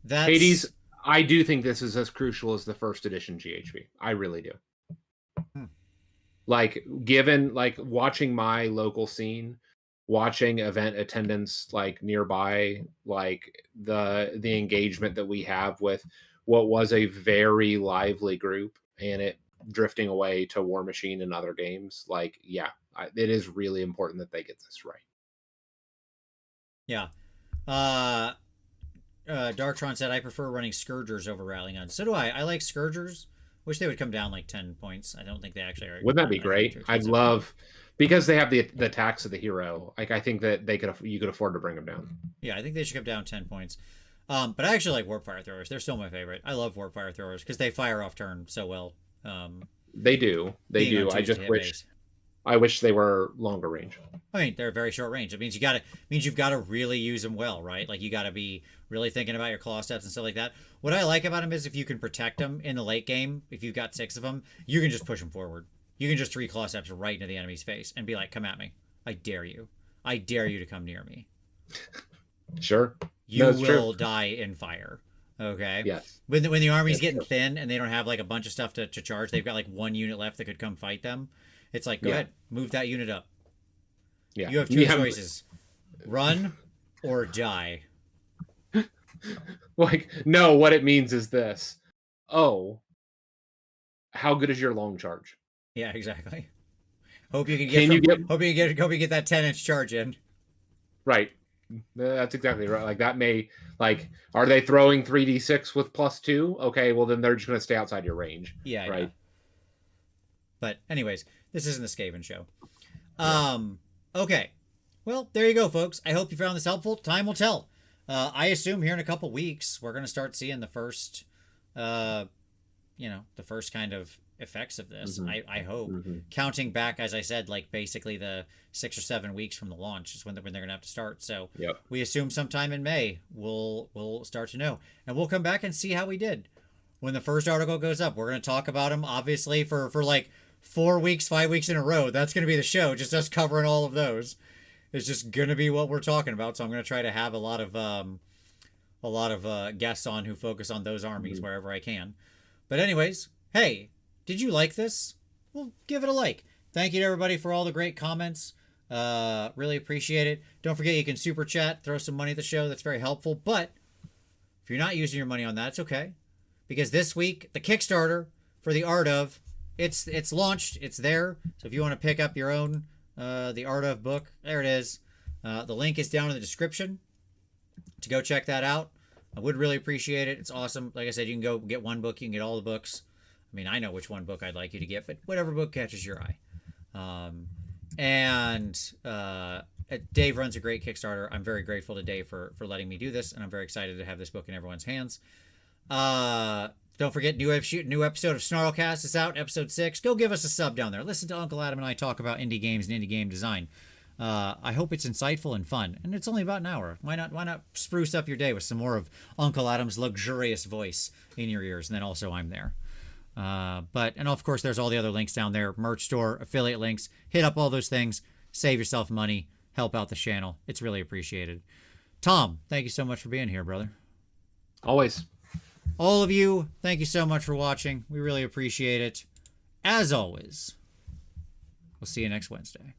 that's... Hades, I do think this is as crucial as the first edition GHB. I really do. Like, given, like, watching my local scene, watching event attendance, like, nearby, like, the engagement that we have with what was a very lively group, and it drifting away to War Machine and other games, like, yeah, it is really important that they get this right. Yeah. Darktron said, I prefer running Scourgers over Rallying Guns. So do I. I like Scourgers. Wish they would come down like 10 points. I don't think they actually are. Wouldn't that be great? I'd love, because they have the tax of the hero. Like, I think that you could afford to bring them down. Yeah, I think they should come down 10 points. But I actually like Warp Fire Throwers. They're still my favorite. I love Warp Fire Throwers because they fire off turn so well. They do. I just wish they were longer range. I mean, they're very short range. It means you've got to really use them well, right? Like, you got to be really thinking about your claw steps and stuff like that. What I like about them is if you can protect them in the late game, if you've got 6 of them, you can just push them forward. You can just 3 claw steps right into the enemy's face and be like, come at me. I dare you. I dare you to come near me. Sure. You will die in fire. Okay? Yes. When the army's getting thin and they don't have like a bunch of stuff to charge, they've got like 1 unit left that could come fight them. It's like, go ahead, move that unit up. Yeah. You have 2 choices. Run or die. Like, no, what it means is this. Oh, how good is your long charge? Yeah, exactly. Hope you get that 10-inch charge in. Right. That's exactly right. Like, that may, like, are they throwing 3d6 with +2? Okay, well then they're just going to stay outside your range. Yeah. Right. Yeah. But anyways, this isn't the Skaven show. Okay. Well, there you go, folks. I hope you found this helpful. Time will tell. I assume here in a couple weeks, we're going to start seeing the first, the first kind of effects of this. Mm-hmm. I hope. Mm-hmm. Counting back, as I said, like basically the 6 or 7 weeks from the launch is when they're going to have to start. So we assume sometime in May, we'll start to know. And we'll come back and see how we did. When the first article goes up, we're going to talk about them, obviously, for like 4 weeks, 5 weeks in a row. That's going to be the show, just us covering all of those. It's just going to be what we're talking about. So I'm going to try to have a lot of guests on who focus on those armies wherever I can. But anyways, hey, did you like this? Well, give it a like. Thank you to everybody for all the great comments. Really appreciate it. Don't forget you can super chat, throw some money at the show. That's very helpful. But if you're not using your money on that, it's okay. Because this week, the Kickstarter for the Art of, it's launched. It's there. So if you want to pick up your own the Art of book, there it is. The link is down in the description to go check that out. I would really appreciate it. It's awesome. Like I said, you can go get one book. You can get all the books. I mean, I know which one book I'd like you to get, but whatever book catches your eye. Dave runs a great Kickstarter. I'm very grateful to Dave for letting me do this, and I'm very excited to have this book in everyone's hands. Don't forget, new episode of Snarlcast is out, episode 6. Go give us a sub down there. Listen to Uncle Adam and I talk about indie games and indie game design. I hope it's insightful and fun, and it's only about an hour. Why not spruce up your day with some more of Uncle Adam's luxurious voice in your ears, and then also I'm there. And of course, there's all the other links down there, merch store, affiliate links. Hit up all those things, save yourself money, help out the channel. It's really appreciated. Tom, thank you so much for being here, brother. Always. All of you, thank you so much for watching. We really appreciate it. as always, we'll see you next Wednesday.